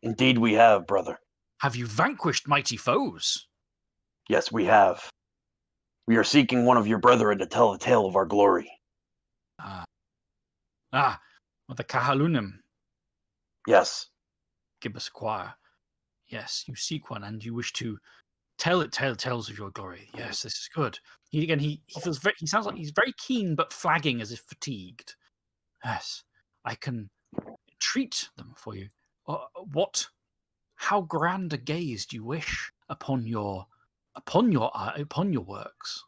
Indeed we have, brother. Have you vanquished mighty foes? Yes, we have. We are seeking one of your brethren to tell the tale of our glory. The Kahalunim. Yes. Gibbous Choir. Yes, you seek one and you wish to tell tales of your glory. Yes, this is good. He feels he sounds like he's very keen but flagging as if fatigued. Yes, I can treat them for you. How grand a gaze do you wish upon your works?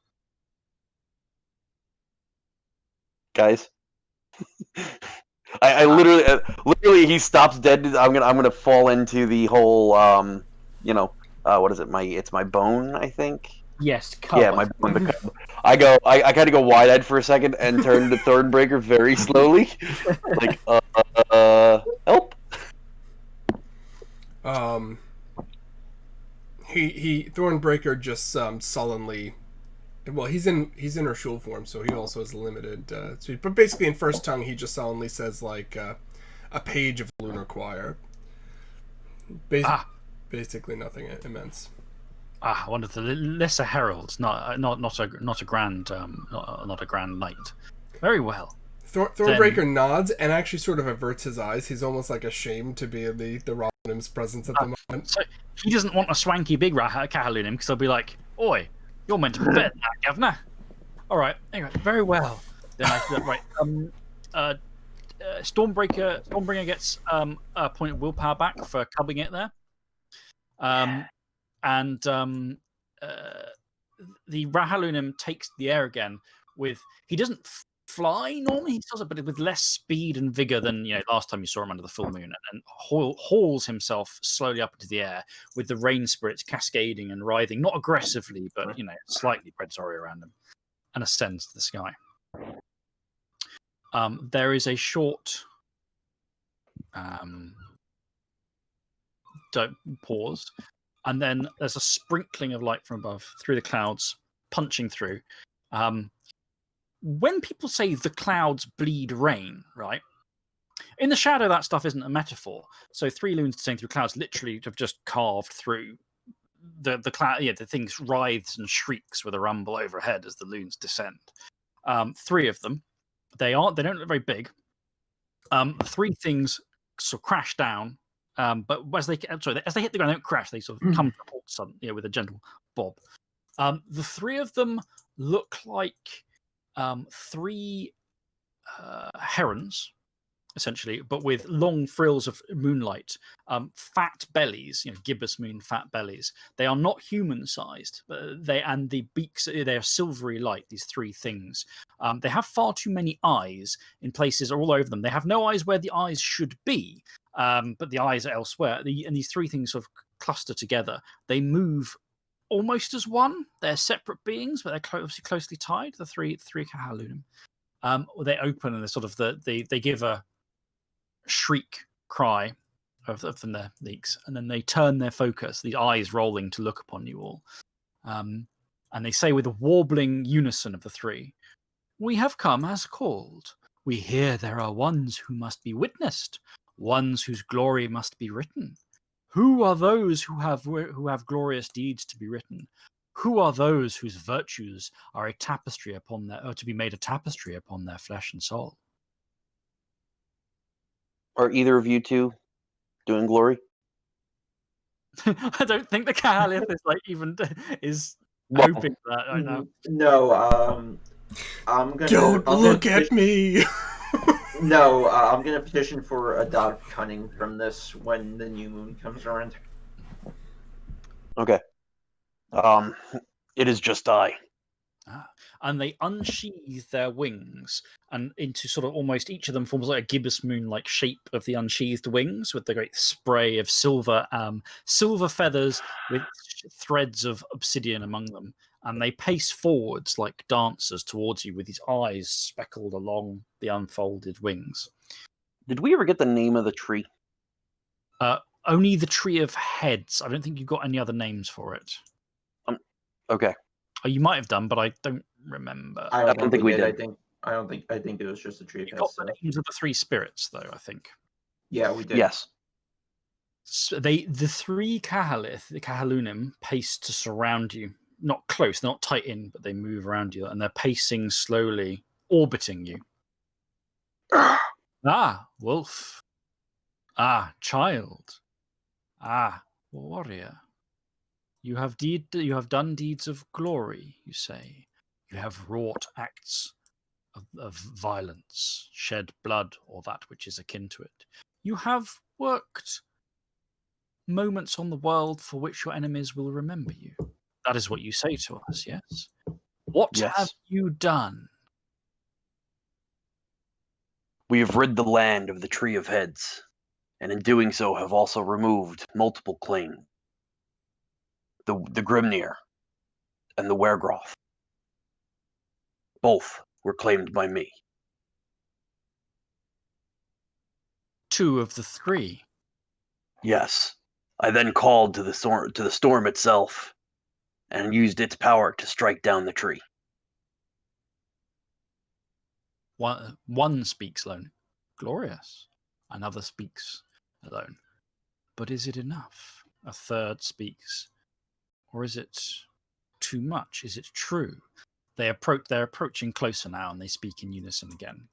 Guys, I literally he stops dead. I'm gonna fall into the whole what is it? It's my bone, I think. Yes, cub. Yeah, my bone. The cub. I kind of go wide-eyed for a second and turn to Thornbreaker very slowly, like help. Thornbreaker just sullenly. Well, he's in her shul form, so he also has limited speed. But basically, in first tongue, he just sullenly says like a page of the lunar choir. Basically, nothing immense. One of the lesser heralds, not a grand knight. Very well. Thornbreaker nods and actually sort of averts his eyes. He's almost like ashamed to be in the Rahalunim's presence at the moment. So he doesn't want a swanky big Kahalunim because they'll be like, "Oi, you're meant to be better than that, governor." All right, anyway, very well. Then Stormbringer gets a point of willpower back for cubbing it there. The Rahalunim takes the air again he doesn't fly normally, he does it, but with less speed and vigor than last time you saw him under the full moon, and hauls himself slowly up into the air with the rain spirits cascading and writhing, not aggressively, but slightly predatory around him, and ascends to the sky. There is a short pause, and then there's a sprinkling of light from above through the clouds, punching through. When people say the clouds bleed rain, right? In the shadow, that stuff isn't a metaphor. So 3 loons descending through clouds literally have just carved through the cloud. Yeah, the thing writhes and shrieks with a rumble overhead as the loons descend. 3 of them. They don't look very big. 3 things sort of crash down, but as they hit the ground, they don't crash. They sort of come to a halt suddenly, with a gentle bob. The 3 of them look like 3 herons, essentially, but with long frills of moonlight, fat bellies, gibbous moon fat bellies. They are not human-sized, but the beaks, they are silvery light, these 3 things. They have far too many eyes in places all over them. They have no eyes where the eyes should be, but the eyes are elsewhere. And these 3 things sort of cluster together. They move almost as one. They're separate beings, but they're obviously closely tied, the three Kahalunum. They open and they give a shriek cry of their leaks, and then they turn their focus, the eyes rolling to look upon you all. And they say with a warbling unison of the 3, "We have come as called. We hear there are ones who must be witnessed, ones whose glory must be written. Who are those who have glorious deeds to be written? Who are those whose virtues are to be made a tapestry upon their flesh and soul?" Are either of you 2 doing glory? I don't think the Caliph is Well, hoping for that right now. No, I'm gonna. Don't look at me. No, I'm gonna petition for a dot of cunning from this when the new moon comes around. Okay. It is just I. And they unsheathe their wings, and into sort of almost each of them forms like a gibbous moon-like shape of the unsheathed wings, with the great spray of silver feathers with threads of obsidian among them. And they pace forwards like dancers towards you, with these eyes speckled along the unfolded wings. Did we ever get the name of the tree? Only the Tree of Heads. I don't think you've got any other names for it. Okay. Oh, you might have done, but I don't remember. I don't think we did. did. I think it was just a tree of You got heads. the names of the 3 spirits, though, I think. Yeah, we did. Yes. So the 3 Kahalith, the Kahalunim, pace to surround you. Not close, they're not tight in, but they move around you, and they're pacing slowly, orbiting you. Ah, wolf. Ah, child. Ah, warrior. You have done deeds of glory, you say. You have wrought acts of violence, shed blood, or that which is akin to it. You have worked moments on the world for which your enemies will remember you. That is what you say to us, yes? What Yes. have you done? We have rid the land of the Tree of Heads, and in doing so have also removed multiple claims. The Grimnir and the Werewolf. Both were claimed by me. 2 of the 3. Yes. I then called to the storm itself, and used its power to strike down the tree. One speaks alone. Glorious. Another speaks alone. But is it enough? A third speaks. Or is it too much? Is it true? They're approaching closer now, and they speak in unison again.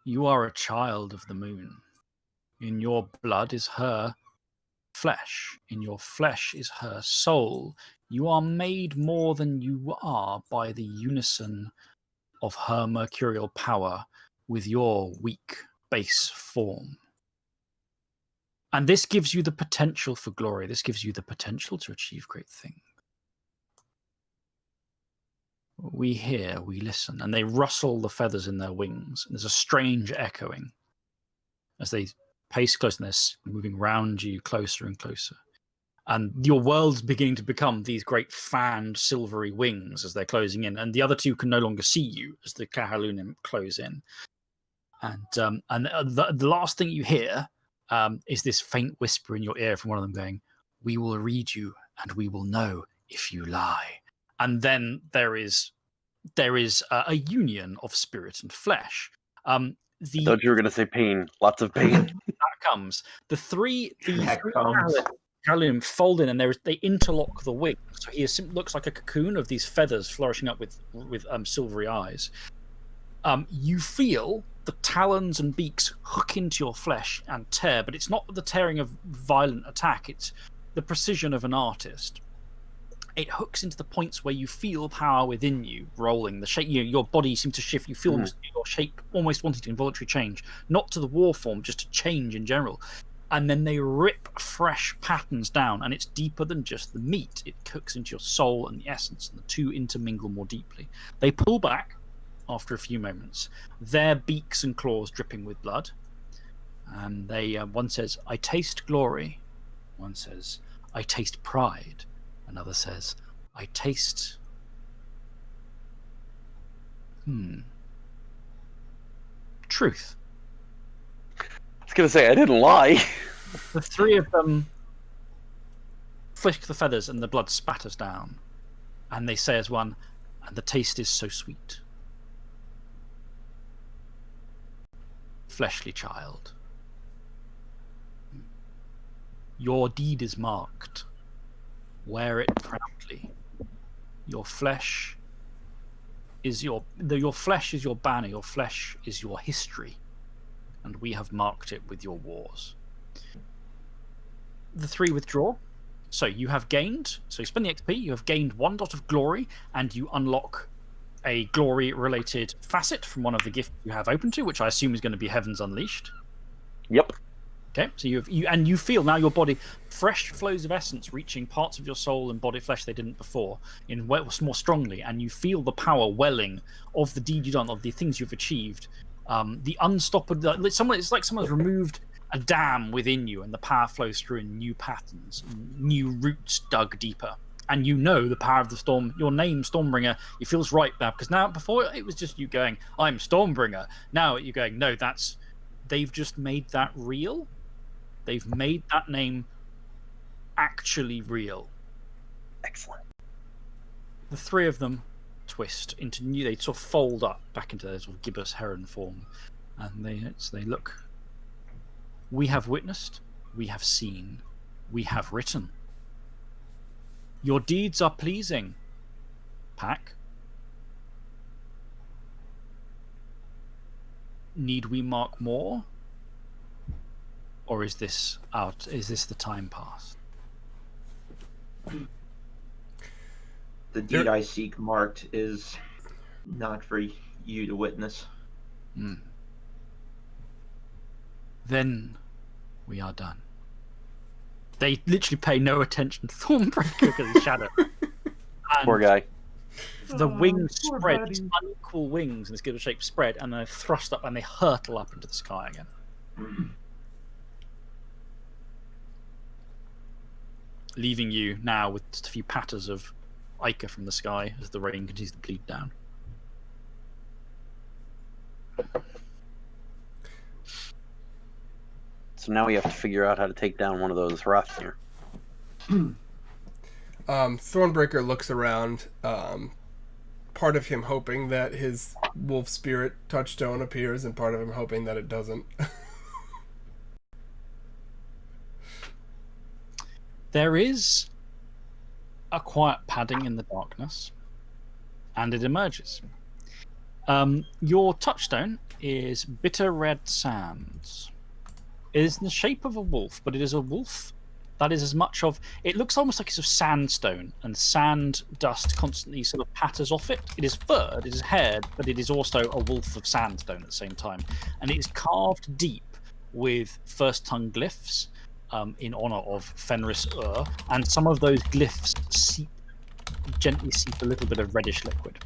You are a child of the moon. In your blood is her flesh. In your flesh is her soul. You are made more than you are by the unison of her mercurial power with your weak base form. And this gives you the potential for glory. This gives you the potential to achieve great things. We hear, we listen, and they rustle the feathers in their wings. And there's a strange echoing as they pace close, and they're moving round you closer and closer. And your world's beginning to become these great fanned silvery wings as they're closing in. And the other 2 can no longer see you as the Kahalunim close in. And the last thing you hear is this faint whisper in your ear from one of them going, "We will read you, and we will know if you lie." And then there is a union of spirit and flesh. I thought you were going to say pain. Lots of pain. That comes. The three That comes. Gallium fold in, and they interlock the wings. So he looks like a cocoon of these feathers flourishing up with silvery eyes. You feel the talons and beaks hook into your flesh and tear, but it's not the tearing of violent attack. It's the precision of an artist. It hooks into the points where you feel power within you rolling. The shape, your body seems to shift. You feel your shape almost wanting to involuntary change, not to the war form, just to change in general. And then they rip fresh patterns down, and it's deeper than just the meat. It cooks into your soul and the essence, and the two intermingle more deeply. They pull back after a few moments, their beaks and claws dripping with blood. And they one says, "I taste glory." One says, "I taste pride." Another says, "I taste truth." I was going to say, I didn't lie. The three of them flick the feathers and the blood spatters down. And they say as one, "And the taste is so sweet." Fleshly child, your deed is marked. Wear it proudly. Your flesh is your flesh is your banner. Your flesh is your history, and we have marked it with your wars. The three withdraw. So you have gained. So you spend the XP. You have gained 1 dot of glory, and you unlock a glory-related facet from one of the gifts you have open to, which I assume is going to be Heavens Unleashed. Yep. Okay, so you feel now your body fresh flows of essence reaching parts of your soul and body flesh they didn't before in more strongly, and you feel the power welling of the deed you've done, of the things you've achieved. The unstoppable, it's like someone's removed a dam within you, and the power flows through in new patterns, new roots dug deeper. And you know the power of the storm. Your name, Stormbringer, it feels right now, because now before it was just you going, "I'm Stormbringer." Now you're going, no, they've just made that real. They've made that name actually real. Excellent. The three of them twist into new. They sort of fold up back into their sort of gibbous heron form, and they look. We have witnessed. We have seen. We have written. Your deeds are pleasing, Pack. Need we mark more? Or is this out? Is this the time past? The deed I seek marked is not for you to witness. Then we are done. They literally pay no attention to Thornbreaker because he's shadow. Poor guy. The wings poor spread, buddy. these unequal wings in this gibbous shape spread, and they thrust up and they hurtle up into the sky again. Leaving you now with just a few patters of ichor from the sky as the rain continues to bleed down. So now we have to figure out how to take down one of those Hrothgar. Thornbreaker looks around, part of him hoping that his wolf spirit touchstone appears, and part of him hoping that it doesn't. There is a quiet padding in the darkness, and it emerges. Your touchstone is Bitter Red Sands. It is in the shape of a wolf, but it is a wolf that is as much of... It looks almost like it's of sandstone, and sand dust constantly sort of patters off it. It is furred, it is haired, but it is also a wolf of sandstone at the same time. And it is carved deep with first tongue glyphs in honor of Fenris Ur, and some of those glyphs gently seep a little bit of reddish liquid.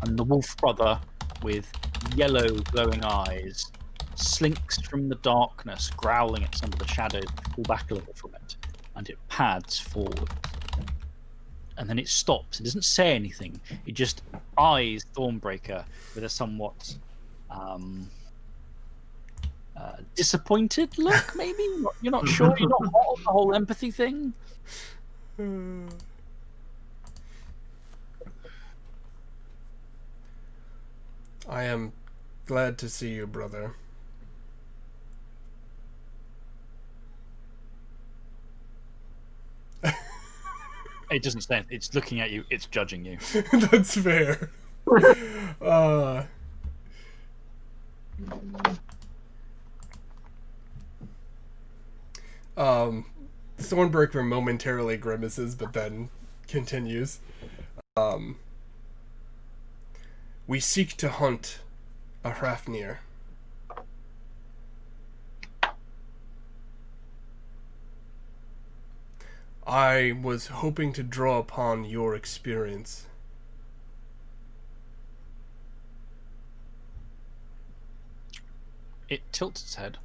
And the wolf brother, with yellow glowing eyes, slinks from the darkness, growling at some of the shadows, pull back a little from it, and it pads forward. And then it stops. It doesn't say anything. It just eyes Thornbreaker with a somewhat disappointed look, maybe? You're not sure? You're not hot on the whole empathy thing? I am Glad to see you, brother. It doesn't say. It's looking at you. It's judging you. That's fair. Thornbreaker momentarily grimaces, but then continues. We seek to hunt a Hrafnir. I was hoping to draw upon your experience. It tilts its head.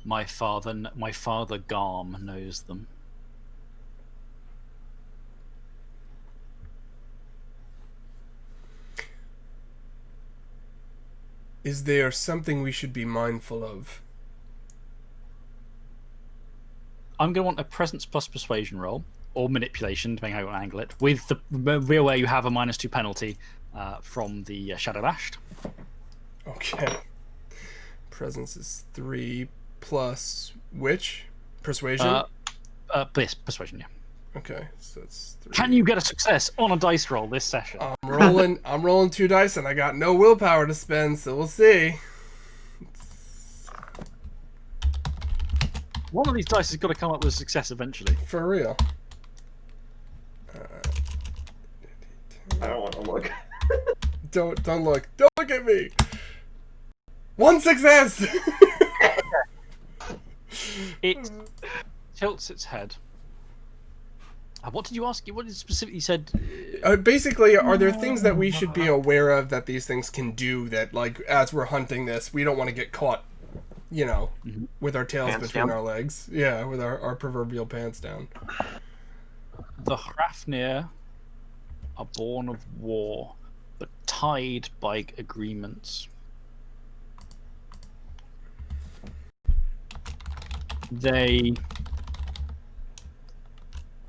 My father Garm knows them. Is there something we should be mindful of? I'm going to want a presence plus persuasion roll, or manipulation, depending how you want to angle it, with the real way you have a -2 penalty from the Shadow Lashed. Okay. Presence is 3 plus which? Persuasion? Persuasion, yeah. Okay, so that's 3. Can you get a success on a dice roll this session? I'm rolling 2 dice and I got no willpower to spend, so we'll see. One of these dice has got to come up with a success eventually. For real. I don't want to look. Don't look. Don't look at me. 1 success. It tilts its head. What did you ask? What did it specifically said? Basically, are there things that we should be aware of that these things can do that, like, as we're hunting this, we don't want to get caught, you know, with our tails Pants between down? our legs? Yeah, with our proverbial pants down. The Hrafnir are born of war, but tied by agreements. They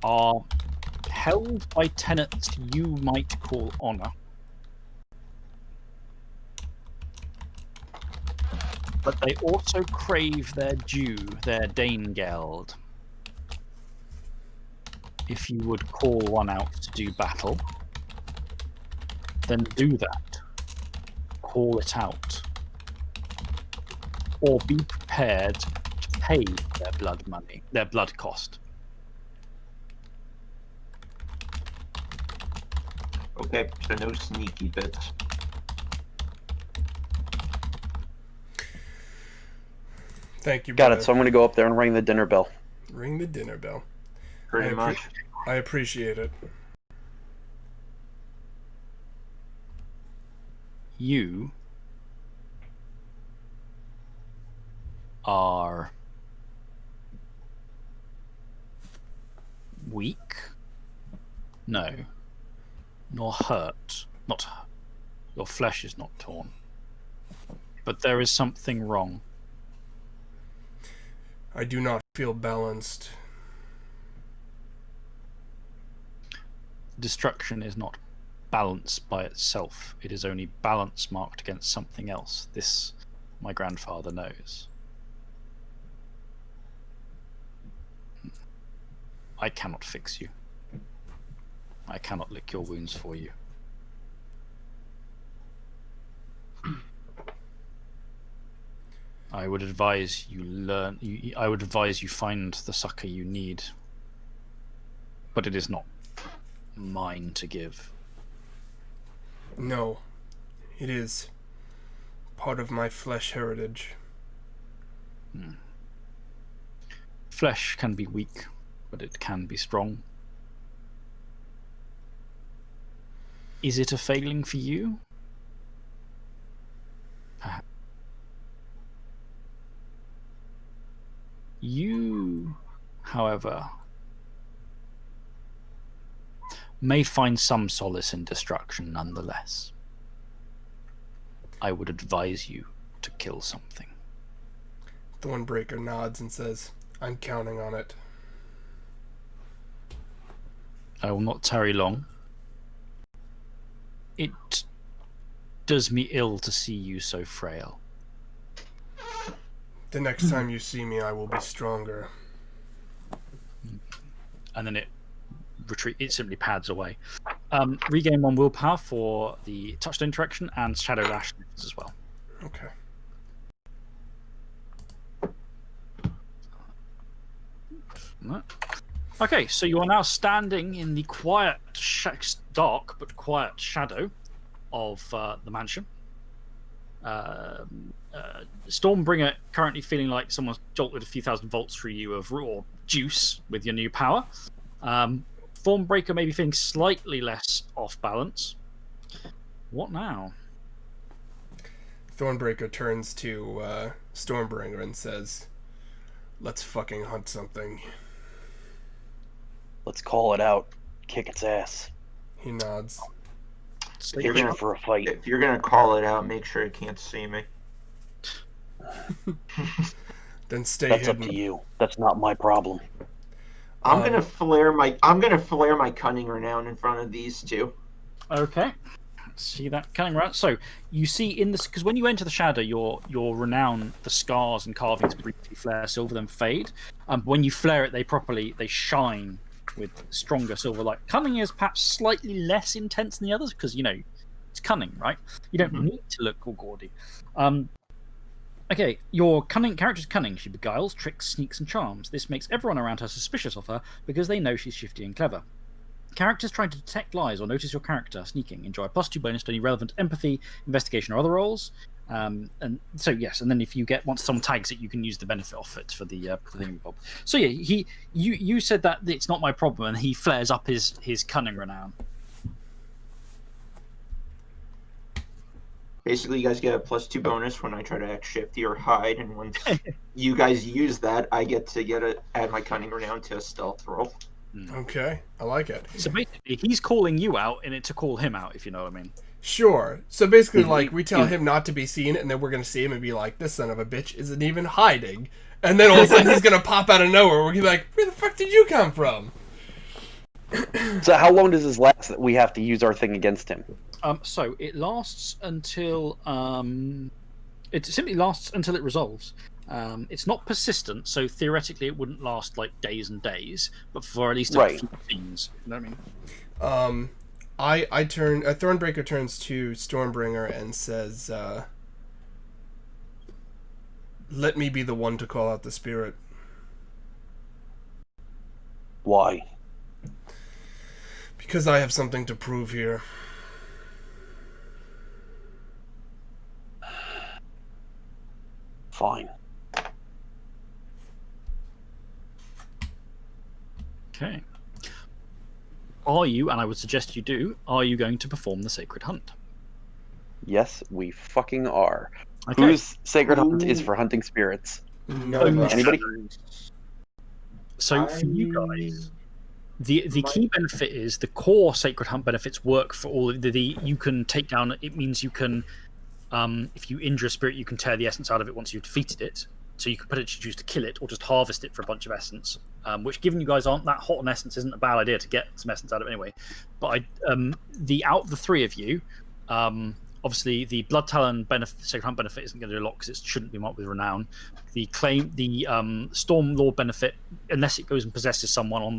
are held by tenets you might call honor. But they also crave their due, their Danegeld. If you would call one out to do battle, then do that. Call it out. Or be prepared to pay their blood money, their blood cost. Okay, so no sneaky bits. Thank you, Got brother. it. So I'm going to go up there and ring the dinner bell. Ring the dinner bell. Pretty much. I appreciate it. You are weak? No. Nor hurt. Not your flesh is not torn. But there is something wrong. I do not feel balanced. Destruction is not balance by itself. It is only balance marked against something else. This my grandfather knows. I cannot fix you. I cannot lick your wounds for you. I would advise you I would advise you find the succor you need. But it is not mine to give. No, it is part of my flesh heritage. Flesh can be weak, but it can be strong. Is it a failing for you? Perhaps. You, however, may find some solace in destruction nonetheless. I would advise you to kill something. Thornbreaker nods and says, I'm counting on it. I will not tarry long. It does me ill to see you so frail. The next time you see me, I will be stronger. And then it simply pads away. Regain 1 willpower for the touchstone interaction and shadow lash as well. Okay. Okay, so you are now standing in the quiet, dark but quiet shadow of the mansion. Stormbringer currently feeling like someone's jolted a few thousand volts through you of raw juice with your new power. Thornbreaker maybe feeling slightly less off balance. What now? Thornbreaker turns to Stormbringer and says, "Let's fucking hunt something." Let's call it out. Kick its ass. He nods. If you're gonna for a fight. If you're gonna call it out, make sure it can't see me. Then stay That's hidden. up to you. That's not my problem. I'm gonna flare my cunning renown in front of these two. Okay. See that coming around. So you see in this, because when you enter the shadow, your renown, the scars and carvings briefly flare silver, then fade. When you flare it, they shine with stronger silver light. Cunning is perhaps slightly less intense than the others because it's cunning, right? You don't need to look all gaudy. Okay, your character's cunning. She beguiles, tricks, sneaks, and charms. This makes everyone around her suspicious of her because they know she's shifty and clever. Characters trying to detect lies or notice your character sneaking enjoy a +2 bonus to any relevant empathy, investigation, or other rolls. And so yes, and then if you once someone tags it, you can use the benefit off it for the thingamabob. So yeah, you said that it's not my problem, and he flares up his cunning renown. Basically, you guys get a +2 bonus when I try to act shifty or hide, and once you guys use that, I get to add my cunning renown to a stealth roll. Okay, I like it. So basically, he's calling you out, and to call him out, if you know what I mean. Sure. So basically, like, we tell him not to be seen, and then we're going to see him and be like, this son of a bitch isn't even hiding. And then all of a sudden he's going to pop out of nowhere. We're going to be like, where the fuck did you come from? So how long does this last that we have to use our thing against him? So it lasts until... it simply lasts until it resolves. It's not persistent, so theoretically it wouldn't last like days and days, but for at least a few scenes. You know what I mean? Thornbreaker turns to Stormbringer and says, "Let me be the one to call out the spirit." Why? Because I have something to prove here. Fine. Okay. Are you, and I would suggest you do, are you going to perform the Sacred Hunt? Yes, we fucking are. Okay. Whose Sacred Hunt is for hunting spirits? No. Anybody? So for you guys, the key benefit is the core Sacred Hunt benefits work for all of the you can take down. It means you can, if you injure a spirit, you can tear the essence out of it once you've defeated it. So you can potentially choose to kill it or just harvest it for a bunch of essence. Which, given you guys aren't that hot on essence, isn't a bad idea to get some essence out of it anyway. But out of the three of you, obviously the Blood Talon Sacred Hunt benefit isn't going to do a lot because it shouldn't be marked with renown. The Storm Lord benefit, unless it goes and possesses someone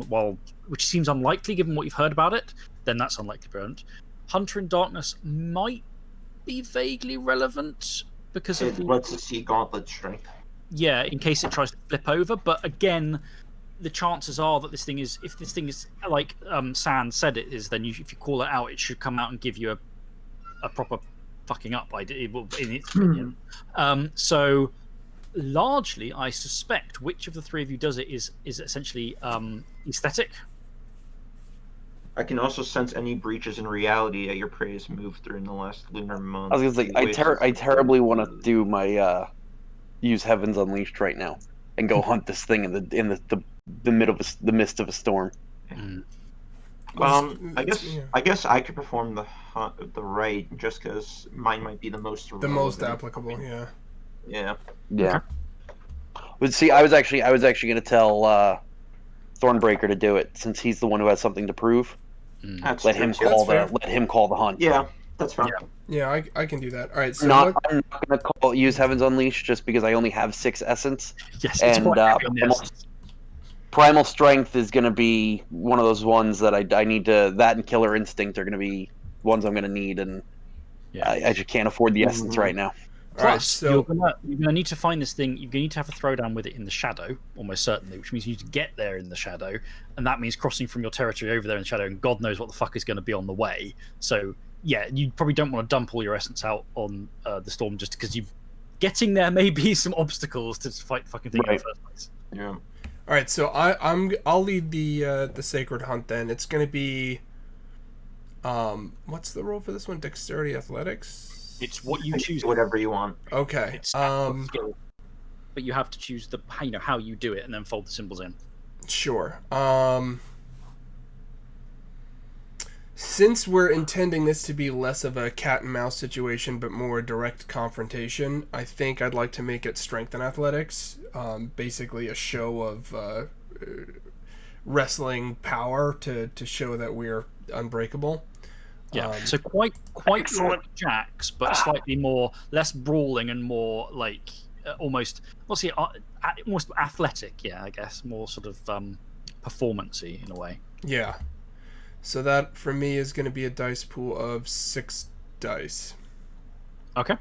which seems unlikely given what you've heard about it, then that's unlikely brilliant. Hunter in Darkness might be vaguely relevant because it lets us see Gauntlet Strength. Yeah, in case it tries to flip over, but again, the chances are that if this thing is like Sand said it is, then if you call it out, it should come out and give you a proper fucking up idea in its opinion. So largely, I suspect which of the three of you does it is essentially aesthetic. I can also sense any breaches in reality that your prey has moved through in the last lunar month. I was gonna say I terribly want to do my use Heaven's Unleashed right now and go hunt this thing in the midst of a storm. I guess I could perform the right just because mine might be the most applicable. Yeah. But see, I was actually going to tell Thornbreaker to do it since he's the one who has something to prove. That's let him call the hunt. Yeah, That's fine. Yeah, I can do that. All right, so I'm not going to use Heaven's Unleashed just because I only have 6 essence. Yes, it's And quite heavy on the essence. Primal Strength is going to be one of those ones that I need to. That and Killer Instinct are going to be ones I'm going to need, and Yeah. I just can't afford the essence right now. all right, Plus, so you're gonna need to find this thing. You're gonna need to have a throwdown with it in the shadow, almost certainly, which means you need to get there in the shadow, and that means crossing from your territory over there in the shadow, and God knows what the fuck is going to be on the way. So yeah, you probably don't want to dump all your essence out on the storm just because you getting there may be some obstacles to fight the fucking thing in the first place. Yeah. all right, so I'll lead the Sacred Hunt then. It's gonna be what's the roll for this one? Dexterity, athletics. It's what you choose. Whatever you want. Okay. It's skill, but you have to choose the how you do it and then fold the symbols in. Sure. Since we're intending this to be less of a cat and mouse situation, but more a direct confrontation, I think I'd like to make it strength and athletics. Basically, a show of wrestling power to show that we're unbreakable. Yeah, so quite like Jack's, but slightly less brawling and more like almost athletic. Yeah, I guess more sort of performancey in a way. Yeah. So that for me is going to be a dice pool of 6 dice. Okay.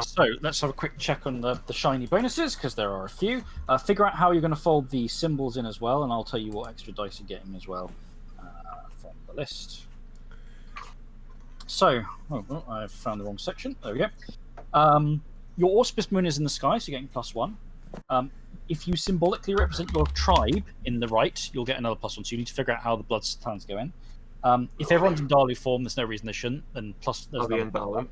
So let's have a quick check on the shiny bonuses because there are a few. Figure out how you're going to fold the symbols in as well, and I'll tell you what extra dice you're getting as well from the list. So, I've found the wrong section. There we go. Your auspicious moon is in the sky, so you're getting +1. If you symbolically represent your tribe in the right, you'll get another +1. So you need to figure out how the blood plans go in. If everyone's in Dalu form, there's no reason they shouldn't. Then plus, there's I'll be in Dalu.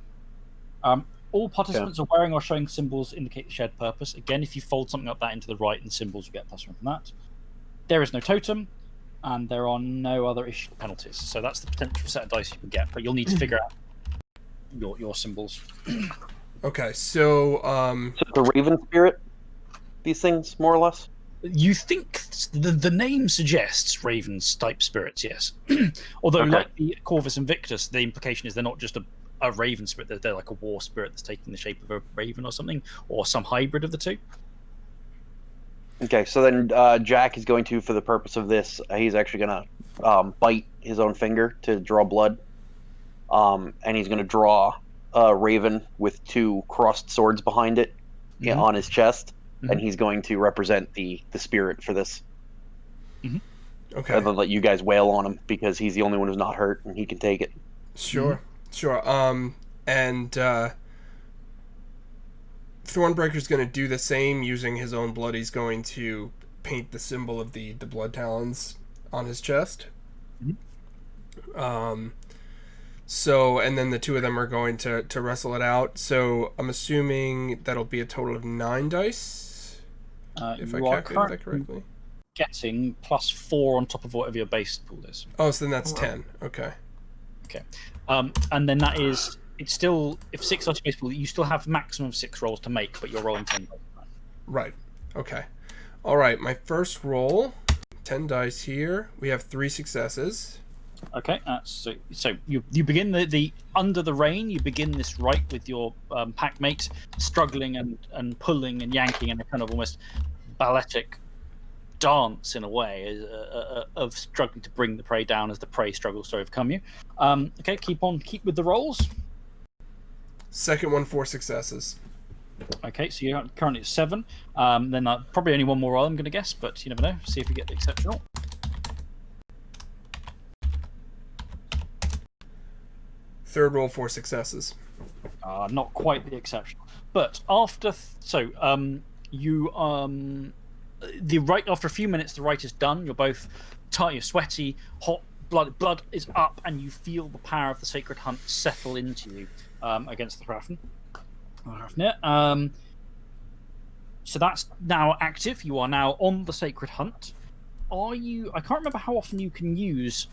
all participants are wearing or showing symbols indicate the shared purpose. Again, if you fold something like that into the right and symbols, you get +1 from that. There is no totem. And there are no other issued penalties. So that's the potential set of dice you can get, but you'll need to figure out your symbols. Okay, so So the Raven Spirit, these things more or less. You think the name suggests ravens type spirits, yes. Although, like the Corvus Invictus, the implication is they're not just a raven spirit; they're like a war spirit that's taking the shape of a raven or something, or some hybrid of the two. Okay, so then Jack is going to, for the purpose of this, he's actually going to bite his own finger to draw blood. And he's going to draw a raven with 2 crossed swords behind it on his chest. And he's going to represent the spirit for this. Okay. And then let you guys wail on him because he's the only one who's not hurt and he can take it. Sure. And Thornbreaker's going to do the same using his own blood. He's going to paint the symbol of the blood talons on his chest. So, and then the 2 of them are going to wrestle it out. So I'm assuming that'll be a total of 9 dice, if I calculated that correctly. Getting +4 on top of whatever your base pool is. Oh, so then that's 10. Okay. Okay. And then that is... It's still, if 6 dice base pool, you still have maximum of 6 rolls to make, but you're rolling 10 dice. Right. Okay. All right. My first roll, 10 dice here. We have 3 successes. Okay. So you begin the under the rain. You begin this right with your pack mate, struggling and pulling and yanking in a kind of almost balletic dance in a way of struggling to bring the prey down as the prey struggles to overcome you. Okay. Keep with the rolls. Second one, 4 successes. Okay, so you're currently at 7. Then probably only one more roll, I'm going to guess, but you never know. See if you get the exceptional. Third roll, 4 successes. Not quite the exceptional, but after you after a few minutes, the rite is done. You're both tired, you're sweaty, hot. Blood is up, and you feel the power of the Sacred Hunt settle into you against the Hrafn. So that's now active. You are now on the Sacred Hunt. Are you? I can't remember how often you can use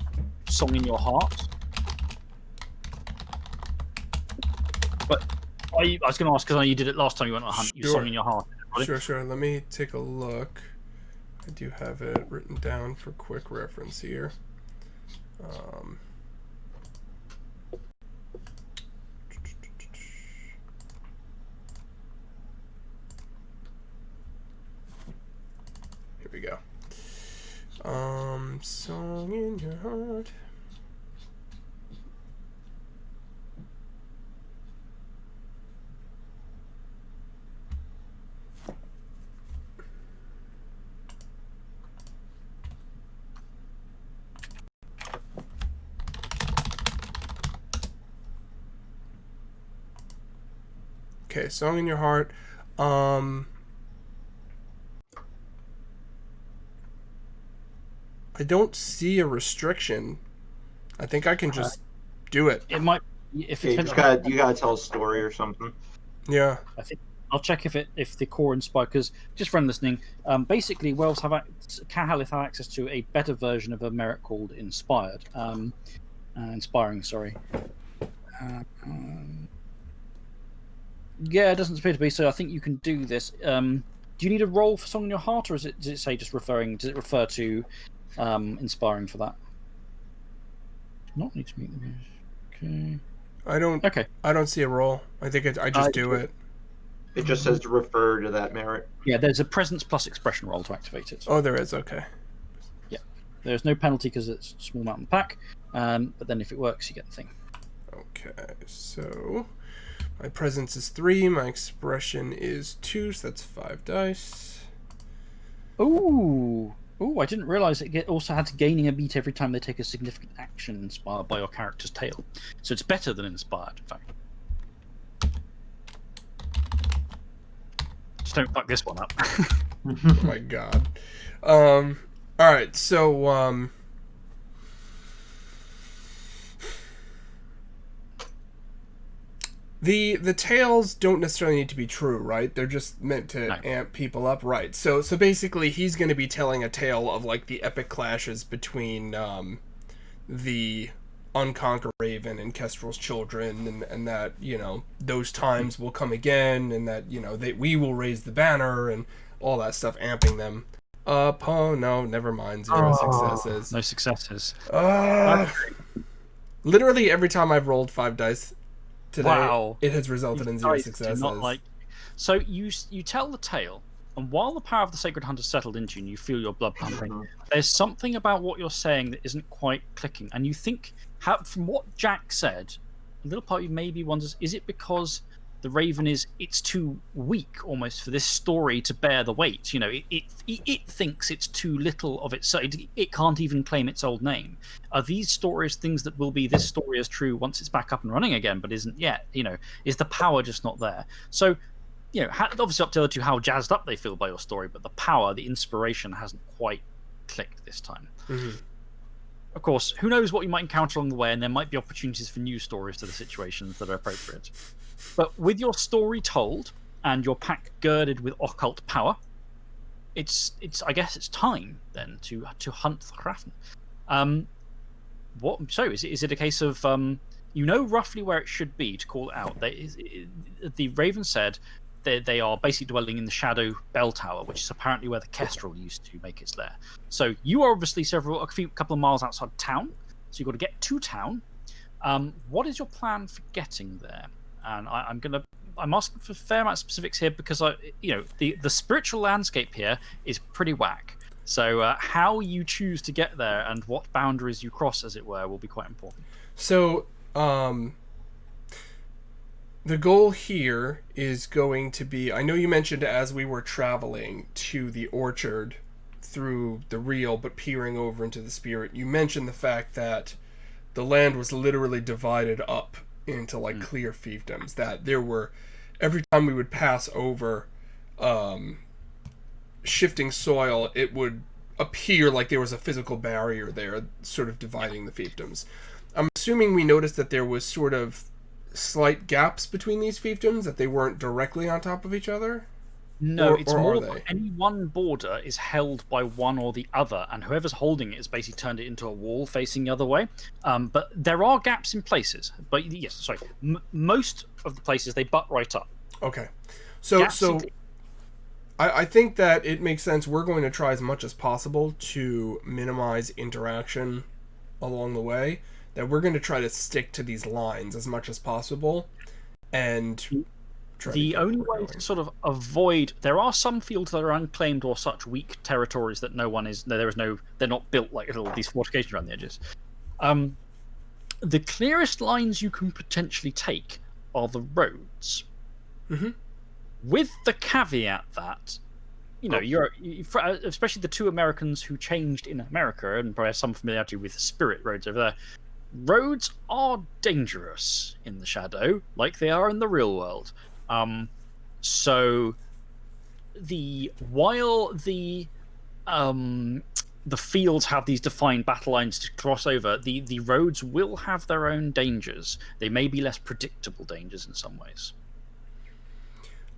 Song in Your Heart. But I was going to ask because you did it last time you went on a hunt. You Song in Your Heart. Sure. Let me take a look. I do have it written down for quick reference here. heart. Okay, Song in Your Heart. I don't see a restriction. I think I can just do it. It might if Okay, it you gotta tell a story or something. Yeah. I think I'll check if the core inspire, because just from listening, basically werewolves Cahalith have access to a better version of a merit called inspired, inspiring. Sorry. Yeah, it doesn't appear to be. So I think you can do this. Do you need a roll for Song in Your Heart, or does it say just referring? Does it refer to inspiring for that? Not need to meet the music. Okay. I don't. Okay. I don't see a roll. I think I just do it. It just says to refer to that merit. Yeah, there's a presence plus expression roll to activate it. Oh, there is. Okay. Yeah, there's no penalty because it's a small amount in the pack. But then if it works, you get the thing. Okay, so my presence is 3, my expression is 2, so that's 5 dice. Ooh, I didn't realize it also had gaining a beat every time they take a significant action inspired by your character's tail. So it's better than inspired, in fact. Just don't fuck this one up. Oh my god. Alright, so The tales don't necessarily need to be true, right? They're just meant to amp people up, right? So basically, he's going to be telling a tale of like the epic clashes between the Unconquered Raven and Kestrel's children, and that those times will come again, and that we will raise the banner and all that stuff, amping them up. Oh no, never mind. 0 successes. No successes. Literally every time I've rolled 5 dice today, wow. It has resulted in 0 successes. So you tell the tale, and while the power of the Sacred Hunt has settled into you and you feel your blood pumping, there's something about what you're saying that isn't quite clicking. And you think, from what Jack said, a little part of you maybe wonders, is it because the Raven it's too weak almost for this story to bear the weight? It thinks it's too little of its, it can't even claim its old name. Are these stories things that will be, this story is true once it's back up and running again, but isn't yet? Is the power just not there? So, obviously up to the other two how jazzed up they feel by your story, but the power, the inspiration hasn't quite clicked this time. Mm-hmm. Of course, who knows what you might encounter along the way, and there might be opportunities for new stories to the situations that are appropriate. But with your story told and your pack girded with occult power, I guess it's time then to hunt the Kraken. So is it a case of roughly where it should be to call it out? The Raven said they are basically dwelling in the Shadow Bell Tower, which is apparently where the Kestrel used to make its lair. So you are obviously a couple of miles outside town, so you've got to get to town. What is your plan for getting there? And I'm asking for a fair amount of specifics here because the spiritual landscape here is pretty whack. So how you choose to get there and what boundaries you cross, as it were, will be quite important. So the goal here is going to be, I know you mentioned as we were traveling to the orchard through the real but peering over into the spirit, you mentioned the fact that the land was literally divided up into clear fiefdoms, that there were, every time we would pass over shifting soil, it would appear like there was a physical barrier there sort of dividing the fiefdoms. I'm assuming we noticed that there was sort of slight gaps between these fiefdoms, that they weren't directly on top of each other? No, it's more like any one border is held by one or the other, and whoever's holding it has basically turned it into a wall facing the other way. But there are gaps in places. But yes, sorry, most of the places they butt right up. Okay, so I think that it makes sense. We're going to try as much as possible to minimize interaction along the way. That we're going to try to stick to these lines as much as possible, and try The to get only where way we're to sort of avoid, there are some fields that are unclaimed or such weak territories that they're not built like all these fortifications around the edges. The clearest lines you can potentially take are the roads. Mhm. With the caveat that, especially the two Americans who changed in America and probably have some familiarity with spirit roads over there. Roads are dangerous in the shadow, like they are in the real world. So while the fields have these defined battle lines to cross over, the roads will have their own dangers. They may be less predictable dangers in some ways.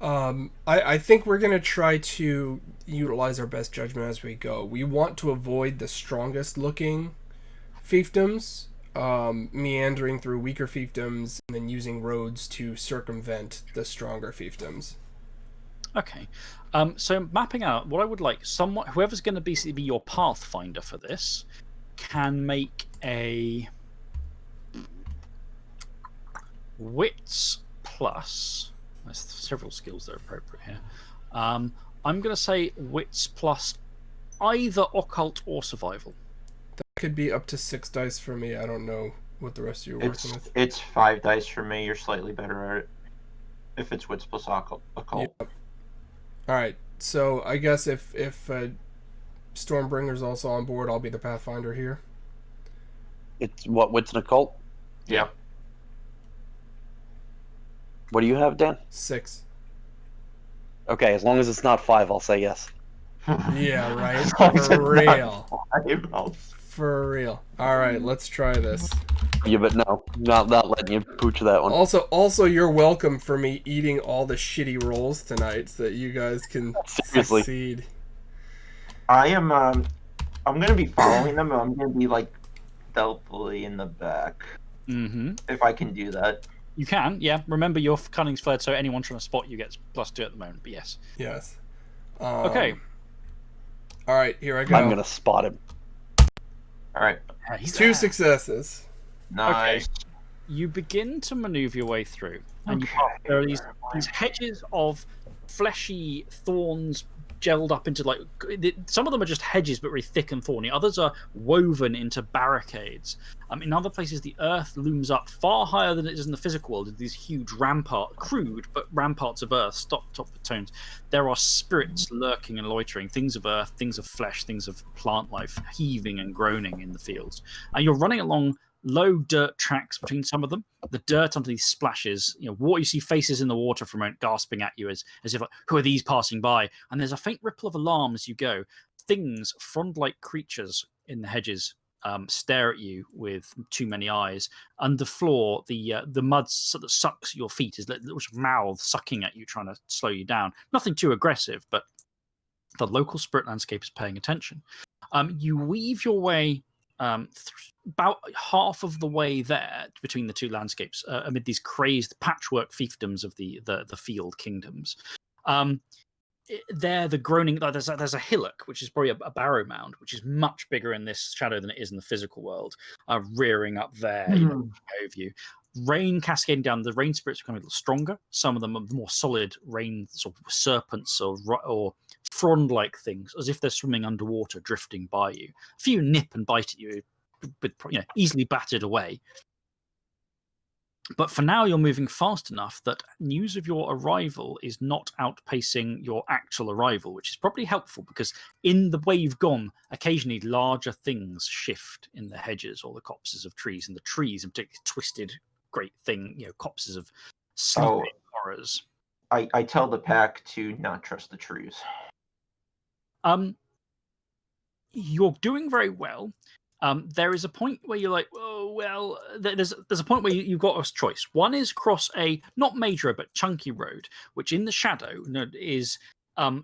I think we're going to try to utilize our best judgment as we go. We want to avoid the strongest looking fiefdoms, meandering through weaker fiefdoms, and then using roads to circumvent the stronger fiefdoms. Okay. So mapping out, what I would like, whoever's going to be your pathfinder for this can make a wits plus. There's several skills that are appropriate here. I'm going to say wits plus either occult or survival. That could be up to 6 dice for me. I don't know what the rest of you are working with. It's 5 dice for me. You're slightly better at it. If it's wits plus occult. Yep. All right. So I guess if Stormbringer's also on board, I'll be the pathfinder here. It's what? What's an occult? Yeah. What do you have, Dan? 6. Okay, as long as it's not 5, I'll say yes. Yeah, right. For real. Not For real. All right, let's try this. Yeah, but no, not letting you pooch that one. Also, you're welcome for me eating all the shitty rolls tonight, so that you guys can Seriously. succeed. I am. I'm gonna be following them. I'm gonna be like stealthily in the back. Mm-hmm. If I can do that. You can, yeah. Remember, your cunning's flared, so anyone trying to spot you gets +2 at the moment. But yes. Yes. Okay. All right, here I go. I'm gonna spot him. All right. Yeah, he's 2 there. Nice. successes. Okay. You begin to maneuver your way through, and there are these hedges of fleshy thorns gelled up into some of them are just hedges but very thick and thorny. Others are woven into barricades. In other places, the earth looms up far higher than it is in the physical world. These huge crude but ramparts of earth, top of tones. There are spirits lurking and loitering, things of earth, things of flesh, things of plant life, heaving and groaning in the fields. And you're running along low dirt tracks between some of them. The dirt under these splashes, you see faces in the water for a moment gasping at you as if, who are these passing by? And there's a faint ripple of alarm as you go. Things, frond-like creatures in the hedges, stare at you with too many eyes. Underfloor, the mud that sucks your feet is little mouths sucking at you, trying to slow you down. Nothing too aggressive, but the local spirit landscape is paying attention. You weave your way about half of the way there between the two landscapes, amid these crazed patchwork fiefdoms of the field kingdoms. There, the groaning. There's a hillock, which is probably a barrow mound, which is much bigger in this shadow than it is in the physical world, rearing up there over you. Rain cascading down. The rain spirits becoming a little stronger. Some of them are more solid rain, sort of serpents or frond-like things, as if they're swimming underwater, drifting by you. A few nip and bite at you, but easily battered away. But for now, you're moving fast enough that news of your arrival is not outpacing your actual arrival, which is probably helpful because in the way you've gone, occasionally larger things shift in the hedges or the copses of trees, and the trees, in particular, twisted, great thing, copses of sleeping horrors. I tell the pack to not trust the trees. You're doing very well. There is a point where you're like, oh well. There's a point where you've got a choice. One is cross a not major road, but chunky road, which in the shadow is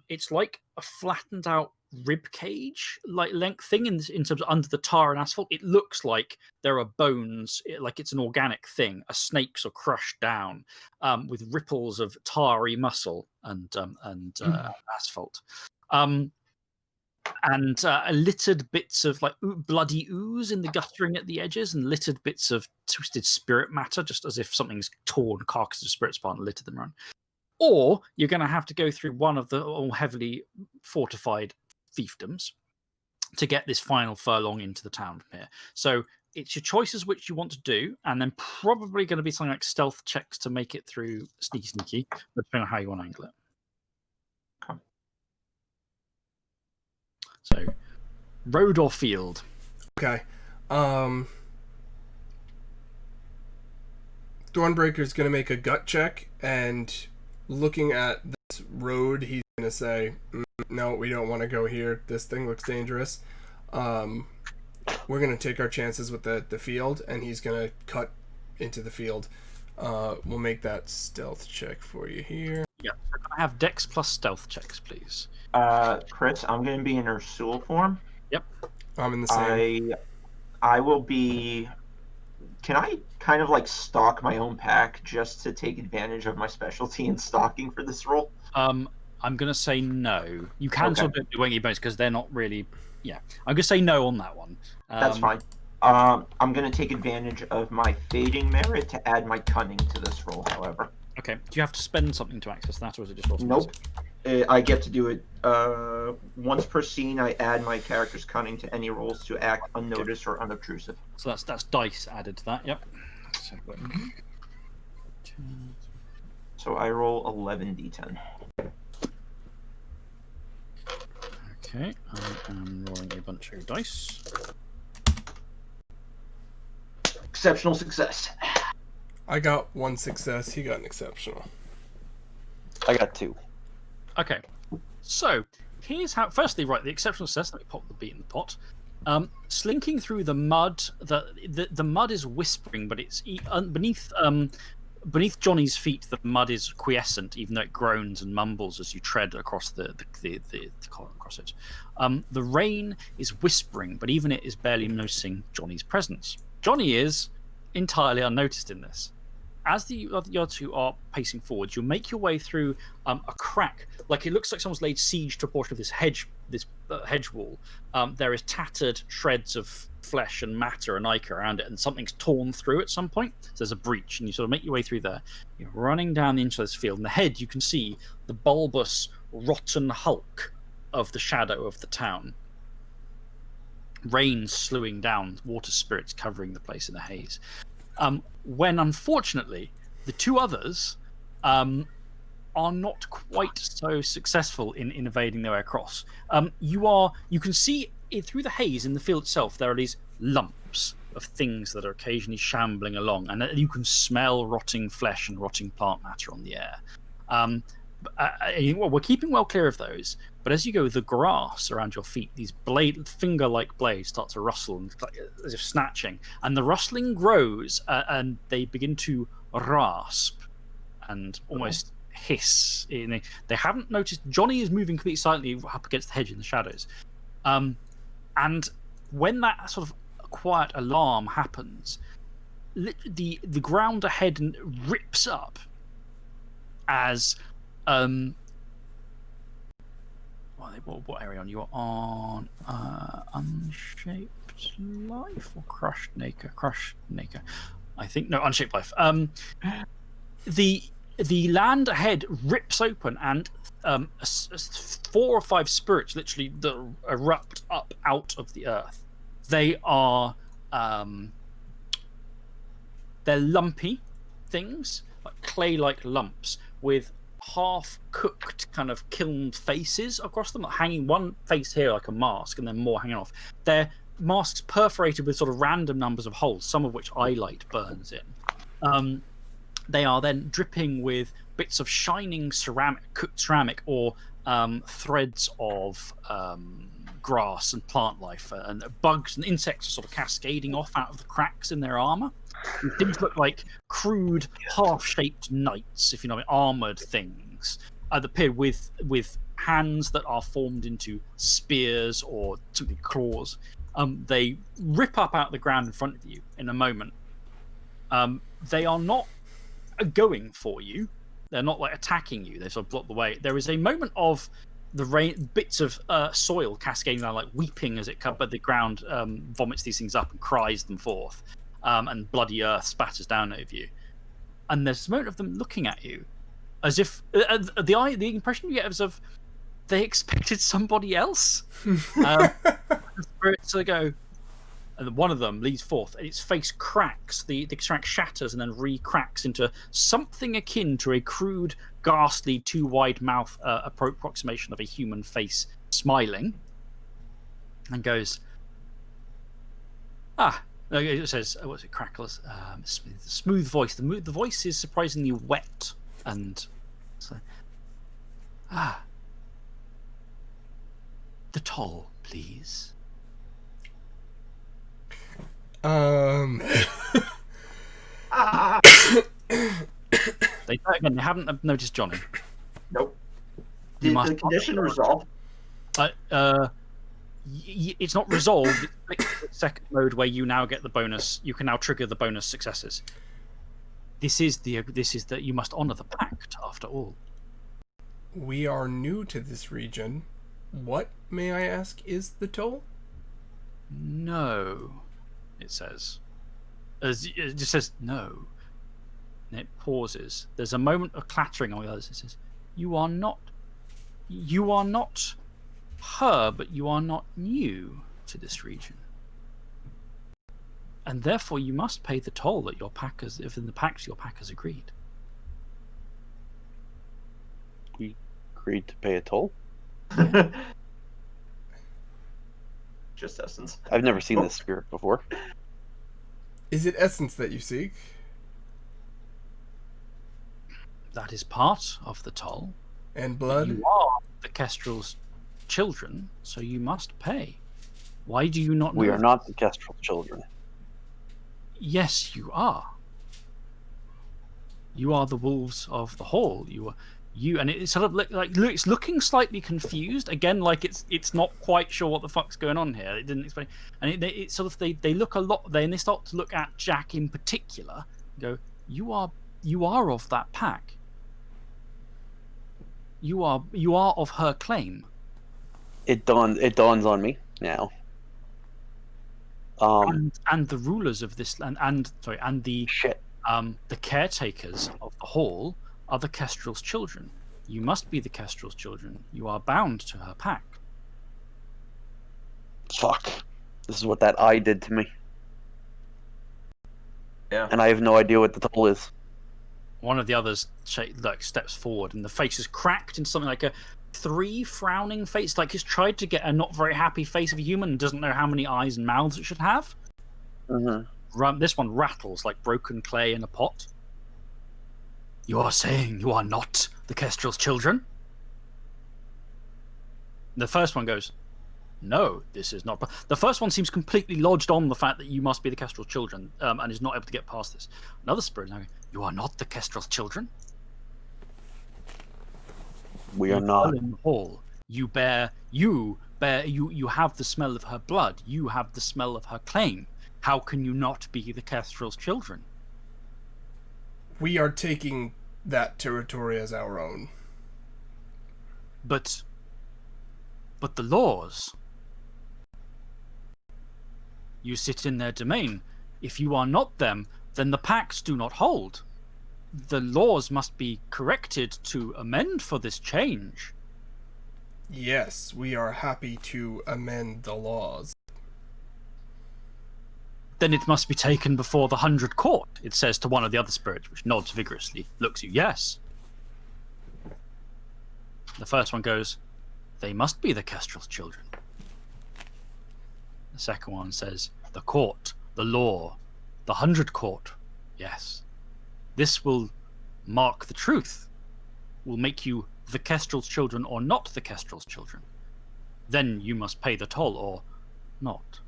it's like a flattened out rib cage like length thing in terms of under the tar and asphalt. It looks like there are bones, like it's an organic thing. Snakes are crushed down with ripples of tarry muscle and asphalt. And littered bits of bloody ooze in the guttering at the edges, and littered bits of twisted spirit matter, just as if something's torn carcasses of spirits apart and littered them around. or you're going to have to go through one of the all heavily fortified fiefdoms to get this final furlong into the town from here. So it's your choices which you want to do, and then probably going to be something like stealth checks to make it through sneaky, depending on how you want to angle it. Okay. So, road or field? Okay. Thornbreaker's going to make a gut check, and looking at this road, he's going to say, no, we don't want to go here. This thing looks dangerous. We're going to take our chances with the field, and he's going to cut into the field. We'll make that stealth check for you here. Yeah, so can I have Dex plus stealth checks, please? Chris, I'm going to be in Ursul form. Yep. I'm in the same. I will be... Can I kind of like stalk my own pack just to take advantage of my specialty in stalking for this role? I'm going to say no. You can sort of do wingy bones because they're not really... Yeah. I'm going to say no on that one. That's fine. I'm going to take advantage of my fading merit to add my cunning to this role, however. Okay. Do you have to spend something to access that, or is it just automatic? Nope. I get to do it once per scene. I add my character's cunning to any rolls to act unnoticed or unobtrusive. So that's dice added to that. Yep. So I roll 11d10. Okay, I am rolling a bunch of dice. Exceptional success. I got 1 success. He got an exceptional. I got 2. Okay, so here's how. Firstly, right, the exceptional success. Let me pop the beat in the pot. Slinking through the mud. The mud is whispering, but it's beneath Johnny's feet. The mud is quiescent, even though it groans and mumbles as you tread across the column across it. The rain is whispering, but even it is barely noticing Johnny's presence. Johnny is entirely unnoticed in this. As the other two are pacing forward, you'll make your way through a crack. Like it looks like someone's laid siege to a portion of this hedge wall. There is tattered shreds of flesh and matter and ichor around it, and something's torn through at some point. So there's a breach, and you sort of make your way through there. You're running down into this field, and ahead you can see the bulbous, rotten hulk of the shadow of the town. Rain slewing down, water spirits covering the place in the haze. When unfortunately the two others are not quite so successful in evading their way across. You can see through the haze in the field itself there are these lumps of things that are occasionally shambling along, and you can smell rotting flesh and rotting plant matter on the air. We're keeping well clear of those, but as you go, the grass around your feet, these finger-like blades start to rustle and as if snatching, and the rustling grows, and they begin to rasp and almost hiss. They haven't noticed Johnny is moving completely silently up against the hedge in the shadows, and when that sort of quiet alarm happens, the ground ahead rips up as what area on you are on? Unshaped Life or Crushed Nacre? Crushed Nacre, I think. No, Unshaped Life. The land ahead rips open, and 4 or 5 spirits literally that erupt up out of the earth. They are they're lumpy things, like clay-like lumps with half-cooked kind of kilned faces across them, hanging one face here like a mask and then more hanging off. They're masks perforated with sort of random numbers of holes, some of which eye light burns in. They are then dripping with bits of shining cooked ceramic, or threads of grass and plant life, and bugs and insects are sort of cascading off out of the cracks in their armor. And things look like crude, half-shaped knights, if you know, armored things that appear with hands that are formed into spears or simply claws. They rip up out of the ground in front of you in a moment. They are not going for you. They're not like attacking you. They sort of block the way. There is a moment of the rain, bits of soil cascading down, like weeping as it but the ground vomits these things up and cries them forth, and bloody earth spatters down over you. And there's a moment of them looking at you, as if the impression you get is of they expected somebody else. The spirits go, and one of them leads forth, and its face cracks. The extract shatters and then re-cracks into something akin to a crude, ghastly, too wide mouth approximation of a human face smiling, and goes, it says, what's it, crackles, smooth voice. The voice is surprisingly wet, and so, the toll, please. They haven't noticed Johnny. Nope. Did the condition resolve? It's not resolved. It's the second mode where you now get the bonus. You can now trigger the bonus successes. This is that you must honor the pact. After all, we are new to this region. What, may I ask, is the toll? No, it says. It just says no. And it pauses. There's a moment of clattering on the others. It says, You are not her, but you are not new to this region. And therefore you must pay the toll that your pack has, if in the pact your pack has agreed. We agreed to pay a toll? Yeah. Just essence. I've never seen this spirit before. Is it essence that you seek? That is part of the toll. And blood? You are the Kestrel's children, so you must pay. Why do you not know? We are not the Kestrel children. Yes, you are. You are the wolves of the hall. And it's sort of it's looking slightly confused again, like it's not quite sure what the fuck's going on here. It didn't explain, and it sort of they look a lot. Then they start to look at Jack in particular. And go, you are of that pack. You are of her claim. It dawns on me now. And the rulers of this and the shit. The caretakers of the hall are the Kestrel's children. You must be the Kestrel's children. You are bound to her pack. Fuck. This is what that eye did to me. Yeah. And I have no idea what the toll is. One of the others steps forward, and the face is cracked into something like a 3 frowning face, like he's tried to get a not very happy face of a human and doesn't know how many eyes and mouths it should have. Mm-hmm. This one rattles like broken clay in a pot. You are saying you are not the Kestrel's children? The first one goes, no, this is not. The first one seems completely lodged on the fact that you must be the Kestrel's children, and is not able to get past this. Another spirit now, you are not the Kestrel's children? We are not. In the hall. You have the smell of her blood. You have the smell of her claim. How can you not be the Kestrel's children? We are taking that territory as our own. But the laws. You sit in their domain. If you are not them, then the pacts do not hold. The laws must be corrected to amend for this change. Yes, we are happy to amend the laws. Then it must be taken before the 100 Court, it says to one of the other spirits, which nods vigorously, looks at you, yes. The first one goes, they must be the Kestrel's children. The second one says, the court, the law, the 100 Court, yes. This will mark the truth, will make you the Kestrel's children or not the Kestrel's children. Then you must pay the toll or not.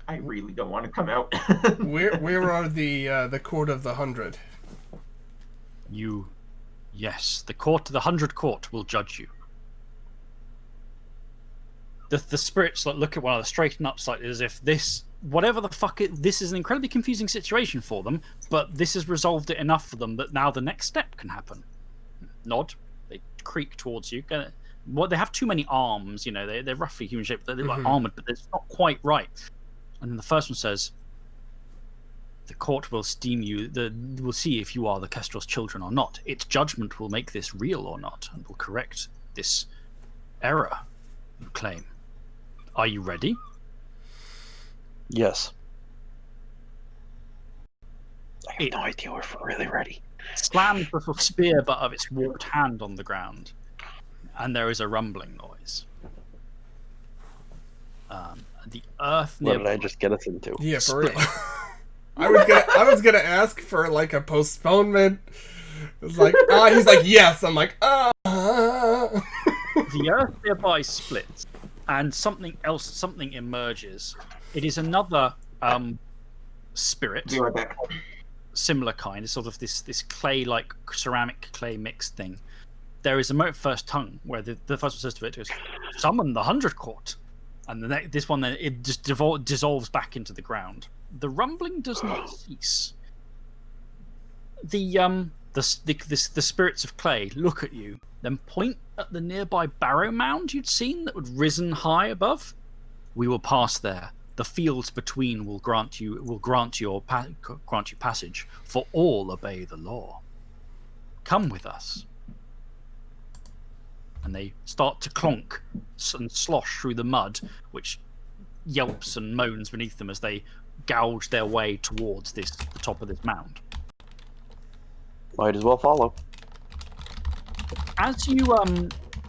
I really don't want to come out. Where are the court of the 100? Yes, the 100 Court will judge you. The spirits look at one another, straighten up slightly, as if this, whatever the fuck this is an incredibly confusing situation for them, but this has resolved it enough for them that now the next step can happen. Nod. They creak towards you. They have too many arms, they're roughly human shaped. They're like armored, but it's not quite right. And then the first one says, The court will steam you. Will see if you are the Kestrel's children or not. Its judgment will make this real or not, and will correct this error you claim. Are you ready? Yes. I have no idea if we're really ready. Slams the little spear butt of its warped hand on the ground, and there is a rumbling noise. The earth What nearby did I just get us into? Yeah, for split. real. I was gonna ask for like a postponement. It's like, he's like, yes. I'm like, The earth nearby splits, and something emerges. It is another spirit. Be right back. Similar kind, sort of this clay-like ceramic clay mixed thing. There is a first tongue where the first one says to it, "Summon the 100 Court," and this one then it just dissolves back into the ground. The rumbling does not cease. The spirits of clay look at you, then point at the nearby barrow mound you'd seen that had risen high above. We will pass there. The fields between will grant you passage, for all obey the law. Come with us. And they start to clonk and slosh through the mud, which yelps and moans beneath them as they gouge their way towards the top of this mound. Might as well follow. As you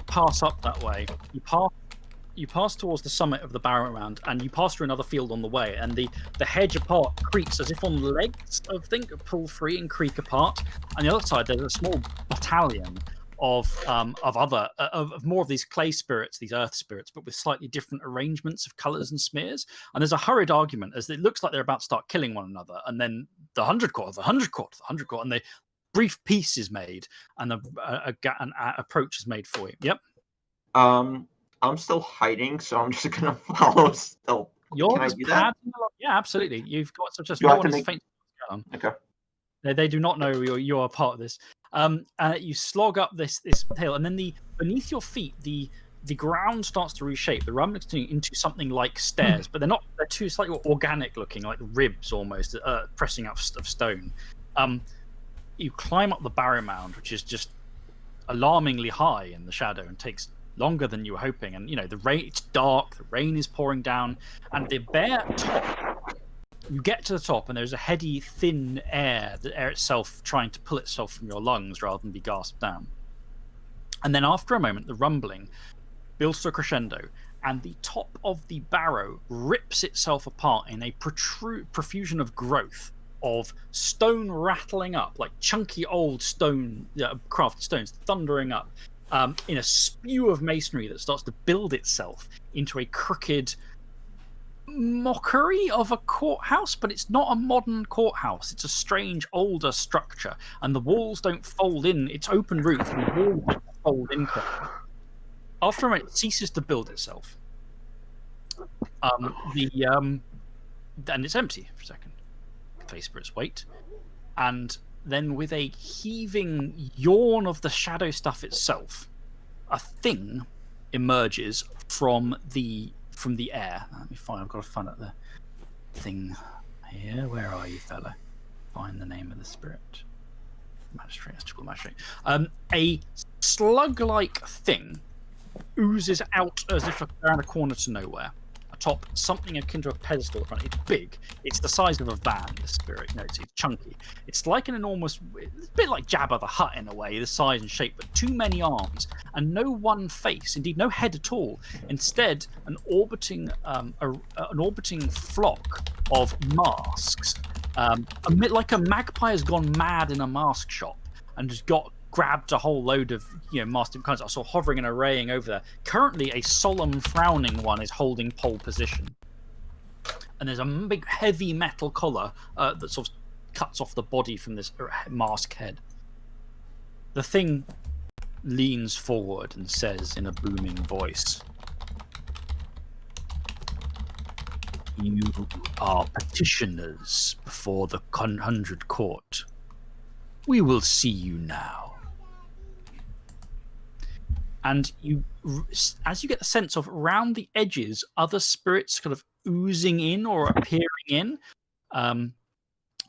pass up that way, you pass towards the summit of the barrow mound, and you pass through another field on the way, and the hedge apart creaks as if on legs of pull free and creak apart. On the other side, there's a small battalion of more of these clay spirits, these earth spirits, but with slightly different arrangements of colours and smears. And there's a hurried argument as it looks like they're about to start killing one another, and then the 100 Court, and the brief peace is made, and an approach is made for you. Yep. I'm still hiding, so I'm just gonna follow still. Can I do that? Yeah, absolutely. You've got such a Do I have to make... faint. Okay. They do not know you're a part of this. You slog up this hill, and then beneath your feet, the ground starts to reshape. The rumbling into something like stairs, but they're not. They're too slightly organic looking, like ribs almost, pressing up of stone. You climb up the barrow mound, which is just alarmingly high in the shadow and takes longer than you were hoping. And it's dark, the rain is pouring down, and the bare top, you get to the top, and there's a heady, thin air, the air itself trying to pull itself from your lungs rather than be gasped down. And then after a moment, the rumbling builds to a crescendo, and the top of the barrow rips itself apart in a profusion of growth of stone rattling up, like chunky old stone, crafted stones thundering up, in a spew of masonry that starts to build itself into a crooked mockery of a courthouse, but it's not a modern courthouse. It's a strange, older structure, and the walls don't fold in. It's open roof, and the walls don't fold in correctly. After a minute, it ceases to build itself. And it's empty for a second. The clay spirits wait, and then with a heaving yawn of the shadow stuff itself, a thing emerges from the air. Let me find. I've got to find out the thing here. Where are you, fella? Find the name of the spirit. Magistrate. Let's call magistrate. A slug-like thing oozes out as if around a corner to nowhere. Atop something akin to a pedestal in front. It's big. It's the size of a van. The spirit. It's chunky. It's like an enormous. It's a bit like Jabba the Hutt in a way, the size and shape, but too many arms and no one face. Indeed, no head at all. Instead, an orbiting flock of masks. Like a magpie has gone mad in a mask shop and just grabbed a whole load of masked kinds of sort of hovering and arraying over there. Currently, a solemn, frowning one is holding pole position, and there's a big, heavy metal collar that sort of cuts off the body from this mask head. The thing leans forward and says in a booming voice, "You are petitioners before the 100 Court. We will see you now." And as you get the sense of around the edges, other spirits kind of oozing in or appearing in.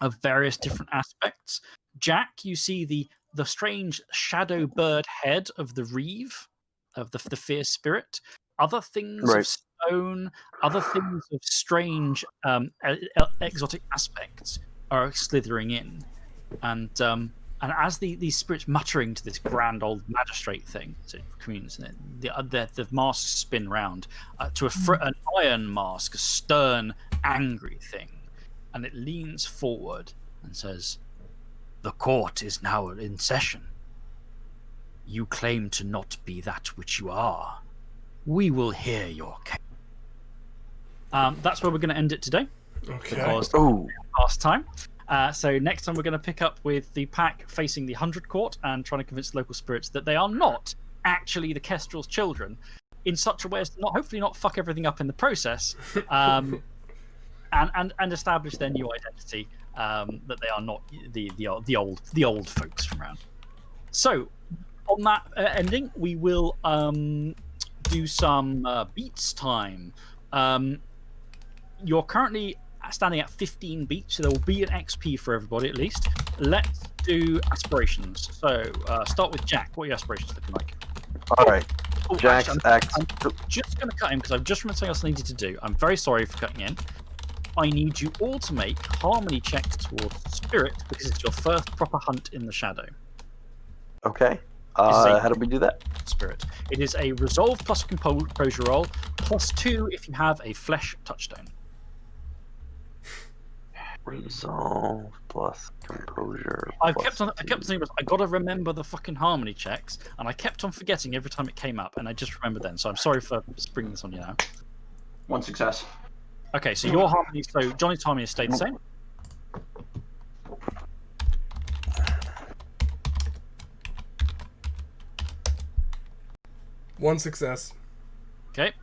of various different aspects. Jack, you see the strange shadow bird head of the Reeve, of the fierce spirit. Other things of stone, other things of strange exotic aspects are slithering in. And as these spirits muttering to this grand old magistrate thing, so it communes, the masks spin round to an iron mask, a stern, angry thing. And it leans forward and says, "The court is now in session. You claim to not be that which you are. We will hear your case." That's where we're going to end it today. Okay. Because past time. So next time we're going to pick up with the pack facing the 100 Court and trying to convince local spirits that they are not actually the Kestrel's children, in such a way as to hopefully not fuck everything up in the process, and establish their new identity, that they are not the old folks from around. So on that ending, we will do some beats time. You're currently standing at 15 beats, so there will be an XP for everybody at least. Let's do aspirations. So start with Jack. What are your aspirations looking like? All right. Jack's I'm just going to cut him because I've just remembered something else I needed to do. I'm very sorry for cutting in. I need you all to make harmony checks towards spirit because it's your first proper hunt in the shadow. Okay. How do we do that? Spirit. It is a resolve plus composure roll, +2 if you have a flesh touchstone. Resolve plus composure. I kept on saying, I got to remember the fucking harmony checks, and I kept on forgetting every time it came up, and I just remembered then. So I'm sorry for bringing this on you now. 1 success. Okay, so your harmony. So Johnny's harmony has stayed the same. One success. Okay.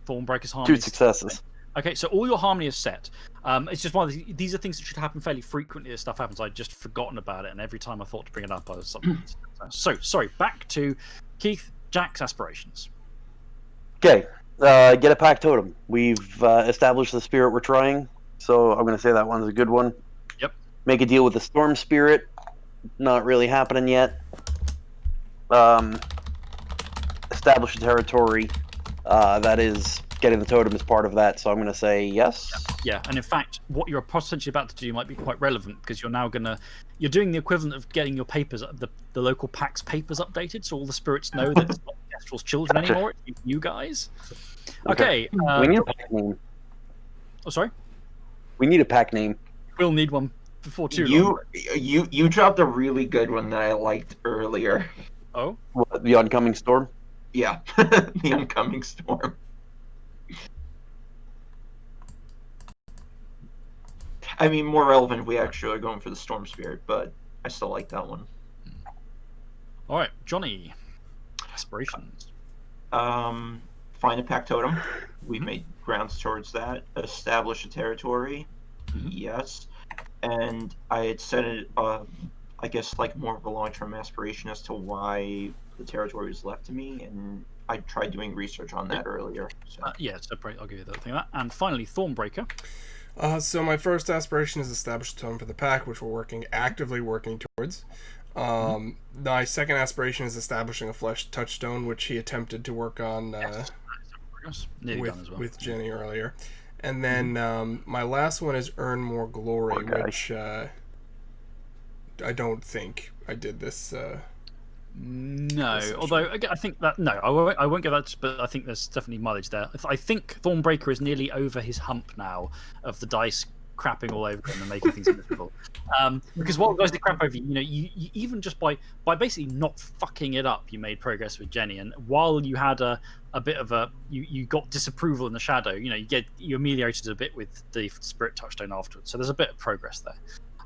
Thornbreaker's harmony. 2 successes. Okay, so all your harmony is set. It's just one of these are things that should happen fairly frequently as stuff happens. I'd just forgotten about it, and every time I thought to bring it up, I was something. So, sorry, back to Keith, Jack's aspirations. Okay, get a pack totem. We've established the spirit we're trying, so I'm going to say that one's a good one. Yep. Make a deal with the storm spirit. Not really happening yet. Establish a territory. That is... Getting the totem is part of that, so I'm going to say yes. Yeah, and in fact, what you're potentially about to do might be quite relevant because you're now you're doing the equivalent of getting your papers, the local pack's papers updated, so all the spirits know that it's not Kestrel's children anymore. It's you guys. Okay. We need a pack name. Oh, sorry. We need a pack name. We'll need one before too long. You dropped a really good one that I liked earlier. Oh. What, the oncoming storm? Yeah, the oncoming storm. I mean, more relevant if we actually are going for the storm spirit, but I still like that one. All right, Johnny. Aspirations. Find a pack totem. We made grounds towards that. Establish a territory. Yes. And I had set it, I guess, like more of a long-term aspiration as to why the territory was left to me, and I tried doing research on that earlier. So. Yeah, so I'll give you that thing. And finally, Thornbreaker. So my first aspiration is establish a tone for the pack, which we're actively working towards. My second aspiration is establishing a flesh touchstone, which he attempted to work on with Jenny earlier. And then my last one is earn more glory, which I don't think I did this. No, although I think that I won't give that, but I think there's definitely mileage there. I think Thornbreaker is nearly over his hump now of the dice crapping all over him and making things miserable. Because while guys did crap over you, you even just by basically not fucking it up, you made progress with Jenny. And while you had a bit of you got disapproval in the shadow, you ameliorated a bit with the spirit touchstone afterwards. So there's a bit of progress there.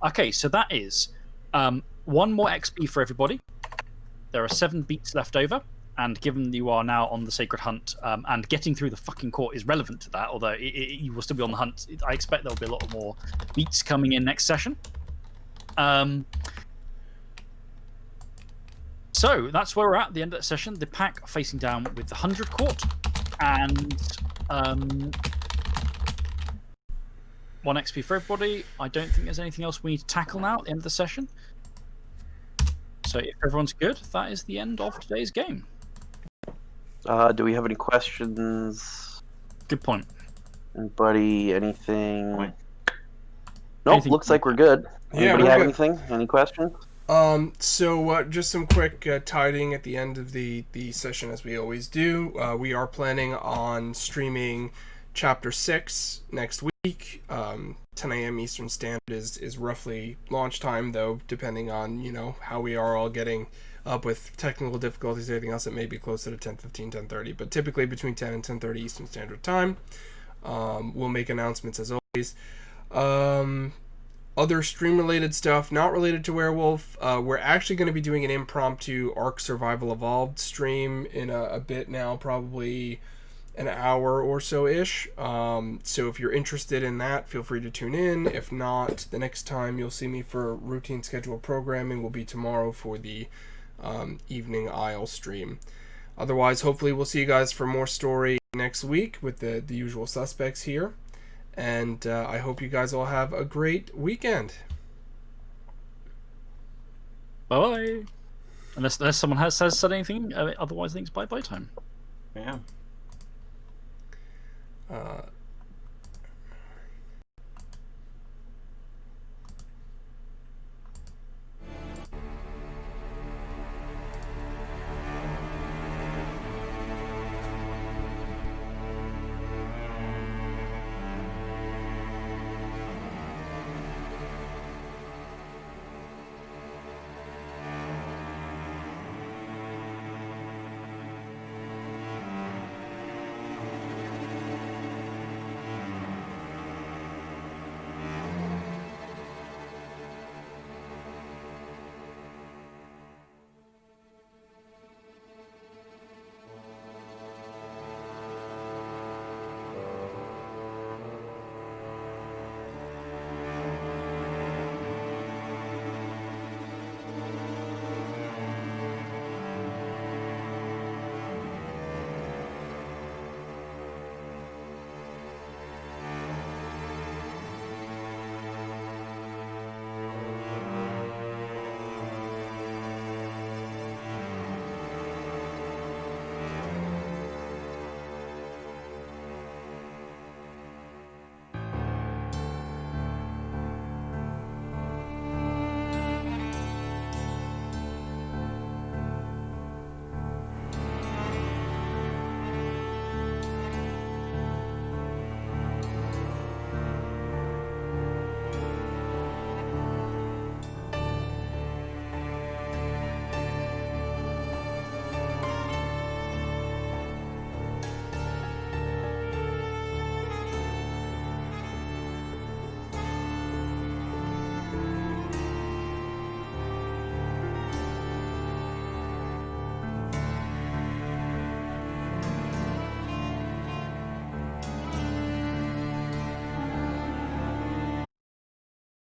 Okay, so that is one more XP for everybody. There are 7 beats left over, and given you are now on the Sacred Hunt, and getting through the fucking court is relevant to that, although you will still be on the hunt, I expect there will be a lot more beats coming in next session. So that's where we're at the end of that session. The pack facing down with the 100 Court, and 1 XP for everybody. I don't think there's anything else we need to tackle now at the end of the session. So if everyone's good, that is the end of today's game. Do we have any questions? Good point. Anybody? Anything? Point. Nope. Anything- Looks like we're good. Yeah, Anybody we're have good. anything? Any questions? So just some quick tidying at the end of the session, as we always do. We are planning on streaming Chapter 6 next week. 10 a.m. Eastern Standard is roughly launch time, though, depending on, how we are all getting up with technical difficulties and everything else, it may be closer to 10:15, 10:30, but typically between 10 and 10:30 Eastern Standard Time. We'll make announcements as always. Other stream-related stuff, not related to Werewolf, we're actually going to be doing an impromptu Ark Survival Evolved stream in a bit now, probably an hour or so-ish. So if you're interested in that, feel free to tune in. If not, the next time you'll see me for routine scheduled programming will be tomorrow for the Evening Isle stream. Otherwise, hopefully we'll see you guys for more story next week with the usual suspects here. And I hope you guys all have a great weekend. Bye-bye. Unless someone has said anything, otherwise I think it's bye-bye time. Yeah.